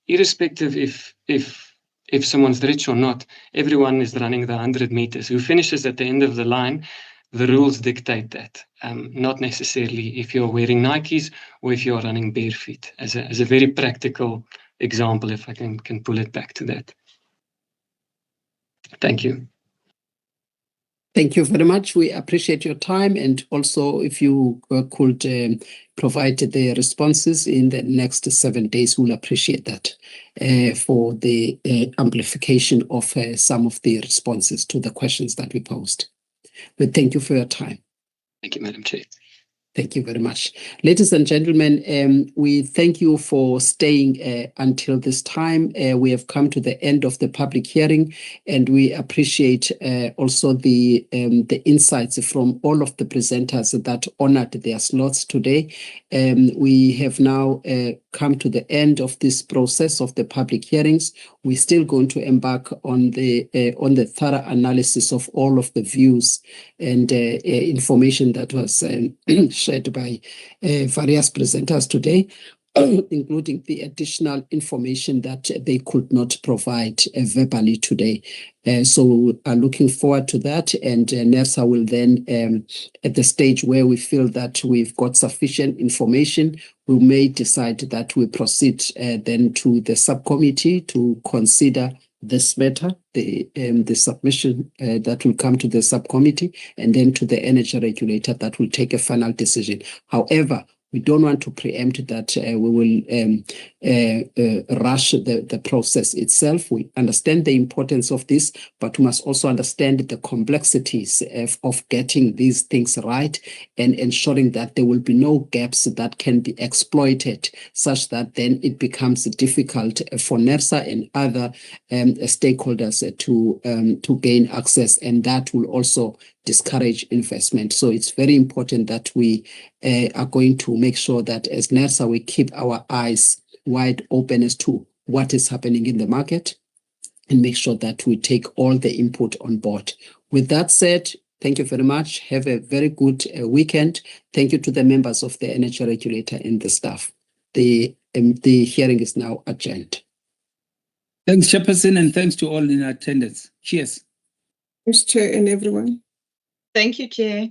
irrespective if someone's rich or not, everyone is running the 100 meters. Who finishes at the end of the line, the rules dictate that, not necessarily if you're wearing Nikes or if you're running bare feet, as a very practical example, if I can pull it back to that. Thank you. Thank you very much. We appreciate your time, and also if you could provide the responses in the next 7 days, we'll appreciate that for the amplification of some of the responses to the questions that we posed. But thank you for your time. Thank you, Madam Chair. Thank you very much. Ladies and gentlemen, we thank you for staying until this time. We have come to the end of the public hearing, and we appreciate also the insights from all of the presenters that honored their slots today. We have now come to the end of this process of the public hearings. We're still going to embark on the thorough analysis of all of the views and information that was shared by various presenters today, including the additional information that they could not provide verbally today. So we are looking forward to that, and NERSA will then, at the stage where we feel that we've got sufficient information, we may decide that we proceed then to the subcommittee to consider this matter, the submission that will come to the subcommittee, and then to the energy regulator that will take a final decision. However, We don't want to preempt that we will rush the process itself. We understand the importance of this, but we must also understand the complexities of getting these things right and ensuring that there will be no gaps that can be exploited, such that then it becomes difficult for NERSA and other stakeholders to gain access, and that will also discourage investment. So it's very important that we are going to make sure that as NERSA, we keep our eyes wide open as to what is happening in the market and make sure that we take all the input on board. With that said, thank you very much. Have a very good weekend. Thank you to the members of the energy regulator and the staff. The hearing is now adjourned. Thanks, Chairperson, and thanks to all in attendance. Cheers. Thanks, Chair, and everyone. Thank you, Chair.